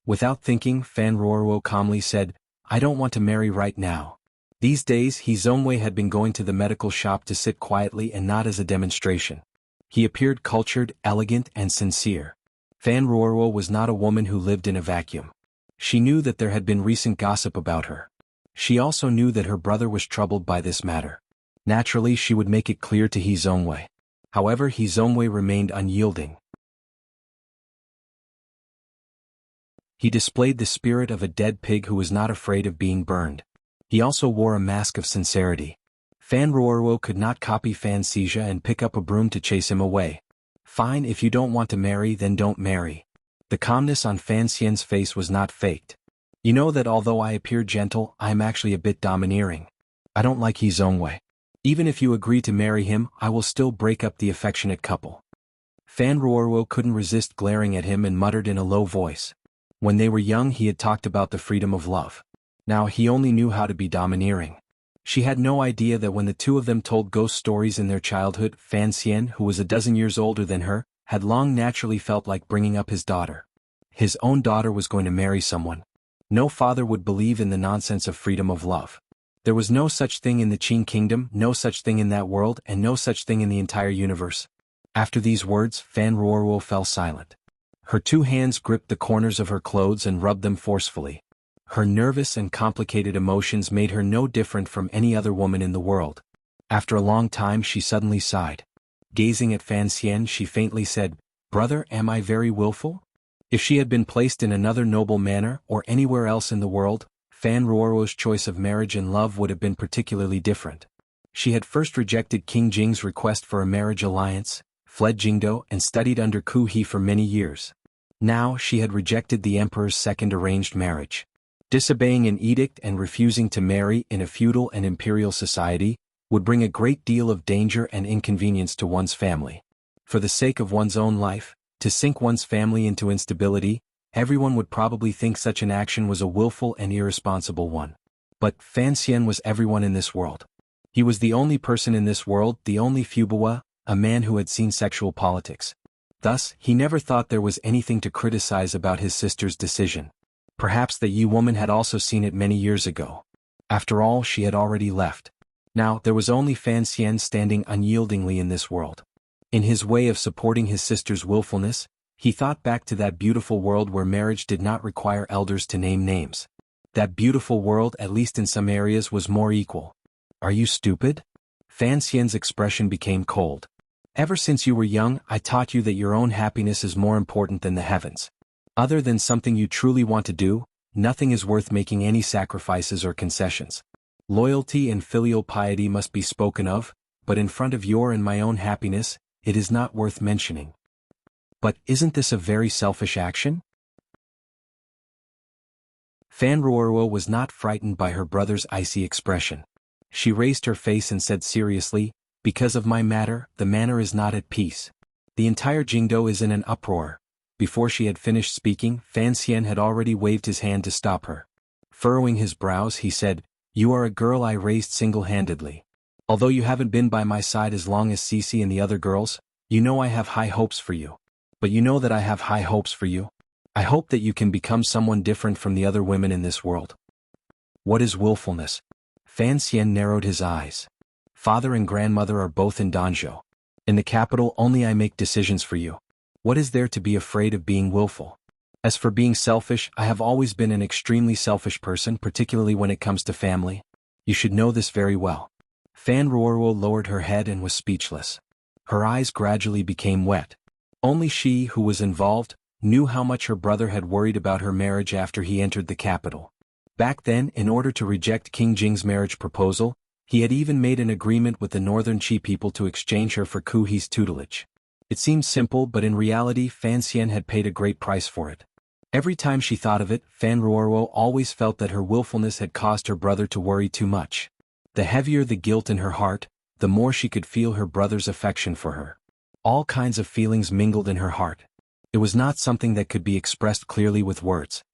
S1: Without thinking, Fan Ruoruo calmly said, "I don't want to marry right now." These days He Zongwei had been going to the medical shop to sit quietly and not as a demonstration. He appeared cultured, elegant, and sincere. Fan Ruoruo was not a woman who lived in a vacuum. She knew that there had been recent gossip about her. She also knew that her brother was troubled by this matter. Naturally, she would make it clear to He Zongwei. However, He Zongwei remained unyielding. He displayed the spirit of a dead pig who was not afraid of being burned. He also wore a mask of sincerity. Fan Ruoruo could not copy Fan Xizha and pick up a broom to chase him away. "Fine, if you don't want to marry, then don't marry." The calmness on Fan Xian's face was not faked. "You know that although I appear gentle, I am actually a bit domineering. I don't like He Zongwei. Even if you agree to marry him, I will still break up the affectionate couple." Fan Ruoruo couldn't resist glaring at him and muttered in a low voice. When they were young he had talked about the freedom of love. Now he only knew how to be domineering. She had no idea that when the two of them told ghost stories in their childhood, Fan Xian, who was a dozen years older than her, had long naturally felt like bringing up his daughter. His own daughter was going to marry someone. No father would believe in the nonsense of freedom of love. There was no such thing in the Qing kingdom, no such thing in that world, and no such thing in the entire universe. After these words, Fan Ruoruo fell silent. Her two hands gripped the corners of her clothes and rubbed them forcefully. Her nervous and complicated emotions made her no different from any other woman in the world. After a long time she suddenly sighed. Gazing at Fan Xian, she faintly said, "Brother, am I very willful?" If she had been placed in another noble manor or anywhere else in the world, Fan Ruoruo's choice of marriage and love would have been particularly different. She had first rejected King Jing's request for a marriage alliance, fled Jingdo and studied under Ku He for many years. Now she had rejected the emperor's second arranged marriage. Disobeying an edict and refusing to marry in a feudal and imperial society would bring a great deal of danger and inconvenience to one's family. For the sake of one's own life, to sink one's family into instability, everyone would probably think such an action was a willful and irresponsible one. But Fan Xian was everyone in this world. He was the only person in this world, the only Fubawa, a man who had seen sexual politics. Thus, he never thought there was anything to criticize about his sister's decision. Perhaps the Yi woman had also seen it many years ago. After all, she had already left. Now, there was only Fan Xian standing unyieldingly in this world. In his way of supporting his sister's willfulness, he thought back to that beautiful world where marriage did not require elders to name names. That beautiful world, at least in some areas, was more equal. "Are you stupid?" Fan Xian's expression became cold. "Ever since you were young, I taught you that your own happiness is more important than the heavens. Other than something you truly want to do, nothing is worth making any sacrifices or concessions. Loyalty and filial piety must be spoken of, but in front of your and my own happiness, it is not worth mentioning." "But isn't this a very selfish action?" Fan Ruoruo was not frightened by her brother's icy expression. She raised her face and said seriously, "Because of my matter, the manor is not at peace. The entire Jingdo is in an uproar." Before she had finished speaking, Fan Xian had already waved his hand to stop her. Furrowing his brows, he said, "You are a girl I raised single-handedly. Although you haven't been by my side as long as Cece and the other girls, you know I have high hopes for you. But you know that I have high hopes for you. I hope that you can become someone different from the other women in this world." "What is willfulness?" Fan Xian narrowed his eyes. "Father and grandmother are both in Danzhou. In the capital only I make decisions for you. What is there to be afraid of being willful? As for being selfish, I have always been an extremely selfish person, particularly when it comes to family. You should know this very well." Fan Ruoruo lowered her head and was speechless. Her eyes gradually became wet. Only she, who was involved, knew how much her brother had worried about her marriage after he entered the capital. Back then, in order to reject King Jing's marriage proposal, he had even made an agreement with the northern Qi people to exchange her for Ku He's tutelage. It seemed simple, but in reality Fan Xian had paid a great price for it. Every time she thought of it, Fan Ruoruo always felt that her willfulness had caused her brother to worry too much. The heavier the guilt in her heart, the more she could feel her brother's affection for her. All kinds of feelings mingled in her heart. It was not something that could be expressed clearly with words.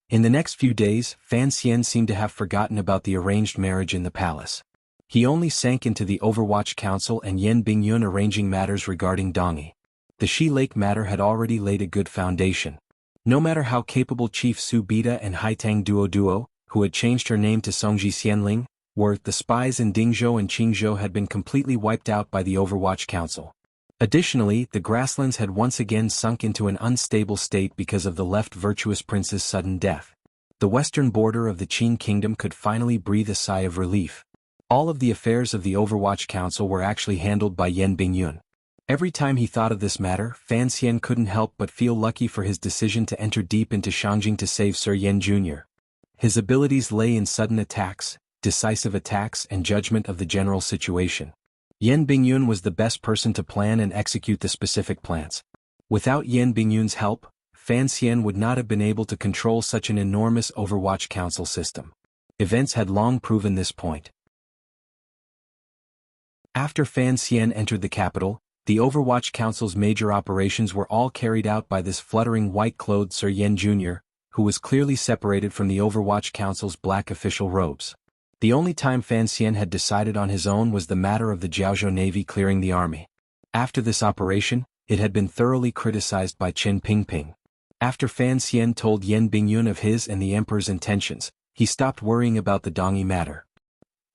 S1: In the next few days, Fan Xian seemed to have forgotten about the arranged marriage in the palace. He only sank into the Overwatch Council and Yan Bingyun arranging matters regarding Dongyi. The Shi Lake matter had already laid a good foundation. No matter how capable Chief Su Bida and Haitang Duo, who had changed her name to Songji Xianling, were, the spies in Dingzhou and Qingzhou had been completely wiped out by the Overwatch Council. Additionally, the grasslands had once again sunk into an unstable state because of the left virtuous prince's sudden death. The western border of the Qing kingdom could finally breathe a sigh of relief. All of the affairs of the Overwatch Council were actually handled by Yan Bingyun. Every time he thought of this matter, Fan Xian couldn't help but feel lucky for his decision to enter deep into Shangjing to save Sir Yan Jr. His abilities lay in sudden attacks, decisive attacks, and judgment of the general situation. Yan Bingyun was the best person to plan and execute the specific plans. Without Yan Bingyun's help, Fan Xian would not have been able to control such an enormous Overwatch Council system. Events had long proven this point. After Fan Xian entered the capital, the Overwatch Council's major operations were all carried out by this fluttering white-clothed Sir Yan Jr., who was clearly separated from the Overwatch Council's black official robes. The only time Fan Xian had decided on his own was the matter of the Jiaozhou Navy clearing the army. After this operation, it had been thoroughly criticized by Qin Pingping. After Fan Xian told Yan Bingyun of his and the emperor's intentions, he stopped worrying about the Dongyi matter.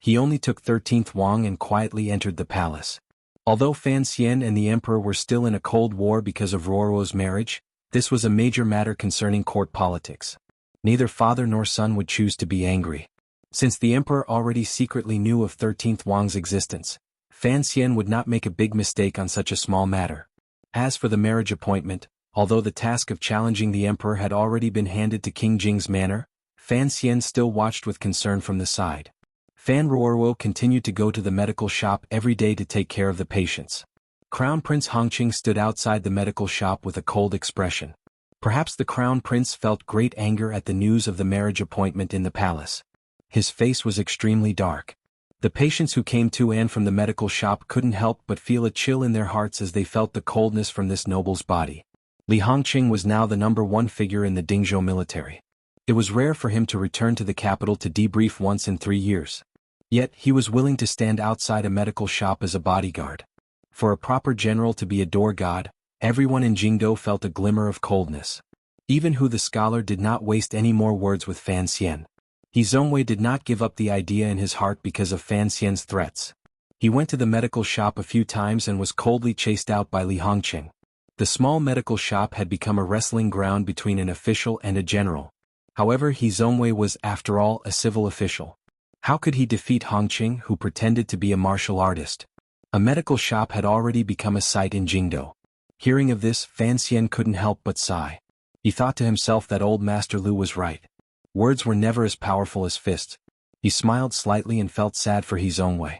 S1: He only took 13th Wang and quietly entered the palace. Although Fan Xian and the emperor were still in a cold war because of Ruo's marriage, this was a major matter concerning court politics. Neither father nor son would choose to be angry. Since the emperor already secretly knew of 13th Wang's existence, Fan Xian would not make a big mistake on such a small matter. As for the marriage appointment, although the task of challenging the emperor had already been handed to King Jing's manor, Fan Xian still watched with concern from the side. Fan Ruo continued to go to the medical shop every day to take care of the patients. Crown Prince Hongqing stood outside the medical shop with a cold expression. Perhaps the Crown Prince felt great anger at the news of the marriage appointment in the palace. His face was extremely dark. The patients who came to and from the medical shop couldn't help but feel a chill in their hearts as they felt the coldness from this noble's body. Li Hongqing was now the #1 figure in the Dingzhou military. It was rare for him to return to the capital to debrief once in 3 years. Yet he was willing to stand outside a medical shop as a bodyguard. For a proper general to be a door god, everyone in Jingdou felt a glimmer of coldness. Even Hu the scholar did not waste any more words with Fan Xian. He Zhongwei did not give up the idea in his heart because of Fan Xian's threats. He went to the medical shop a few times and was coldly chased out by Li Hongqing. The small medical shop had become a wrestling ground between an official and a general. However, He Zhongwei was, after all, a civil official. How could he defeat Hongqing, who pretended to be a martial artist? A medical shop had already become a sight in Jingdou. Hearing of this, Fan Xian couldn't help but sigh. He thought to himself that old Master Lu was right. Words were never as powerful as fists. He smiled slightly and felt sad for He Zhongwei.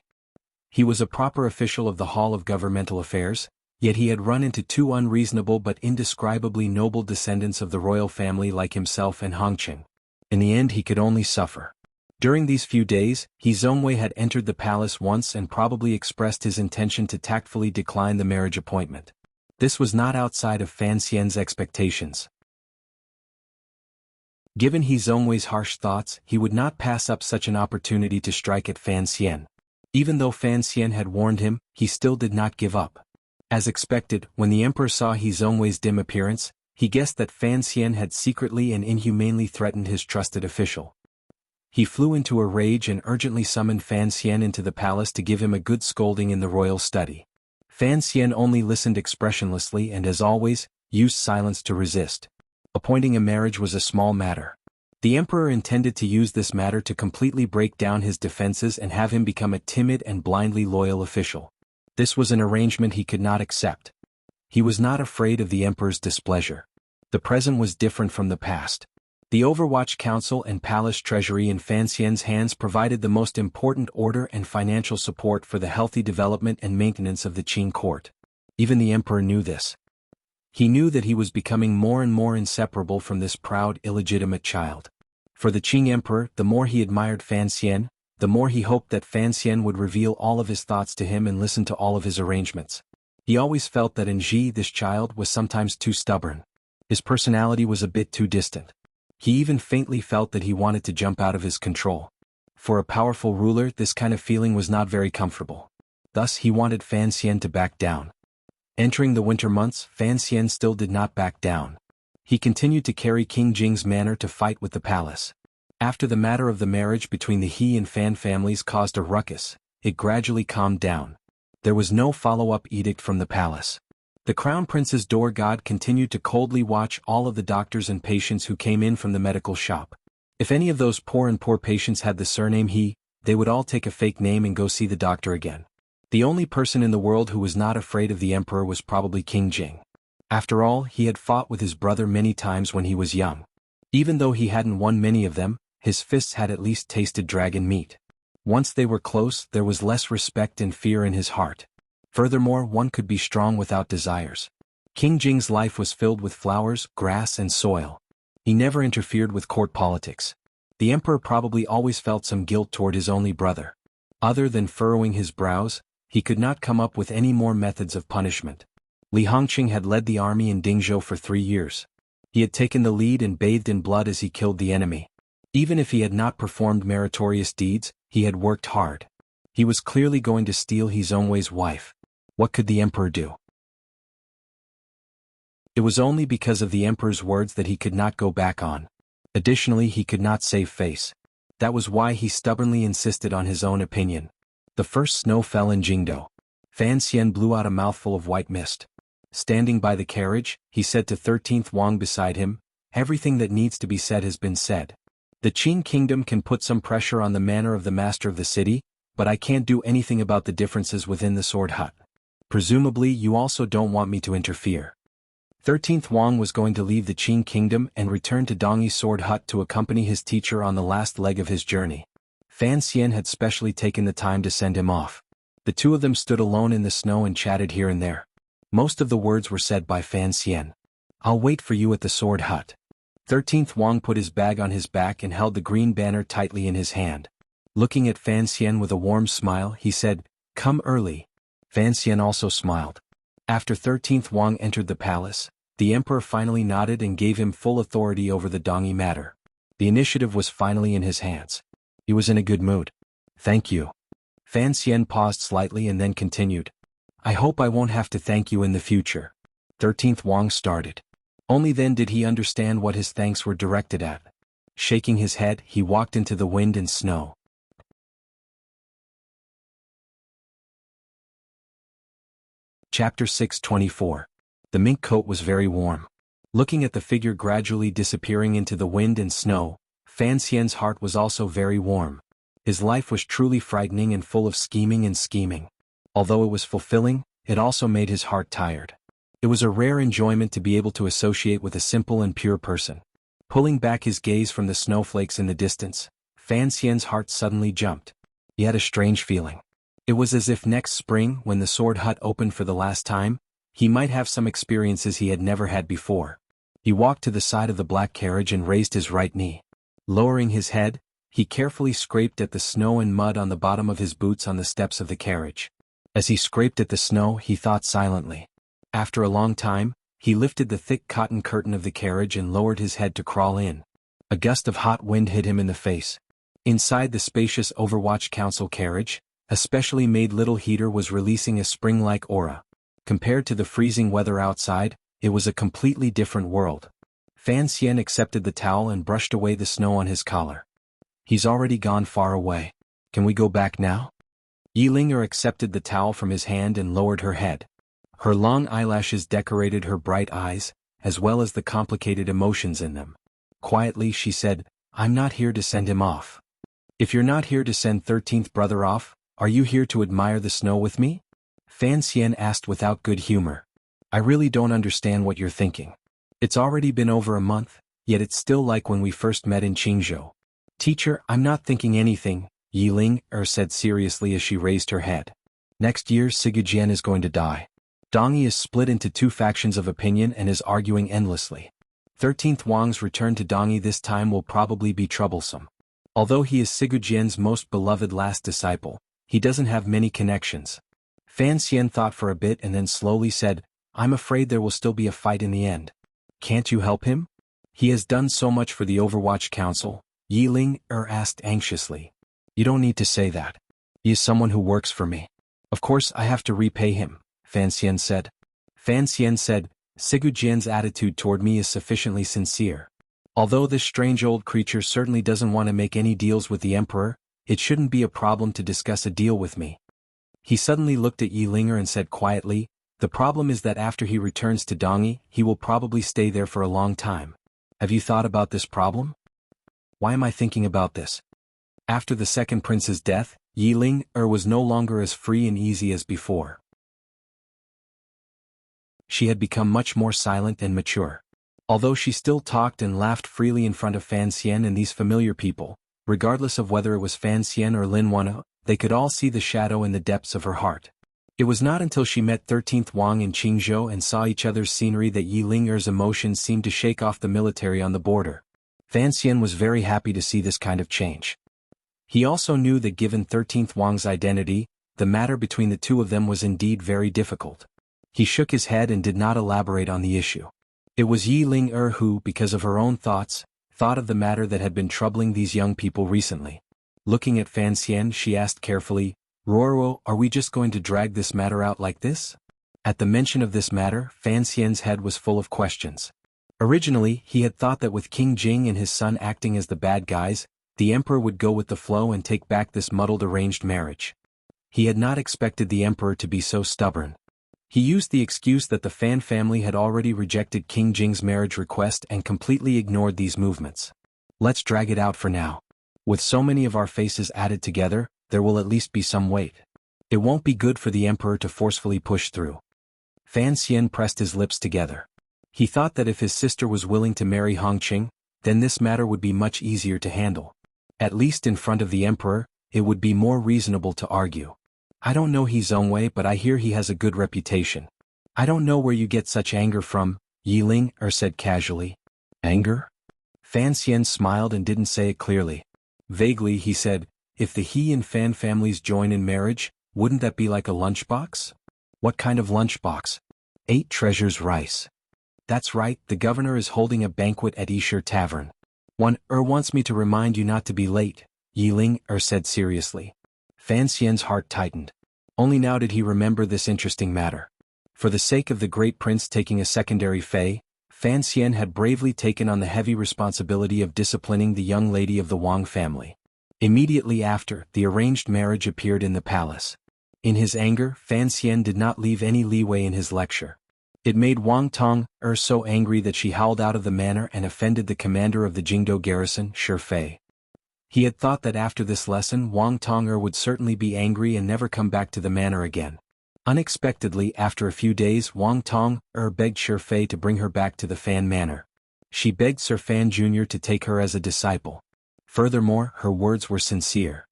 S1: He was a proper official of the Hall of Governmental Affairs, yet he had run into 2 unreasonable but indescribably noble descendants of the royal family like himself and Hongqing. In the end he could only suffer. During these few days, He Zhongwei had entered the palace once and probably expressed his intention to tactfully decline the marriage appointment. This was not outside of Fan Xian's expectations. Given He Zhongwei's harsh thoughts, he would not pass up such an opportunity to strike at Fan Xian. Even though Fan Xian had warned him, he still did not give up. As expected, when the emperor saw He Zhongwei's dim appearance, he guessed that Fan Xian had secretly and inhumanely threatened his trusted official. He flew into a rage and urgently summoned Fan Xian into the palace to give him a good scolding in the royal study. Fan Xian only listened expressionlessly and, as always, used silence to resist. Appointing a marriage was a small matter. The emperor intended to use this matter to completely break down his defenses and have him become a timid and blindly loyal official. This was an arrangement he could not accept. He was not afraid of the emperor's displeasure. The present was different from the past. The Overwatch Council and Palace Treasury in Fan Xian's hands provided the most important order and financial support for the healthy development and maintenance of the Qing court. Even the emperor knew this. He knew that he was becoming more and more inseparable from this proud, illegitimate child. For the Qing emperor, the more he admired Fan Xian, the more he hoped that Fan Xian would reveal all of his thoughts to him and listen to all of his arrangements. He always felt that in Ji, this child, was sometimes too stubborn. His personality was a bit too distant. He even faintly felt that he wanted to jump out of his control. For a powerful ruler, this kind of feeling was not very comfortable. Thus he wanted Fan Xian to back down. Entering the winter months, Fan Xian still did not back down. He continued to carry King Jing's manor to fight with the palace. After the matter of the marriage between the He and Fan families caused a ruckus, it gradually calmed down. There was no follow-up edict from the palace. The Crown Prince's door god continued to coldly watch all of the doctors and patients who came in from the medical shop. If any of those poor patients had the surname He, they would all take a fake name and go see the doctor again. The only person in the world who was not afraid of the emperor was probably King Jing. After all, he had fought with his brother many times when he was young. Even though he hadn't won many of them, his fists had at least tasted dragon meat. Once they were close, there was less respect and fear in his heart. Furthermore, one could be strong without desires. King Jing's life was filled with flowers, grass and soil. He never interfered with court politics. The emperor probably always felt some guilt toward his only brother. Other than furrowing his brows, he could not come up with any more methods of punishment. Li Hongqing had led the army in Dingzhou for 3 years. He had taken the lead and bathed in blood as he killed the enemy. Even if he had not performed meritorious deeds, he had worked hard. He was clearly going to steal He Zhongwei's wife. What could the emperor do? It was only because of the emperor's words that he could not go back on. Additionally, he could not save face. That was why he stubbornly insisted on his own opinion. The first snow fell in Jingdo. Fan Xian blew out a mouthful of white mist. Standing by the carriage, he said to 13th Wang beside him, "Everything that needs to be said has been said. The Qing kingdom can put some pressure on the manner of the master of the city, but I can't do anything about the differences within the sword hut. Presumably you also don't want me to interfere." 13th Wang was going to leave the Qing kingdom and return to Dongyi's sword hut to accompany his teacher on the last leg of his journey. Fan Xian had specially taken the time to send him off. The two of them stood alone in the snow and chatted here and there. Most of the words were said by Fan Xian. "I'll wait for you at the sword hut." 13th Wang put his bag on his back and held the green banner tightly in his hand. Looking at Fan Xian with a warm smile, he said, "Come early." Fan Xian also smiled. After 13th Wang entered the palace, the emperor finally nodded and gave him full authority over the Dongyi matter. The initiative was finally in his hands. He was in a good mood. "Thank you." Fan Xian paused slightly and then continued. "I hope I won't have to thank you in the future." 13th Wang started. Only then did he understand what his thanks were directed at. Shaking his head, he walked into the wind and snow. Chapter 624. The mink coat was very warm. Looking at the figure gradually disappearing into the wind and snow, Fan Xian's heart was also very warm. His life was truly frightening and full of scheming and scheming. Although it was fulfilling, it also made his heart tired. It was a rare enjoyment to be able to associate with a simple and pure person. Pulling back his gaze from the snowflakes in the distance, Fan Xian's heart suddenly jumped. He had a strange feeling. It was as if next spring, when the sword hut opened for the last time, he might have some experiences he had never had before. He walked to the side of the black carriage and raised his right knee. Lowering his head, he carefully scraped at the snow and mud on the bottom of his boots on the steps of the carriage. As he scraped at the snow, he thought silently. After a long time, he lifted the thick cotton curtain of the carriage and lowered his head to crawl in. A gust of hot wind hit him in the face. Inside the spacious Overwatch Council carriage, a specially made little heater was releasing a spring-like aura. Compared to the freezing weather outside, it was a completely different world. Fan Xian accepted the towel and brushed away the snow on his collar. "He's already gone far away. Can we go back now?" Yilinger accepted the towel from his hand and lowered her head. Her long eyelashes decorated her bright eyes, as well as the complicated emotions in them. Quietly she said, "I'm not here to send him off." "If you're not here to send 13th brother off, are you here to admire the snow with me?" Fan Xian asked without good humor. "I really don't understand what you're thinking. It's already been over a month, yet it's still like when we first met in Qingzhou." "Teacher, I'm not thinking anything," Yilinger said seriously as she raised her head. "Next year Sigujian is going to die. Dongyi is split into two factions of opinion and is arguing endlessly. 13th Wang's return to Dongyi this time will probably be troublesome. Although he is Sigujian's most beloved last disciple, he doesn't have many connections." Fan Xian thought for a bit and then slowly said, "I'm afraid there will still be a fight in the end." "Can't you help him? He has done so much for the Overwatch Council," Yilinger asked anxiously. "You don't need to say that. He is someone who works for me. Of course I have to repay him," Fan Xian said. Fan Xian said, "Sigujian's attitude toward me is sufficiently sincere. Although this strange old creature certainly doesn't want to make any deals with the Emperor, it shouldn't be a problem to discuss a deal with me." He suddenly looked at Yilinger and said quietly, "The problem is that after he returns to Dongyi, he will probably stay there for a long time. Have you thought about this problem?" "Why am I thinking about this?" After the second prince's death, Yilinger was no longer as free and easy as before. She had become much more silent and mature. Although she still talked and laughed freely in front of Fan Xian and these familiar people, regardless of whether it was Fan Xian or Lin Wana, they could all see the shadow in the depths of her heart. It was not until she met 13th Wang in Qingzhou and saw each other's scenery that Yilinger's emotions seemed to shake off the military on the border. Fan Xian was very happy to see this kind of change. He also knew that given 13th Wang's identity, the matter between the two of them was indeed very difficult. He shook his head and did not elaborate on the issue. It was Yilinger who, because of her own thoughts, thought of the matter that had been troubling these young people recently. Looking at Fan Xian, she asked carefully, "Roro, are we just going to drag this matter out like this?" At the mention of this matter, Fan Xian's head was full of questions. Originally, he had thought that with King Jing and his son acting as the bad guys, the emperor would go with the flow and take back this muddled arranged marriage. He had not expected the emperor to be so stubborn. He used the excuse that the Fan family had already rejected King Jing's marriage request and completely ignored these movements. Let's drag it out for now. With so many of our faces added together, there will at least be some weight. It won't be good for the emperor to forcefully push through. Fan Xian pressed his lips together. He thought that if his sister was willing to marry Hongqing, then this matter would be much easier to handle. At least in front of the emperor, it would be more reasonable to argue. I don't know He Zhongwei, but I hear he has a good reputation. I don't know where you get such anger from, Yiling said casually. Anger? Fan Xian smiled and didn't say it clearly. Vaguely he said, if the He and Fan families join in marriage, wouldn't that be like a lunchbox? What kind of lunchbox? 8 treasures rice. That's right, the governor is holding a banquet at Yishir Tavern. Wants me to remind you not to be late, Yiling said seriously. Fan Xian's heart tightened. Only now did he remember this interesting matter. For the sake of the great prince taking a secondary fei, Fan Xian had bravely taken on the heavy responsibility of disciplining the young lady of the Wang family. Immediately after, the arranged marriage appeared in the palace. In his anger, Fan Xian did not leave any leeway in his lecture. It made Wang Tong so angry that she howled out of the manor and offended the commander of the Jingdo garrison, Shi Fei. He had thought that after this lesson Wang Tong would certainly be angry and never come back to the manor again. Unexpectedly, after a few days, Wang Tong begged Shi Fei to bring her back to the Fan manor. She begged Sir Fan Jr. to take her as a disciple. Furthermore, her words were sincere.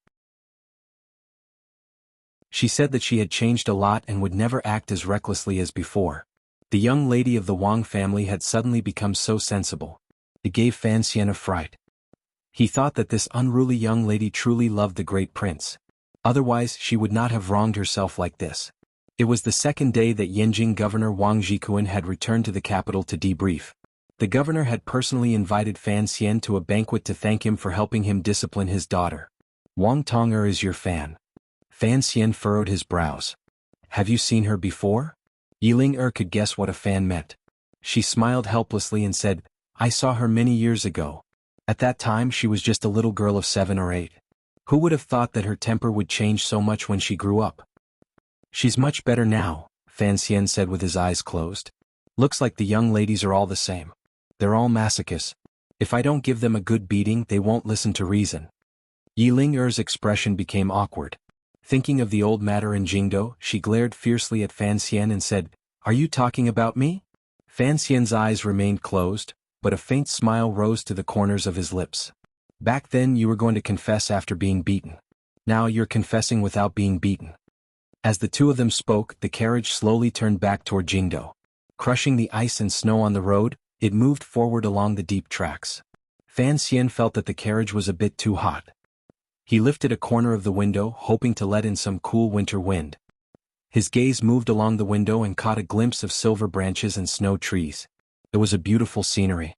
S1: She said that she had changed a lot and would never act as recklessly as before. The young lady of the Wang family had suddenly become so sensible. It gave Fan Xian a fright. He thought that this unruly young lady truly loved the great prince. Otherwise she would not have wronged herself like this. It was the second day that Yanjing Governor Wang Jikuan had returned to the capital to debrief. The governor had personally invited Fan Xian to a banquet to thank him for helping him discipline his daughter. Wang Tong is your fan. Fan Xian furrowed his brows. Have you seen her before? Yiling could guess what a fan meant. She smiled helplessly and said, I saw her many years ago. At that time she was just a little girl of 7 or 8. Who would have thought that her temper would change so much when she grew up? She's much better now, Fan Xian said with his eyes closed. Looks like the young ladies are all the same. They're all masochists. If I don't give them a good beating they won't listen to reason. Yiling expression became awkward. Thinking of the old matter in Jingdo, she glared fiercely at Fan Xian and said, Are you talking about me? Fan Xian's eyes remained closed, but a faint smile rose to the corners of his lips. Back then you were going to confess after being beaten. Now you're confessing without being beaten. As the two of them spoke, the carriage slowly turned back toward Jingdo. Crushing the ice and snow on the road, it moved forward along the deep tracks. Fan Xian felt that the carriage was a bit too hot. He lifted a corner of the window, hoping to let in some cool winter wind. His gaze moved along the window and caught a glimpse of silver branches and snow trees. It was a beautiful scenery.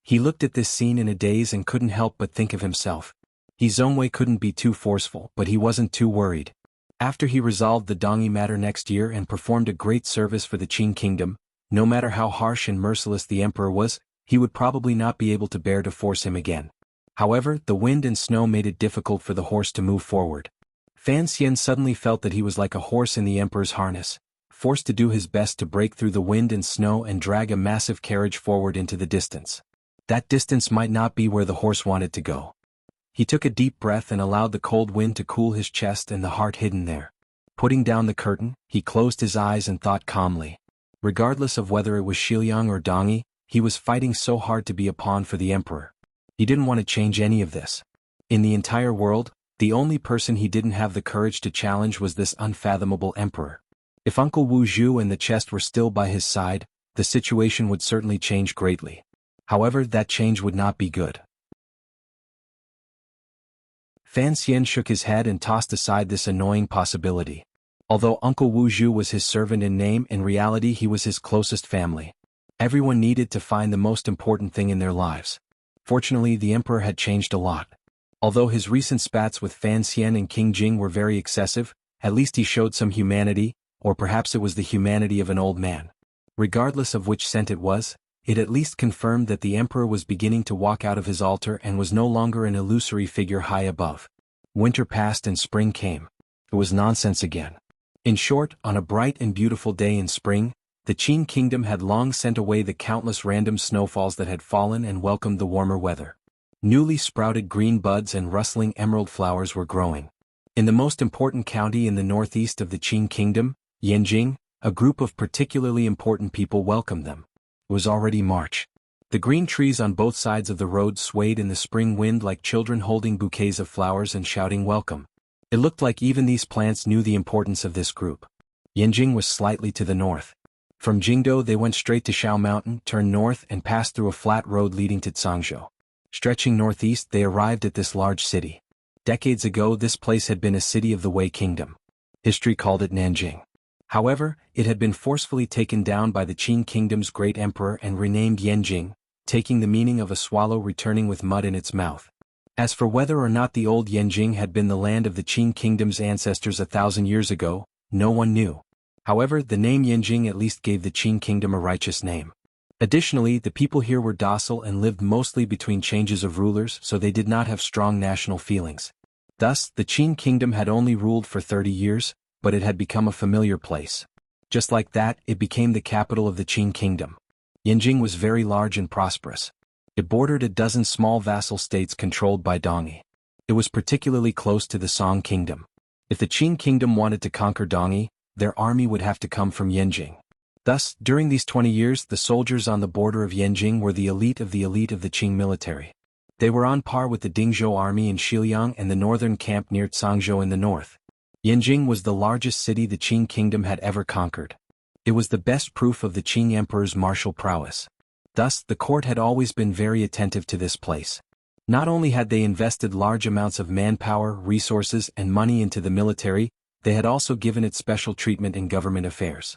S1: He looked at this scene in a daze and couldn't help but think of himself. He Zhongwei couldn't be too forceful, but he wasn't too worried. After he resolved the Dongi matter next year and performed a great service for the Qing kingdom, no matter how harsh and merciless the emperor was, he would probably not be able to bear to force him again. However, the wind and snow made it difficult for the horse to move forward. Fan Xian suddenly felt that he was like a horse in the emperor's harness, forced to do his best to break through the wind and snow and drag a massive carriage forward into the distance. That distance might not be where the horse wanted to go. He took a deep breath and allowed the cold wind to cool his chest and the heart hidden there. Putting down the curtain, he closed his eyes and thought calmly. Regardless of whether it was Shiliang or Dongi, he was fighting so hard to be a pawn for the emperor. He didn't want to change any of this. In the entire world, the only person he didn't have the courage to challenge was this unfathomable emperor. If Uncle Wu Zhu and the chest were still by his side, the situation would certainly change greatly. However, that change would not be good. Fan Xian shook his head and tossed aside this annoying possibility. Although Uncle Wu Zhu was his servant in name, in reality he was his closest family. Everyone needed to find the most important thing in their lives. Fortunately, the emperor had changed a lot. Although his recent spats with Fan Xian and King Jing were very excessive, at least he showed some humanity, or perhaps it was the humanity of an old man. Regardless of which scent it was, it at least confirmed that the emperor was beginning to walk out of his altar and was no longer an illusory figure high above. Winter passed and spring came. It was nonsense again. In short, on a bright and beautiful day in spring, the Qin kingdom had long sent away the countless random snowfalls that had fallen and welcomed the warmer weather. Newly sprouted green buds and rustling emerald flowers were growing. In the most important county in the northeast of the Qin kingdom, Yanjing, a group of particularly important people welcomed them. It was already March. The green trees on both sides of the road swayed in the spring wind like children holding bouquets of flowers and shouting welcome. It looked like even these plants knew the importance of this group. Yanjing was slightly to the north. From Jingdo they went straight to Shao Mountain, turned north and passed through a flat road leading to Zhangzhou. Stretching northeast they arrived at this large city. Decades ago this place had been a city of the Wei Kingdom. History called it Nanjing. However, it had been forcefully taken down by the Qin kingdom's great emperor and renamed Yanjing, taking the meaning of a swallow returning with mud in its mouth. As for whether or not the old Yanjing had been the land of the Qin kingdom's ancestors 1,000 years ago, no one knew. However, the name Yanjing at least gave the Qin kingdom a righteous name. Additionally, the people here were docile and lived mostly between changes of rulers, so they did not have strong national feelings. Thus, the Qin kingdom had only ruled for 30 years, but it had become a familiar place. Just like that, it became the capital of the Qin kingdom. Yanjing was very large and prosperous. It bordered a dozen small vassal states controlled by Dongyi. It was particularly close to the Song kingdom. If the Qin kingdom wanted to conquer Dongyi, their army would have to come from Yanjing. Thus, during these 20 years the soldiers on the border of Yanjing were the elite of the Qing military. They were on par with the Dingzhou army in Xiliang and the northern camp near Zhangzhou in the north. Yanjing was the largest city the Qin kingdom had ever conquered. It was the best proof of the Qin emperor's martial prowess. Thus, the court had always been very attentive to this place. Not only had they invested large amounts of manpower, resources, and money into the military, they had also given it special treatment in government affairs.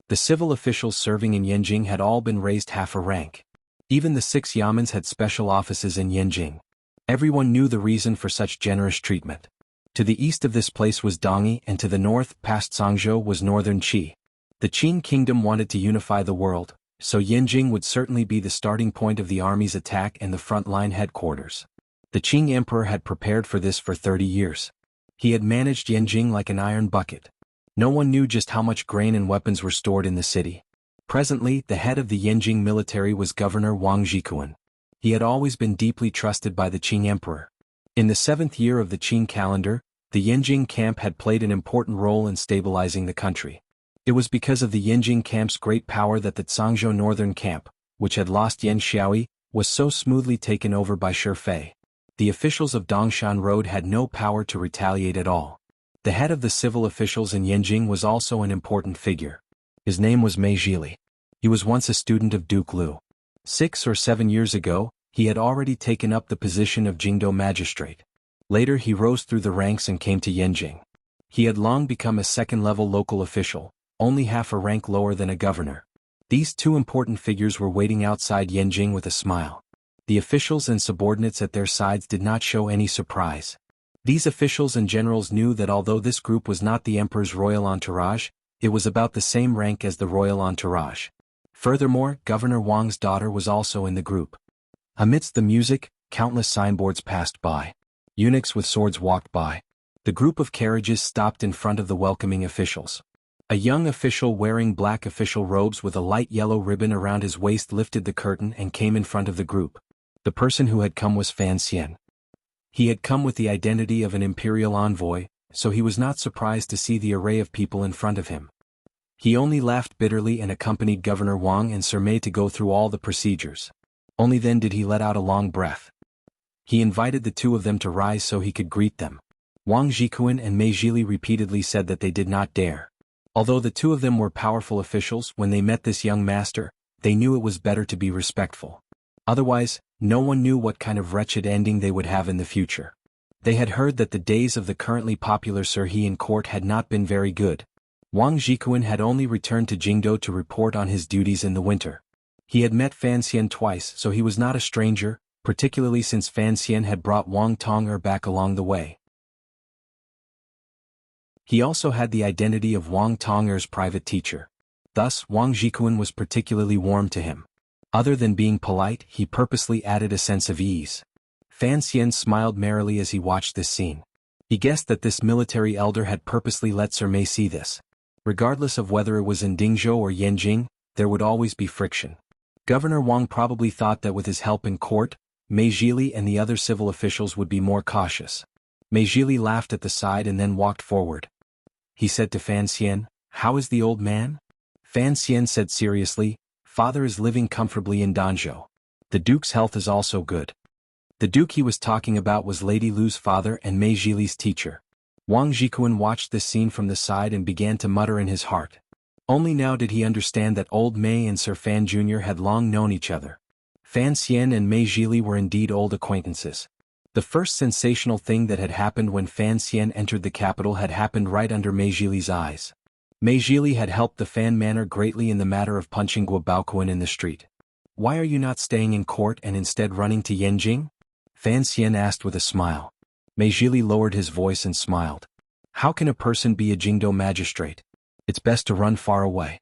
S1: The civil officials serving in Yanjing had all been raised half a rank. Even the 6 yamens had special offices in Yanjing. Everyone knew the reason for such generous treatment. To the east of this place was Dongyi, and to the north, past Zhangzhou, was northern Qi. The Qin kingdom wanted to unify the world, so Yanjing would certainly be the starting point of the army's attack and the front-line headquarters. The Qing emperor had prepared for this for 30 years. He had managed Yanjing like an iron bucket. No one knew just how much grain and weapons were stored in the city. Presently, the head of the Yanjing military was Governor Wang Jikuan. He had always been deeply trusted by the Qing emperor. In the 7th year of the Qing calendar, the Yanjing camp had played an important role in stabilizing the country. It was because of the Yanjing camp's great power that the Zhangzhou northern camp, which had lost Yan Xiaoyi, was so smoothly taken over by Shi Fei. The officials of Dongshan Road had no power to retaliate at all. The head of the civil officials in Yanjing was also an important figure. His name was Mei Zhili. He was once a student of Duke Lu. 6 or 7 years ago, he had already taken up the position of Jingdo magistrate. Later he rose through the ranks and came to Yanjing. He had long become a second-level local official, only half a rank lower than a governor. These 2 important figures were waiting outside Yanjing with a smile. The officials and subordinates at their sides did not show any surprise. These officials and generals knew that although this group was not the emperor's royal entourage, it was about the same rank as the royal entourage. Furthermore, Governor Wang's daughter was also in the group. Amidst the music, countless signboards passed by. Eunuchs with swords walked by. The group of carriages stopped in front of the welcoming officials. A young official wearing black official robes with a light yellow ribbon around his waist lifted the curtain and came in front of the group. The person who had come was Fan Xian. He had come with the identity of an imperial envoy, so he was not surprised to see the array of people in front of him. He only laughed bitterly and accompanied Governor Wang and Sir Mei to go through all the procedures. Only then did he let out a long breath. He invited the 2 of them to rise so he could greet them. Wang Jikuan and Mei Zhili repeatedly said that they did not dare. Although the 2 of them were powerful officials, when they met this young master, they knew it was better to be respectful. Otherwise, no one knew what kind of wretched ending they would have in the future. They had heard that the days of the currently popular Sir He in court had not been very good. Wang Jikuan had only returned to Jingdo to report on his duties in the winter. He had met Fan Xian twice, so he was not a stranger, particularly since Fan Xian had brought Wang Tong'er back along the way. He also had the identity of Wang Tong'er's private teacher. Thus, Wang Jikuan was particularly warm to him. Other than being polite, he purposely added a sense of ease. Fan Xian smiled merrily as he watched this scene. He guessed that this military elder had purposely let Sir Mei see this. Regardless of whether it was in Dingzhou or Yanjing, there would always be friction. Governor Wang probably thought that with his help in court, Mei Zhili and the other civil officials would be more cautious. Mei Zhili laughed at the side and then walked forward. He said to Fan Xian, "How is the old man?" Fan Xian said seriously, "Father is living comfortably in Danzhou. The Duke's health is also good." The Duke he was talking about was Lady Lu's father and Mei Zhili's teacher. Wang Jikuan watched this scene from the side and began to mutter in his heart. Only now did he understand that old Mei and Sir Fan Jr. had long known each other. Fan Xian and Mei Zhili were indeed old acquaintances. The first sensational thing that had happened when Fan Xian entered the capital had happened right under Mei Zhili's eyes. Mei Zhili had helped the Fan Manor greatly in the matter of punching Guo Baoquan in the street. "Why are you not staying in court and instead running to Yanjing?" Fan Xian asked with a smile. Mei Zhili lowered his voice and smiled. "How can a person be a Jingdou magistrate? It's best to run far away."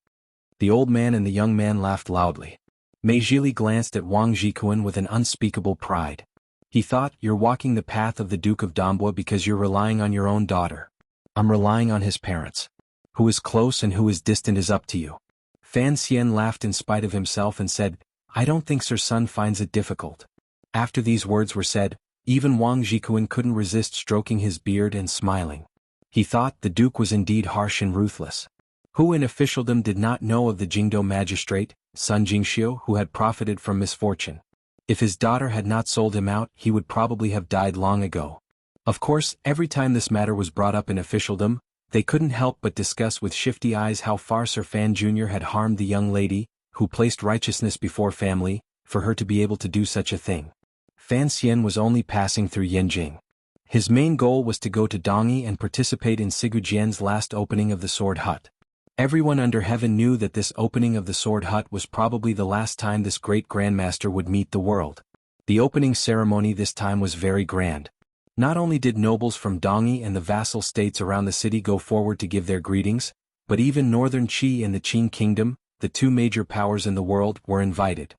S1: The old man and the young man laughed loudly. Mei Zhili glanced at Wang Jikuan with an unspeakable pride. He thought, "You're walking the path of the Duke of Dambua because you're relying on your own daughter. I'm relying on his parents. Who is close and who is distant is up to you." Fan Xian laughed in spite of himself and said, "I don't think Sir Sun finds it difficult." After these words were said, even Wang Jikuan couldn't resist stroking his beard and smiling. He thought the Duke was indeed harsh and ruthless. Who in officialdom did not know of the Jingdou magistrate, Sun Jingxiu, who had profited from misfortune? If his daughter had not sold him out, he would probably have died long ago. Of course, every time this matter was brought up in officialdom, they couldn't help but discuss with shifty eyes how far Sir Fan Jr. had harmed the young lady, who placed righteousness before family, for her to be able to do such a thing. Fan Xian was only passing through Yanjing. His main goal was to go to Dongyi and participate in Sigu Jian's last opening of the Sword Hut. Everyone under heaven knew that this opening of the Sword Hut was probably the last time this great grandmaster would meet the world. The opening ceremony this time was very grand. Not only did nobles from Dongyi and the vassal states around the city go forward to give their greetings, but even Northern Qi and the Qing Kingdom, the two major powers in the world, were invited.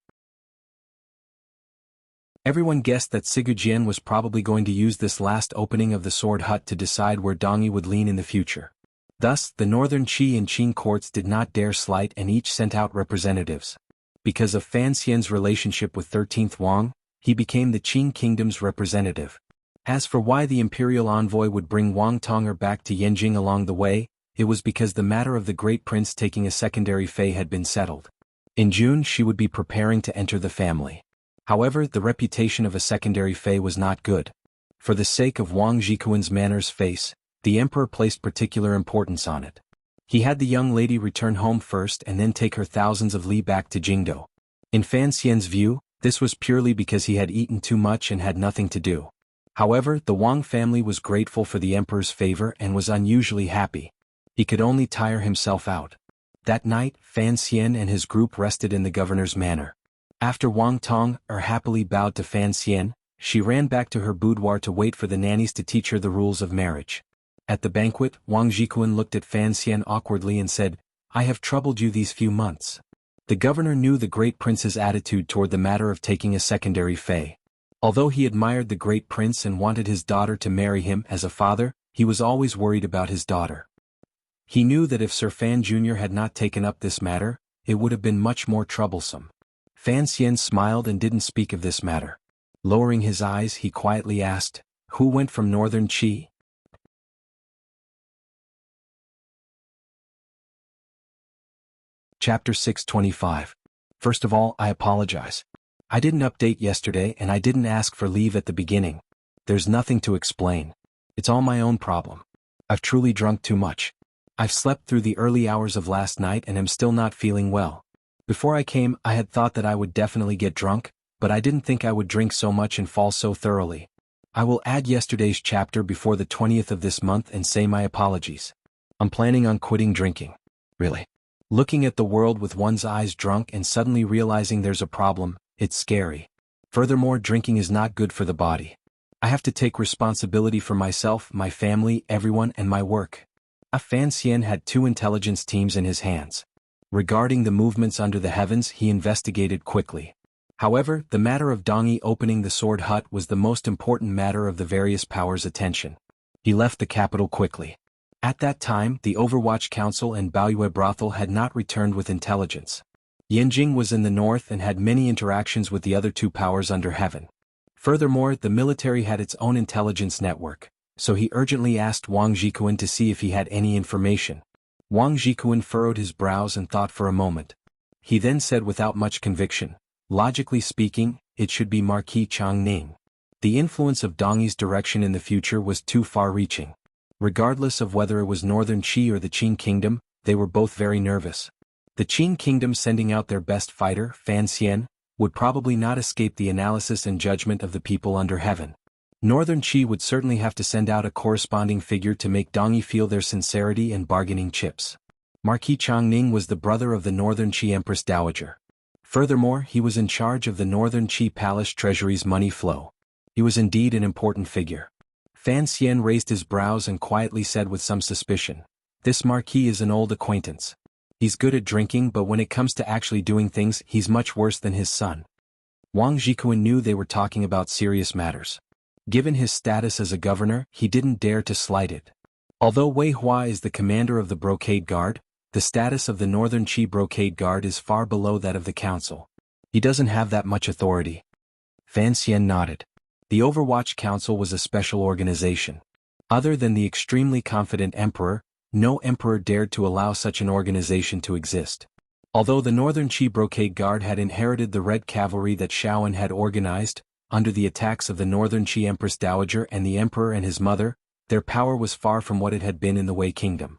S1: Everyone guessed that Sigu Jian was probably going to use this last opening of the Sword Hut to decide where Dongyi would lean in the future. Thus, the Northern Qi and Qing courts did not dare slight and each sent out representatives. Because of Fan Xian's relationship with 13th Wang, he became the Qing Kingdom's representative. As for why the imperial envoy would bring Wang Tonger back to Yanjing along the way, it was because the matter of the great prince taking a secondary fei had been settled. In June she would be preparing to enter the family. However, the reputation of a secondary fei was not good. For the sake of Wang Jikuan's manners face, the emperor placed particular importance on it. He had the young lady return home first and then take her thousands of li back to Jingdou. In Fan Xian's view, this was purely because he had eaten too much and had nothing to do. However, the Wang family was grateful for the emperor's favor and was unusually happy. He could only tire himself out. That night, Fan Xian and his group rested in the governor's manor. After Wang Tonger happily bowed to Fan Xian, she ran back to her boudoir to wait for the nannies to teach her the rules of marriage. At the banquet, Wang Jikuan looked at Fan Xian awkwardly and said, "I have troubled you these few months." The governor knew the great prince's attitude toward the matter of taking a secondary fei. Although he admired the great prince and wanted his daughter to marry him as a father, he was always worried about his daughter. He knew that if Sir Fan Jr. had not taken up this matter, it would have been much more troublesome. Fan Xian smiled and didn't speak of this matter. Lowering his eyes, he quietly asked, "Who went from Northern Qi?" Chapter 625. First of all, I apologize. I didn't update yesterday and I didn't ask for leave at the beginning. There's nothing to explain. It's all my own problem. I've truly drunk too much. I've slept through the early hours of last night and am still not feeling well. Before I came, I had thought that I would definitely get drunk, but I didn't think I would drink so much and fall so thoroughly. I will add yesterday's chapter before the 20th of this month and say my apologies. I'm planning on quitting drinking. Really. Looking at the world with one's eyes drunk and suddenly realizing there's a problem, it's scary. Furthermore, drinking is not good for the body. I have to take responsibility for myself, my family, everyone, and my work. Fan Xian had two intelligence teams in his hands. Regarding the movements under the heavens, he investigated quickly. However, the matter of Dongi opening the sword hut was the most important matter of the various powers' attention. He left the capital quickly. At that time, the Overwatch Council and Baoyue Brothel had not returned with intelligence. Yanjing was in the north and had many interactions with the other two powers under heaven. Furthermore, the military had its own intelligence network, so he urgently asked Wang Jikuan to see if he had any information. Wang Jikuan furrowed his brows and thought for a moment. He then said without much conviction, "Logically speaking, it should be Marquis Changning." The influence of Dongi's direction in the future was too far-reaching. Regardless of whether it was Northern Qi or the Qing Kingdom, they were both very nervous. The Qing Kingdom sending out their best fighter, Fan Xian, would probably not escape the analysis and judgment of the people under heaven. Northern Qi would certainly have to send out a corresponding figure to make Dongi feel their sincerity and bargaining chips. Marquis Changning was the brother of the Northern Qi Empress Dowager. Furthermore, he was in charge of the Northern Qi Palace Treasury's money flow. He was indeed an important figure. Fan Xian raised his brows and quietly said with some suspicion, "This Marquis is an old acquaintance. He's good at drinking, but when it comes to actually doing things, he's much worse than his son." Wang Jikuan knew they were talking about serious matters. Given his status as a governor, he didn't dare to slight it. Although Wei Hua is the commander of the Brocade Guard, the status of the Northern Qi Brocade Guard is far below that of the council. He doesn't have that much authority. Fan Xian nodded. The Overwatch Council was a special organization. Other than the extremely confident emperor, no emperor dared to allow such an organization to exist. Although the Northern Qi Brocade Guard had inherited the Red Cavalry that Shaoan had organized, under the attacks of the Northern Qi Empress Dowager and the emperor and his mother, their power was far from what it had been in the Wei Kingdom.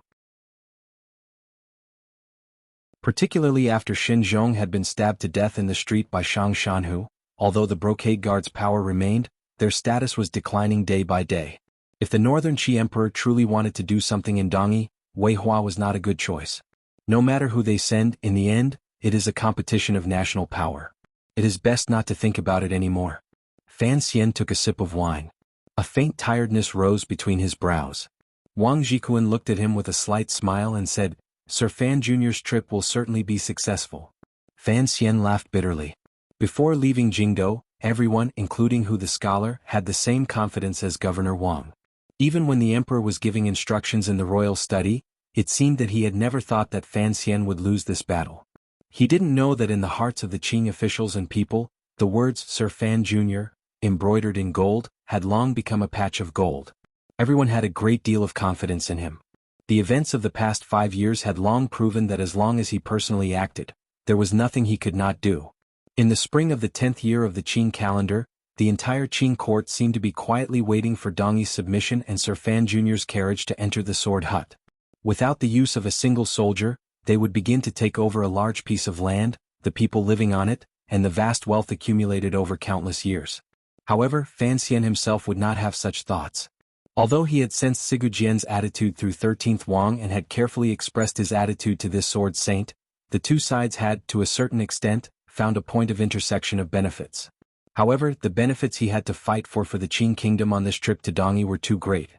S1: Particularly after Xin Zhong had been stabbed to death in the street by Shang Shanhu, although the Brocade Guard's power remained, their status was declining day by day. If the Northern Qi Emperor truly wanted to do something in Dongi, Wei Hua was not a good choice. No matter who they send, in the end, it is a competition of national power. It is best not to think about it anymore. Fan Xian took a sip of wine. A faint tiredness rose between his brows. Wang Jikuan looked at him with a slight smile and said, "Sir Fan Jr.'s trip will certainly be successful." Fan Xian laughed bitterly. Before leaving Jingdo, everyone, including Hu the scholar, had the same confidence as Governor Wang. Even when the emperor was giving instructions in the royal study, it seemed that he had never thought that Fan Xian would lose this battle. He didn't know that in the hearts of the Qing officials and people, the words Sir Fan Jr., embroidered in gold, had long become a patch of gold. Everyone had a great deal of confidence in him. The events of the past 5 years had long proven that as long as he personally acted, there was nothing he could not do. In the spring of the 10th year of the Qing calendar, the entire Qing court seemed to be quietly waiting for Dongi's submission and Sir Fan Jr.'s carriage to enter the sword hut. Without the use of a single soldier, they would begin to take over a large piece of land, the people living on it, and the vast wealth accumulated over countless years. However, Fan Xian himself would not have such thoughts. Although he had sensed Sigu Jian's attitude through 13th Wang and had carefully expressed his attitude to this sword saint, the two sides had, to a certain extent, found a point of intersection of benefits. However, the benefits he had to fight for the Qing kingdom on this trip to Dongi were too great.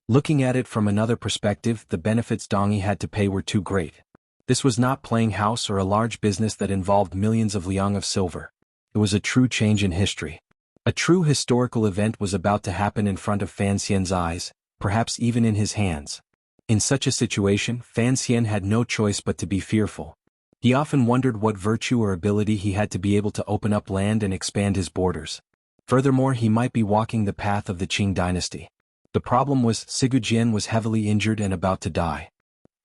S1: Looking at it from another perspective, the benefits Dongi had to pay were too great. This was not playing house or a large business that involved millions of liang of silver. It was a true change in history. A true historical event was about to happen in front of Fan Xian's eyes, perhaps even in his hands. In such a situation, Fan Xian had no choice but to be fearful. He often wondered what virtue or ability he had to be able to open up land and expand his borders. Furthermore, he might be walking the path of the Qing dynasty. The problem was Sigu Jian was heavily injured and about to die.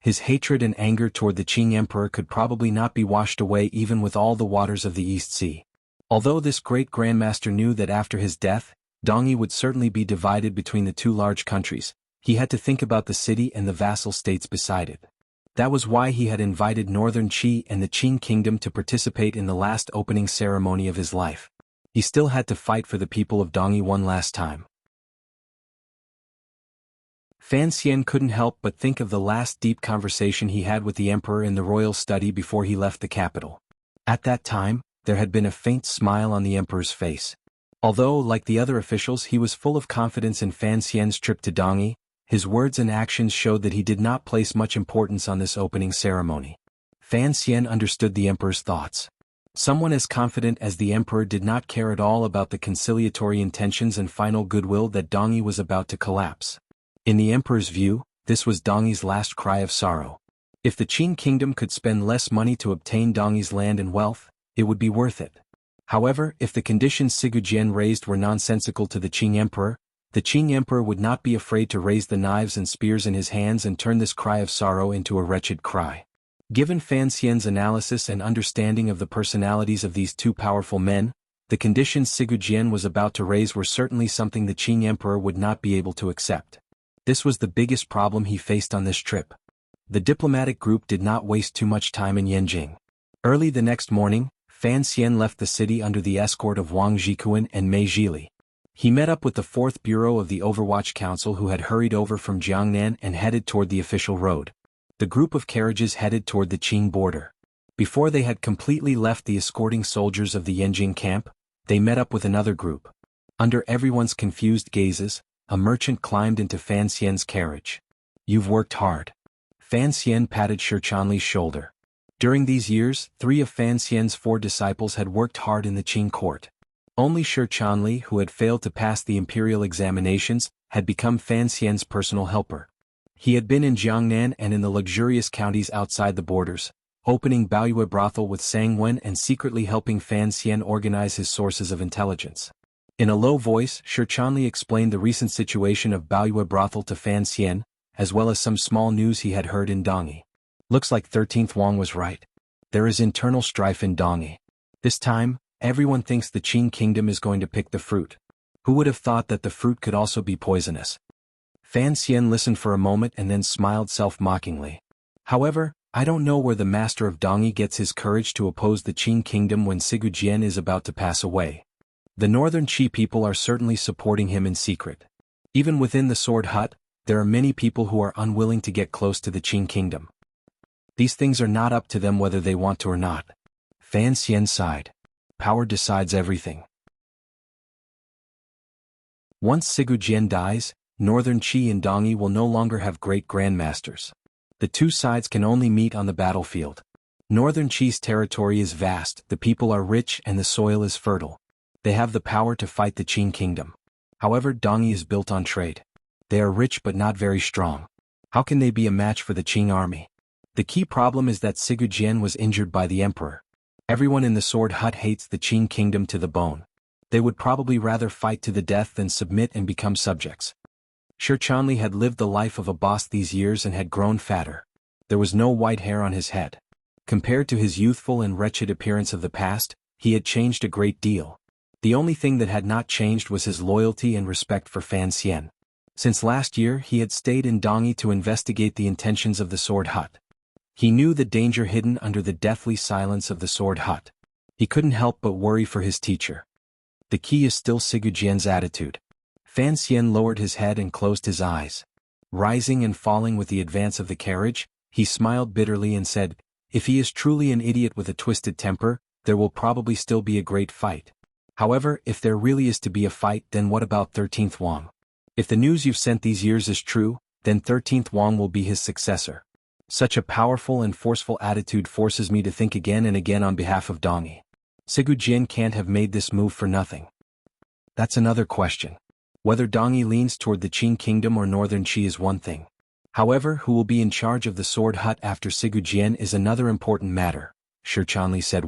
S1: His hatred and anger toward the Qing emperor could probably not be washed away even with all the waters of the East Sea. Although this great grandmaster knew that after his death, Dongi would certainly be divided between the two large countries, he had to think about the city and the vassal states beside it. That was why he had invited Northern Qi and the Qing kingdom to participate in the last opening ceremony of his life. He still had to fight for the people of Dongi one last time. Fan Xian couldn't help but think of the last deep conversation he had with the emperor in the royal study before he left the capital. At that time, there had been a faint smile on the emperor's face. Although, like the other officials, he was full of confidence in Fan Xian's trip to Dongi, his words and actions showed that he did not place much importance on this opening ceremony. Fan Xian understood the emperor's thoughts. Someone as confident as the emperor did not care at all about the conciliatory intentions and final goodwill that Dongyi was about to collapse. In the emperor's view, this was Dongyi's last cry of sorrow. If the Qing kingdom could spend less money to obtain Dongyi's land and wealth, it would be worth it. However, if the conditions Sigujien raised were nonsensical to the Qing emperor, the Qing emperor would not be afraid to raise the knives and spears in his hands and turn this cry of sorrow into a wretched cry. Given Fan Xian's analysis and understanding of the personalities of these two powerful men, the conditions Sigujien was about to raise were certainly something the Qing emperor would not be able to accept. This was the biggest problem he faced on this trip. The diplomatic group did not waste too much time in Yanjing. Early the next morning, Fan Xian left the city under the escort of Wang Jikuan and Mei Zhili. He met up with the 4th Bureau of the Overwatch Council who had hurried over from Jiangnan and headed toward the official road. The group of carriages headed toward the Qing border. Before they had completely left the escorting soldiers of the Yanjing camp, they met up with another group. Under everyone's confused gazes, a merchant climbed into Fan Xian's carriage. "You've worked hard." Fan Xian patted Shi Chanli's shoulder. During these years, 3 of Fan Xian's 4 disciples had worked hard in the Qing court. Only Shi Chanli, who had failed to pass the imperial examinations, had become Fan Xian's personal helper. He had been in Jiangnan and in the luxurious counties outside the borders, opening Baoyue brothel with Sang Wen and secretly helping Fan Xian organize his sources of intelligence. In a low voice, Shi Chanli explained the recent situation of Baoyue brothel to Fan Xian, as well as some small news he had heard in Dongyi. "Looks like 13th Wang was right. There is internal strife in Dongyi. This time, everyone thinks the Qing kingdom is going to pick the fruit. Who would have thought that the fruit could also be poisonous?" Fan Xian listened for a moment and then smiled self-mockingly. "However, I don't know where the master of Dongyi gets his courage to oppose the Qing kingdom when Sigujien is about to pass away. The northern Qi people are certainly supporting him in secret. Even within the Sword Hut, there are many people who are unwilling to get close to the Qing kingdom. These things are not up to them whether they want to or not." Fan Xian sighed. "Power decides everything." Once Sigujien dies, Northern Qi and Dongyi will no longer have great grandmasters. The two sides can only meet on the battlefield. Northern Qi's territory is vast, the people are rich and the soil is fertile. They have the power to fight the Qing kingdom. However, Dongyi is built on trade. They are rich but not very strong. How can they be a match for the Qing army? The key problem is that Sigujien was injured by the emperor. Everyone in the Sword Hut hates the Qing kingdom to the bone. They would probably rather fight to the death than submit and become subjects. Shi Chanli had lived the life of a boss these years and had grown fatter. There was no white hair on his head. Compared to his youthful and wretched appearance of the past, he had changed a great deal. The only thing that had not changed was his loyalty and respect for Fan Xian. Since last year he had stayed in Dongyi to investigate the intentions of the Sword Hut. He knew the danger hidden under the deathly silence of the Sword Hut. He couldn't help but worry for his teacher. The key is still Sigujien's attitude. Fan Xian lowered his head and closed his eyes. Rising and falling with the advance of the carriage, he smiled bitterly and said, "If he is truly an idiot with a twisted temper, there will probably still be a great fight. However, if there really is to be a fight, then what about 13th Wang? If the news you've sent these years is true, then 13th Wang will be his successor. Such a powerful and forceful attitude forces me to think again and again on behalf of Dongyi. Sigujien can't have made this move for nothing." That's another question. Whether Dongyi leans toward the Qing kingdom or northern Qi is one thing. However, who will be in charge of the Sword Hut after Sigujien is another important matter, Shi Chanli said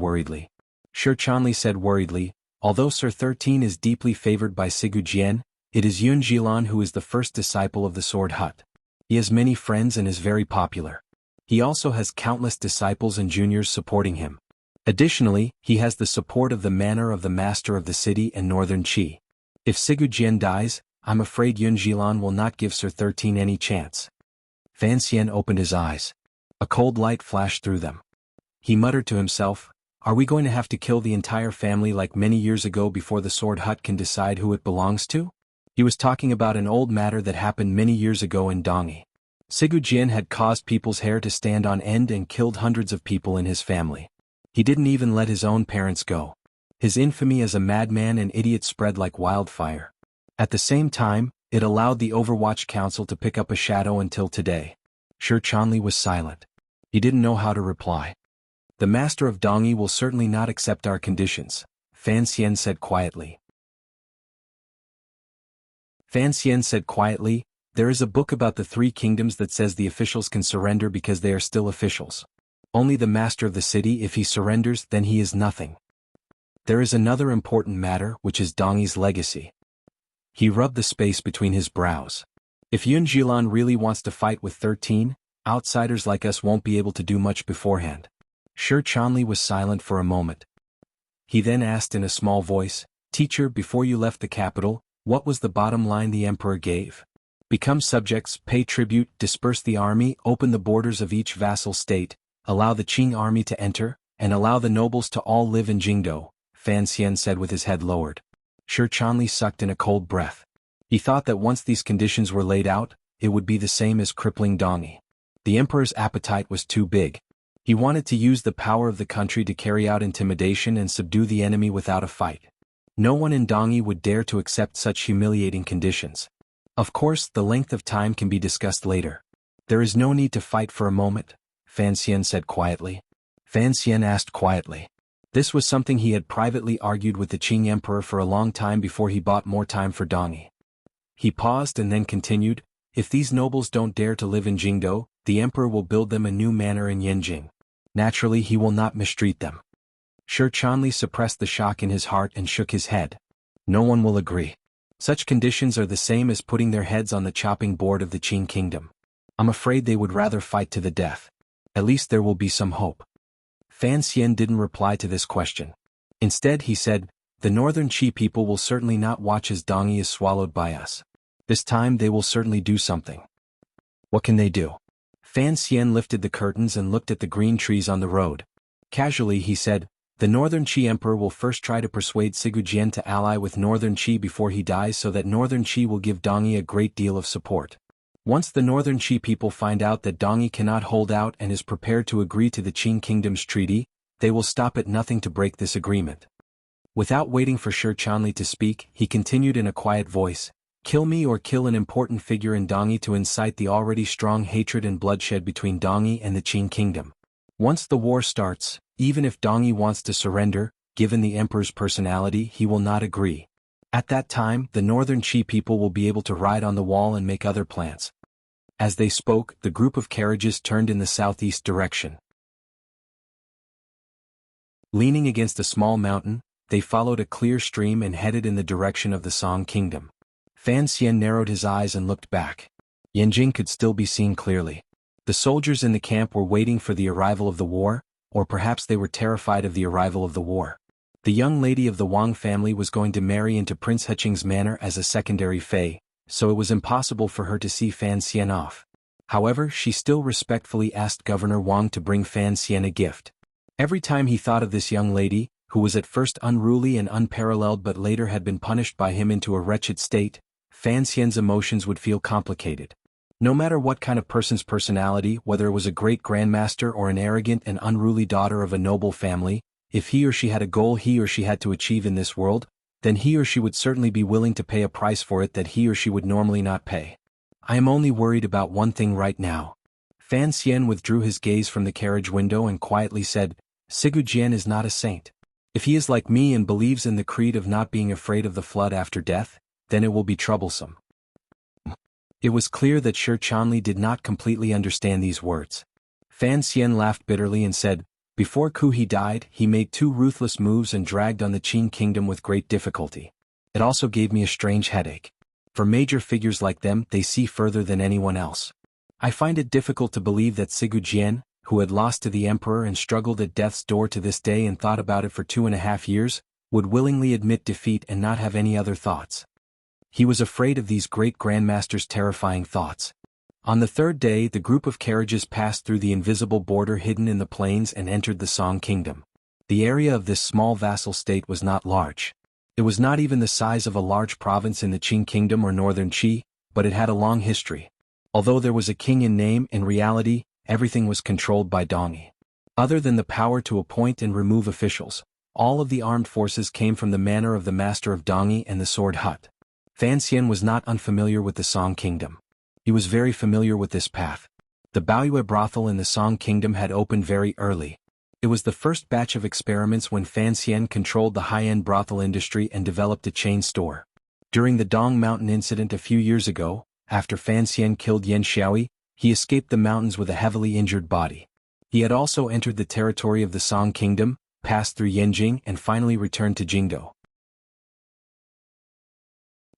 S1: worriedly. Although Sir 13 is deeply favored by Sigujien, it is Yun Jilan who is the first disciple of the Sword Hut. He has many friends and is very popular. He also has countless disciples and juniors supporting him. Additionally, he has the support of the manor of the master of the city and northern Qi. If Sigujien dies, I'm afraid Yun Jilan will not give Sir 13 any chance. Fan Xian opened his eyes. A cold light flashed through them. He muttered to himself, "Are we going to have to kill the entire family like many years ago before the Sword Hut can decide who it belongs to?" He was talking about an old matter that happened many years ago in Dongyi. Sigujien had caused people's hair to stand on end and killed hundreds of people in his family. He didn't even let his own parents go. His infamy as a madman and idiot spread like wildfire. At the same time, it allowed the Overwatch Council to pick up a shadow until today. Shi Chanli was silent. He didn't know how to reply. The master of Dongyi will certainly not accept our conditions, Fan Xian said quietly. Fan Xian said quietly, there is a book about the three kingdoms that says the officials can surrender because they are still officials. Only the master of the city, if he surrenders, then he is nothing. There is another important matter, which is Dongyi's legacy. He rubbed the space between his brows. If Yun Jilan really wants to fight with 13, outsiders like us won't be able to do much beforehand. Shi Chanli was silent for a moment. He then asked in a small voice, Teacher, before you left the capital, what was the bottom line the emperor gave? Become subjects, pay tribute, disperse the army, open the borders of each vassal state, allow the Qing army to enter, and allow the nobles to all live in Jingdo, Fan Xian said with his head lowered. Shi Chanli sucked in a cold breath. He thought that once these conditions were laid out, it would be the same as crippling Dongyi. The emperor's appetite was too big. He wanted to use the power of the country to carry out intimidation and subdue the enemy without a fight. No one in Dongyi would dare to accept such humiliating conditions. Of course, the length of time can be discussed later. There is no need to fight for a moment, Fan Xian said quietly. Fan Xian asked quietly. This was something he had privately argued with the Qing emperor for a long time before he bought more time for Dongyi. He paused and then continued, if these nobles don't dare to live in Jingdo, the emperor will build them a new manor in Yanjing. Naturally, he will not mistreat them. Shi Chanli suppressed the shock in his heart and shook his head. No one will agree. Such conditions are the same as putting their heads on the chopping board of the Qing kingdom. I'm afraid they would rather fight to the death. At least there will be some hope. Fan Xian didn't reply to this question. Instead he said, the northern Qi people will certainly not watch as Dongyi is swallowed by us. This time they will certainly do something. What can they do? Fan Xian lifted the curtains and looked at the green trees on the road. Casually he said, the Northern Qi Emperor will first try to persuade Sigujien to ally with Northern Qi before he dies so that Northern Qi will give Dongyi a great deal of support. Once the Northern Qi people find out that Dongyi cannot hold out and is prepared to agree to the Qing Kingdom's treaty, they will stop at nothing to break this agreement. Without waiting for Shi Chanli to speak, he continued in a quiet voice, kill me or kill an important figure in Dongyi to incite the already strong hatred and bloodshed between Dongyi and the Qing Kingdom. Once the war starts, even if Dongyi wants to surrender, given the emperor's personality, he will not agree. At that time, the Northern Qi people will be able to ride on the wall and make other plans. As they spoke, the group of carriages turned in the southeast direction. Leaning against a small mountain, they followed a clear stream and headed in the direction of the Song Kingdom. Fan Xian narrowed his eyes and looked back. Yanjing could still be seen clearly. The soldiers in the camp were waiting for the arrival of the war, or perhaps they were terrified of the arrival of the war. The young lady of the Wang family was going to marry into Prince Heching's manor as a secondary fei, so it was impossible for her to see Fan Xian off. However, she still respectfully asked Governor Wang to bring Fan Xian a gift. Every time he thought of this young lady, who was at first unruly and unparalleled but later had been punished by him into a wretched state, Fan Xian's emotions would feel complicated. No matter what kind of person's personality, whether it was a great grandmaster or an arrogant and unruly daughter of a noble family, if he or she had a goal he or she had to achieve in this world, then he or she would certainly be willing to pay a price for it that he or she would normally not pay. I am only worried about one thing right now. Fan Xian withdrew his gaze from the carriage window and quietly said, Sigujien is not a saint. If he is like me and believes in the creed of not being afraid of the flood after death, then it will be troublesome. It was clear that Shi Chanli did not completely understand these words. Fan Xian laughed bitterly and said, before Ku he died, he made 2 ruthless moves and dragged on the Qing kingdom with great difficulty. It also gave me a strange headache. For major figures like them, they see further than anyone else. I find it difficult to believe that Sigujien, who had lost to the emperor and struggled at death's door to this day and thought about it for 2.5 years, would willingly admit defeat and not have any other thoughts. He was afraid of these great grandmasters' terrifying thoughts. On the 3rd day, the group of carriages passed through the invisible border hidden in the plains and entered the Song Kingdom. The area of this small vassal state was not large. It was not even the size of a large province in the Qing Kingdom or Northern Qi, but it had a long history. Although there was a king in name, in reality, everything was controlled by Dongyi. Other than the power to appoint and remove officials, all of the armed forces came from the manor of the master of Dongyi and the sword hut. Fan Xian was not unfamiliar with the Song Kingdom. He was very familiar with this path. The Baoyue brothel in the Song Kingdom had opened very early. It was the first batch of experiments when Fan Xian controlled the high-end brothel industry and developed a chain store. During the Dong Mountain incident a few years ago, after Fan Xian killed Yan Xiaoyi, he escaped the mountains with a heavily injured body. He had also entered the territory of the Song Kingdom, passed through Yanjing and finally returned to Jingdou.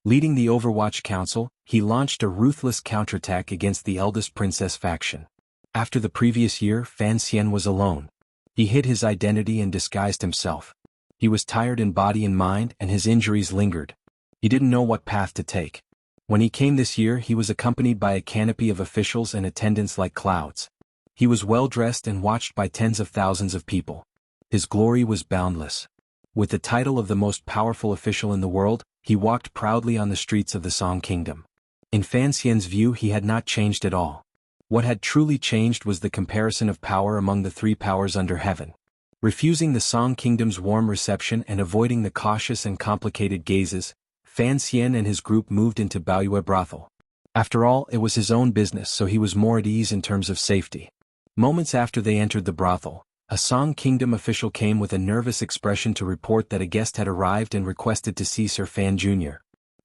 S1: Leading the Overwatch Council, he launched a ruthless counterattack against the eldest princess faction. After the previous year, Fan Xian was alone. He hid his identity and disguised himself. He was tired in body and mind, and his injuries lingered. He didn't know what path to take. When he came this year, he was accompanied by a canopy of officials and attendants like clouds. He was well-dressed and watched by tens of thousands of people. His glory was boundless. With the title of the most powerful official in the world, he walked proudly on the streets of the Song Kingdom. In Fan Xian's view, he had not changed at all. What had truly changed was the comparison of power among the three powers under heaven. Refusing the Song Kingdom's warm reception and avoiding the cautious and complicated gazes, Fan Xian and his group moved into Baoyue brothel. After all, it was his own business, so he was more at ease in terms of safety. Moments after they entered the brothel, a Song Kingdom official came with a nervous expression to report that a guest had arrived and requested to see Sir Fan Jr.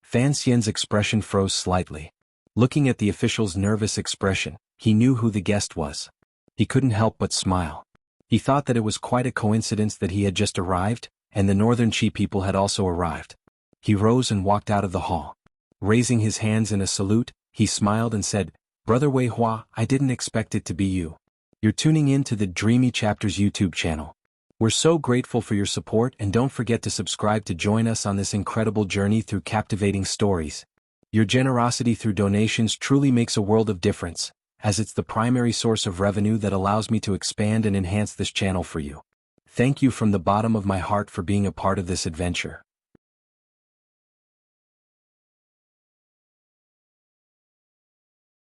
S1: Fan Xian's expression froze slightly. Looking at the official's nervous expression, he knew who the guest was. He couldn't help but smile. He thought that it was quite a coincidence that he had just arrived, and the Northern Qi people had also arrived. He rose and walked out of the hall. Raising his hands in a salute, he smiled and said, "Brother Wei Hua, I didn't expect it to be you. You're tuning in to the Dreamy Chapters YouTube channel. We're so grateful for your support, and don't forget to subscribe to join us on this incredible journey through captivating stories. Your generosity through donations truly makes a world of difference, as it's the primary source of revenue that allows me to expand and enhance this channel for you. Thank you from the bottom of my heart for being a part of this adventure."